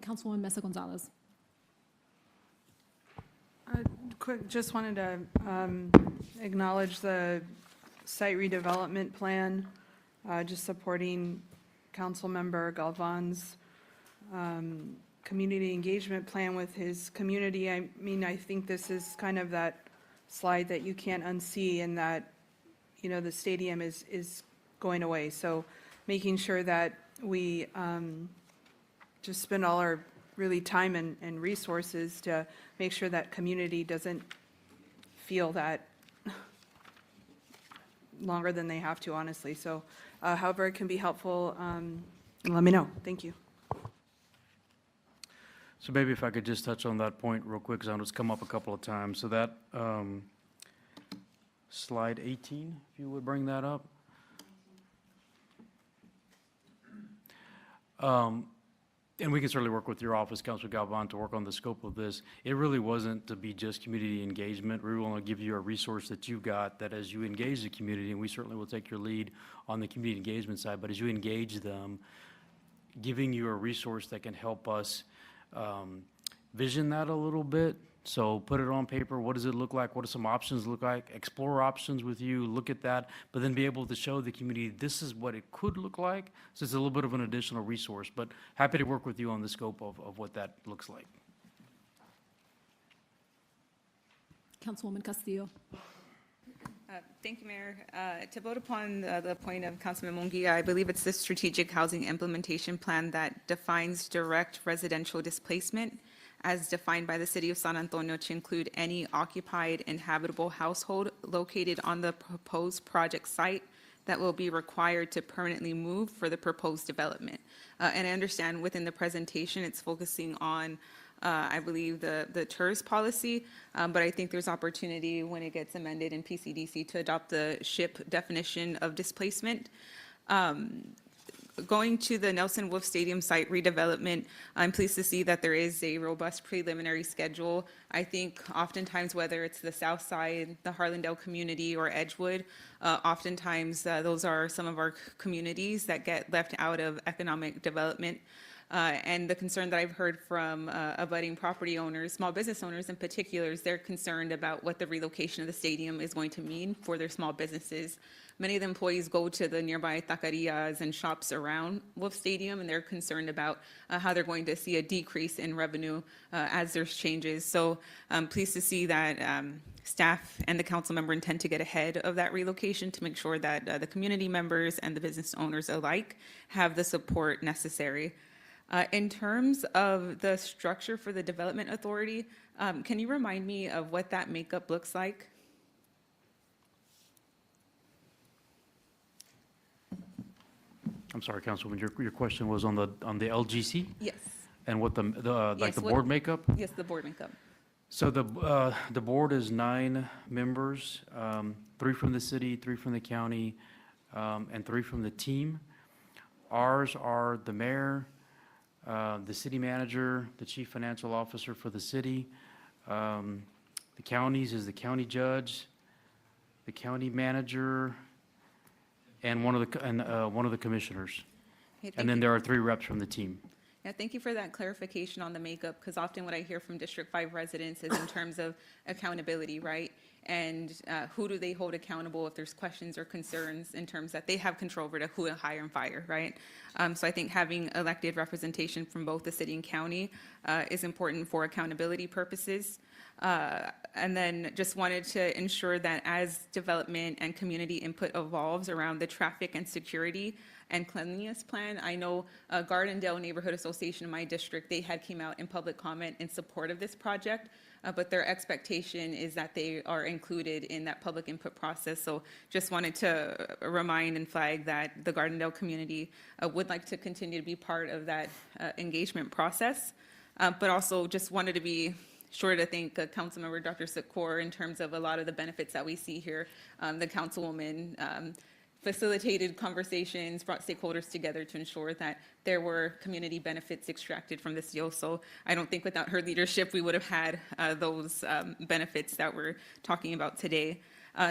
Councilwoman Mesa Gonzalez. Just wanted to acknowledge the site redevelopment plan, just supporting Councilmember Galvan's community engagement plan with his community. I mean, I think this is kind of that slide that you can't unsee, and that, you know, the stadium is going away. So making sure that we just spend all our really time and resources to make sure that community doesn't feel that longer than they have to, honestly. So however it can be helpful, let me know. Thank you. So maybe if I could just touch on that point real quick, because I know it's come up a couple of times. So that slide 18, if you would bring that up. And we can certainly work with your office, Councilor Galvan, to work on the scope of this. It really wasn't to be just community engagement. We want to give you a resource that you've got, that as you engage the community, and we certainly will take your lead on the community engagement side, but as you engage them, giving you a resource that can help us vision that a little bit. So put it on paper. What does it look like? What do some options look like? Explore options with you, look at that, but then be able to show the community this is what it could look like. So it's a little bit of an additional resource, but happy to work with you on the scope of what that looks like. Councilwoman Castillo. Thank you, Mayor. To vote upon the point of Councilman Munguia, I believe it's the Strategic Housing Implementation Plan that defines direct residential displacement as defined by the City of San Antonio to include any occupied inhabitable household located on the proposed project site that will be required to permanently move for the proposed development. And I understand within the presentation, it's focusing on I believe the TERS policy, but I think there's opportunity when it gets amended in PCDC to adopt the SHIP definition of displacement. Going to the Nelson Wolff Stadium site redevelopment, I'm pleased to see that there is a robust preliminary schedule. I think oftentimes, whether it's the South Side, the Harlandale community, or Edgewood, oftentimes those are some of our communities that get left out of economic development. And the concern that I've heard from abutting property owners, small business owners in particular, is they're concerned about what the relocation of the stadium is going to mean for their small businesses. Many of the employees go to the nearby taquerias and shops around Wolff Stadium, and they're concerned about how they're going to see a decrease in revenue as there's changes. So I'm pleased to see that staff and the council member intend to get ahead of that relocation to make sure that the community members and the business owners alike have the support necessary. In terms of the structure for the Development Authority, can you remind me of what that makeup looks like? I'm sorry, Councilwoman, your question was on the LGC? Yes. And what like Yes, the what- board makeup? Yes, the board makeup. So the board is 9 members, 3 from the city, 3 from the county, and 3 from the team. Ours are the mayor, the city manager, the chief financial officer for the city. The counties is the county judge, the county manager, and one of the commissioners. Okay, thank And then you. there are 3 reps from the team. Yeah, thank you for that clarification on the makeup, because often what I hear from District 5 residents is in terms of accountability, right? And who do they hold accountable if there's questions or concerns in terms that they have control over to who to hire and fire, right? So I think having elected representation from both the city and county is important for accountability purposes. And then just wanted to ensure that as development and community input evolves around the traffic and security and cleanliness plan, I know Gardendale Neighborhood Association in my district, they had came out in public comment in support of this project, but their expectation is that they are included in that public input process. So just wanted to remind and flag that the Gardendale community would like to continue to be part of that engagement process, but also just wanted to be sure to thank Councilmember Dr. Sikor in terms of a lot of the benefits that we see here. The Councilwoman facilitated conversations, brought stakeholders together to ensure that there were community benefits extracted from this deal. So I don't think without her leadership, we would have had those benefits that we're talking about today.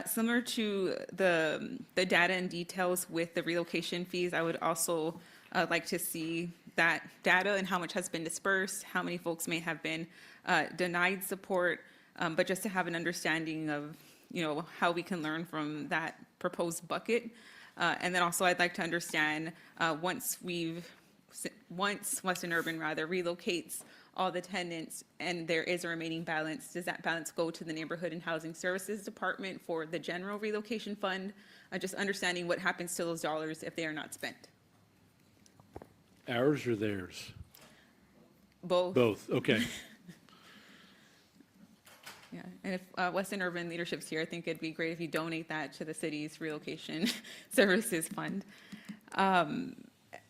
Similar to the data and details with the relocation fees, I would also like to see that data and how much has been dispersed, how many folks may have been denied support, but just to have an understanding of, you know, how we can learn from that proposed bucket. And then also I'd like to understand once Western Urban relocates all the tenants and there is a remaining balance, does that balance go to the Neighborhood and Housing Services Department for the general relocation fund? Just understanding what happens to those dollars if they are not spent. Ours or theirs? Both. Both, okay. Yeah, and if Western Urban Leadership's here, I think it'd be great if you donate that to the city's relocation services fund. And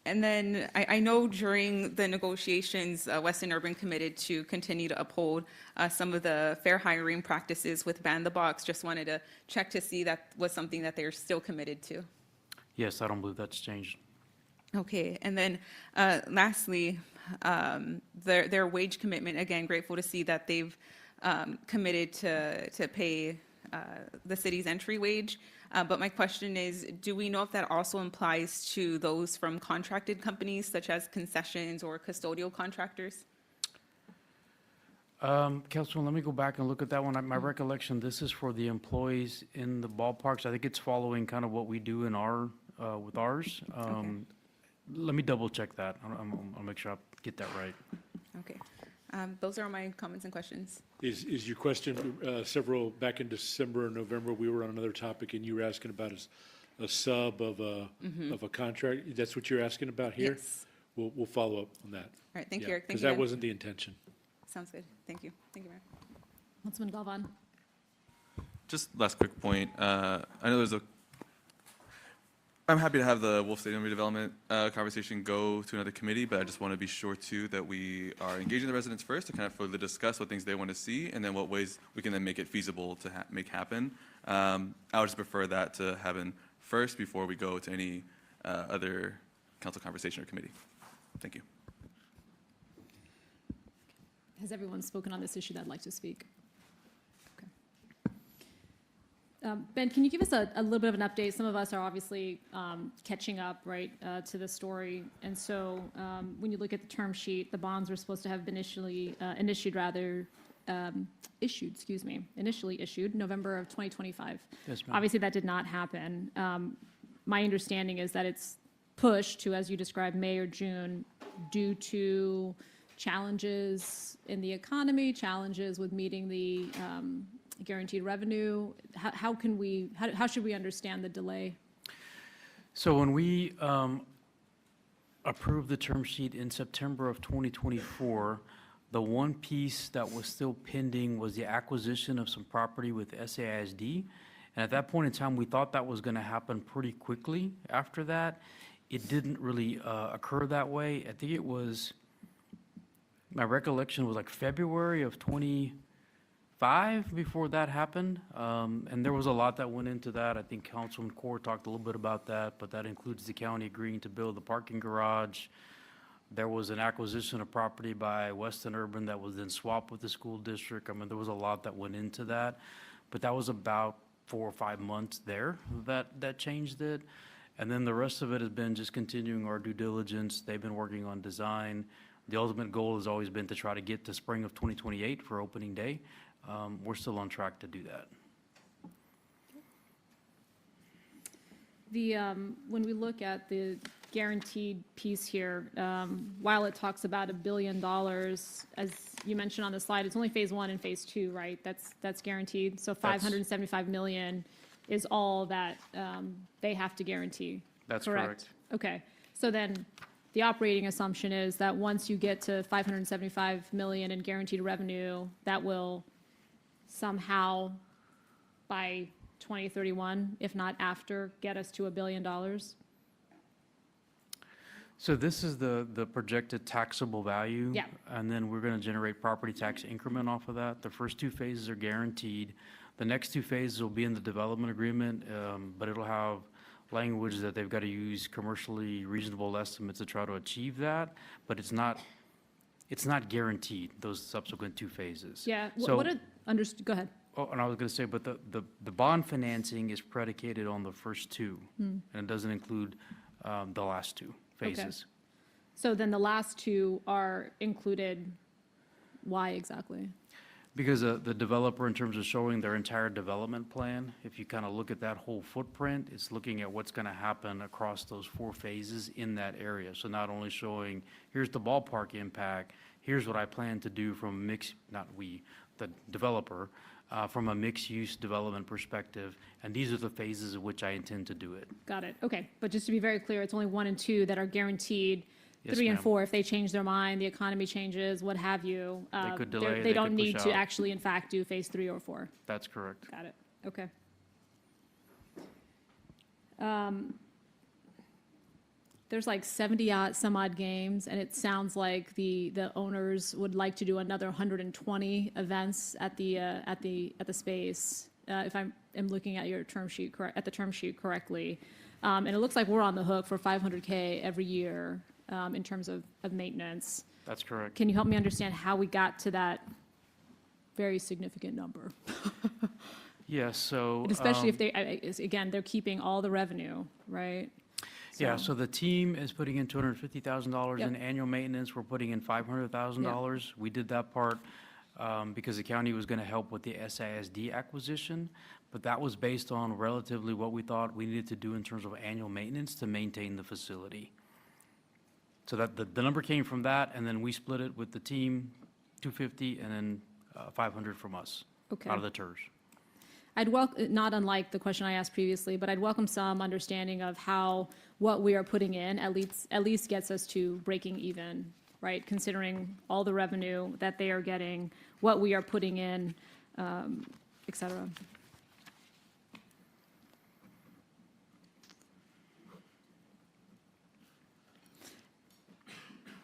then I know during the negotiations, Western Urban committed to continue to uphold some of the fair hiring practices with Ban the Box. Just wanted to check to see that was something that they're still committed to. Yes, I don't believe that's changed. Okay, and then lastly, their wage commitment, again, grateful to see that they've committed to pay the city's entry wage. But my question is, do we know if that also applies to those from contracted companies such as concessions or custodial contractors? Councilman, let me go back and look at that one. My recollection, this is for the employees in the ballparks. I think it's following kind of what we do in our, with ours. Let me double check that. I'll make sure I get that right. Okay. Those are my comments and questions. Is your question, back in December or November, we were on another topic and you were asking about a sub of a contract? That's what you're asking about here? Yes. We'll follow up on that. All right, thank you, Eric. Thank Because you, that Mayor. wasn't the intention. Sounds good. Thank you. Thank you, Mayor. Councilman Galvan. Just last quick point. I know I'm happy to have the Wolf Stadium redevelopment conversation go to another committee, but I just want to be sure too that we are engaging the residents first to kind of further discuss what things they want to see and then what ways we can then make it feasible to make happen. I would just prefer that to happen first before we go to any other council conversation or committee. Thank you. Has everyone spoken on this issue that'd like to speak? Okay. Ben, can you give us a little bit of an update? Some of us are obviously catching up, right, to the story. And so when you look at the term sheet, the bonds were supposed to have been initially issued November of 2025. Yes, ma'am. Obviously, that did not happen. My understanding is that it's pushed to, as you described, May or June due to challenges in the economy, challenges with meeting the guaranteed revenue. How should we understand the delay? So when we approved the term sheet in September of 2024, the one piece that was still pending was the acquisition of some property with SAISD. And at that point in time, we thought that was going to happen pretty quickly after that. It didn't really occur that way. I think it was, my recollection was like February of 25 before that happened. And there was a lot that went into that. I think Councilman Core talked a little bit about that, but that includes the county agreeing to build the parking garage, There was an acquisition of property by Weston Urban that was then swapped with the school district. I mean, there was a lot that went into that, but that was about 4 or 5 months there that changed it. And then the rest of it has been just continuing our due diligence. They've been working on design. The ultimate goal has always been to try to get to spring of 2028 for opening day. We're still on track to do that. When we look at the guaranteed piece here, while it talks about $1 billion, as you mentioned on the slide, it's only phase 1 and phase 2, right? That's guaranteed. So 575 million is all that they have to guarantee. That's correct. Okay. So then the operating assumption is that once you get to 575 million in guaranteed revenue, that will somehow by 2031, if not after, get us to $1 billion? So this is the projected taxable value. Yeah. And then we're going to generate property tax increment off of that. The first 2 phases are guaranteed. The next 2 phases will be in the development agreement, but it'll have language that they've got to use commercially reasonable estimates to try to achieve that, but it's not guaranteed, those subsequent 2 phases. Yeah. So- Go ahead. Oh, and I was going to say, but the bond financing is predicated on the first 2, and it doesn't include the last 2 phases. So then the last 2 are included. Why exactly? Because the developer, in terms of showing their entire development plan, if you kind of look at that whole footprint, it's looking at what's going to happen across those 4 phases in that area. So not only showing, here's the ballpark impact, here's what I plan to do from the developer, from a mixed-use development perspective, and these are the phases in which I intend to do it. Got it. Okay. But just to be very clear, it's only 1 and 2 that are guaranteed. Yes, 3 and ma'am. 4, if they change their mind, the economy changes, what have you. could delay, They they don't could push need to out. actually, in fact, do phase 3 or 4. That's correct. Got it. Okay. There's like 70 some odd games, and it sounds like the owners would like to do another 120 events at the space. If I'm looking at your term sheet correctly, and it looks like we're on the hook for $500K every year in terms of maintenance. That's correct. Can you help me understand how we got to that very significant number? Yes, so. And especially if again, they're keeping all the revenue, right? Yeah, so the team is putting in $250,000 in Yep. annual maintenance. We're putting in $500,000. We did that part because the county was going to help with the SISD acquisition, but that was based on relatively what we thought we needed to do in terms of annual maintenance to maintain the facility. So that the number came from that, and then we split it with the team, 250, and then 500 from us Okay. out of the TERS. Not unlike the question I asked previously, but I'd welcome some understanding of how what we are putting in at least gets us to breaking even, right? Considering all the revenue that they are getting, what we are putting in, et cetera.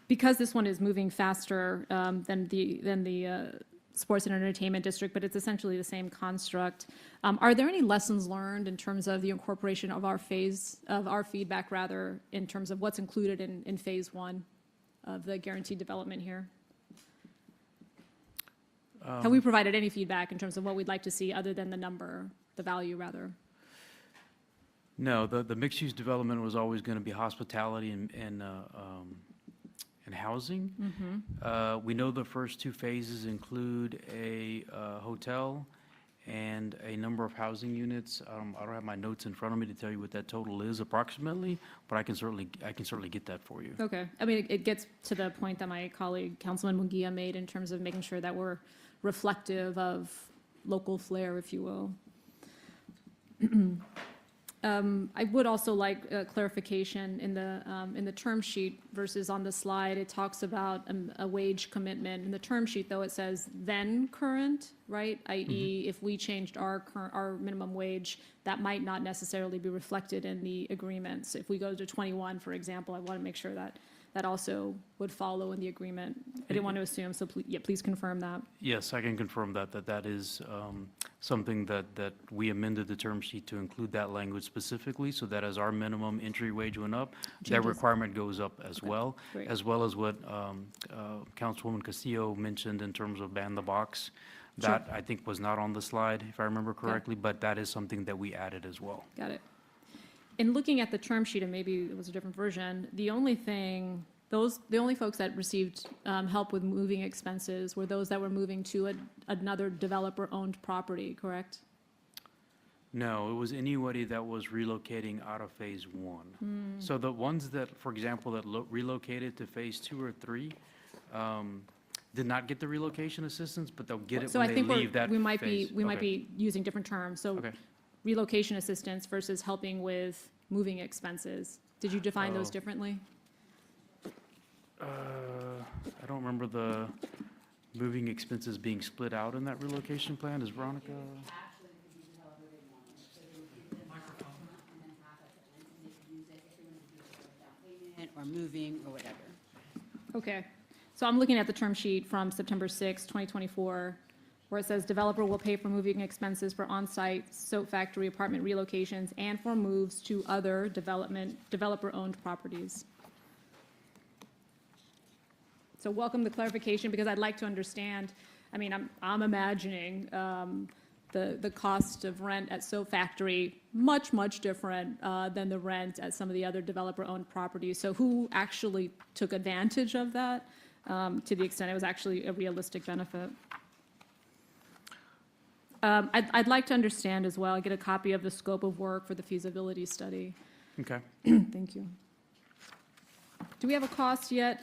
Because this one is moving faster than the sports and entertainment district, but it's essentially the same construct. Are there any lessons learned in terms of the incorporation of our feedback rather, in terms of what's included in phase 1 of the guaranteed development here? Have we provided any feedback in terms of what we'd like to see other than the number, the value rather? No, the mixed-use development was always going to be hospitality and housing. We know the first 2 phases include a hotel and a number of housing units. I don't have my notes in front of me to tell you what that total is approximately, but I can certainly get that for you. Okay. I mean, it gets to the point that my colleague, Councilman Munguia, made in terms of making sure that we're reflective of local flair, if you will. I would also like clarification in the term sheet versus on the slide. It talks about a wage commitment. In the term sheet, though, it says then current, right? I.e., if we changed our minimum wage, that might not necessarily be reflected in the agreements. If we go to 21, for example, I want to make sure that that also would follow in the agreement? I didn't want to assume, so please confirm that. Yes, I can confirm that is something that we amended the term sheet to include that language specifically, so that as our minimum entry wage went up, that Changes. requirement goes up as well, great. as well as what Councilwoman Castillo mentioned in terms of ban the box. That, I think, was not on the slide, if I remember correctly, but that is something that we added as well. Got it. In looking at the term sheet, and maybe it was a different version, the only folks that received help with moving expenses were those that were moving to another developer-owned property, correct? No, it was anybody that was relocating out of Phase 1. So the ones that, for example, that relocated to Phase 2 or 3 did not get the relocation assistance, but they'll get it So when I they think leave that we might phase. be Okay. using different terms. So Okay. relocation assistance versus helping with moving expenses. Did you define those Oh. differently? I don't remember the moving expenses being split out in that relocation plan. Is Veronica? Or moving, or whatever. Okay, so I'm looking at the term sheet from September 6, 2024, where it says developer will pay for moving expenses for on-site soap factory apartment relocations and for moves to other developer-owned properties. So welcome the clarification, because I'd like to understand, I mean, I'm imagining the cost of rent at soap factory much different than the rent at some of the other developer-owned properties. So who actually took advantage of that to the extent it was actually a realistic benefit? I'd like to understand as well, get a copy of the scope of work for the feasibility study. Okay. Thank you. Do we have a cost yet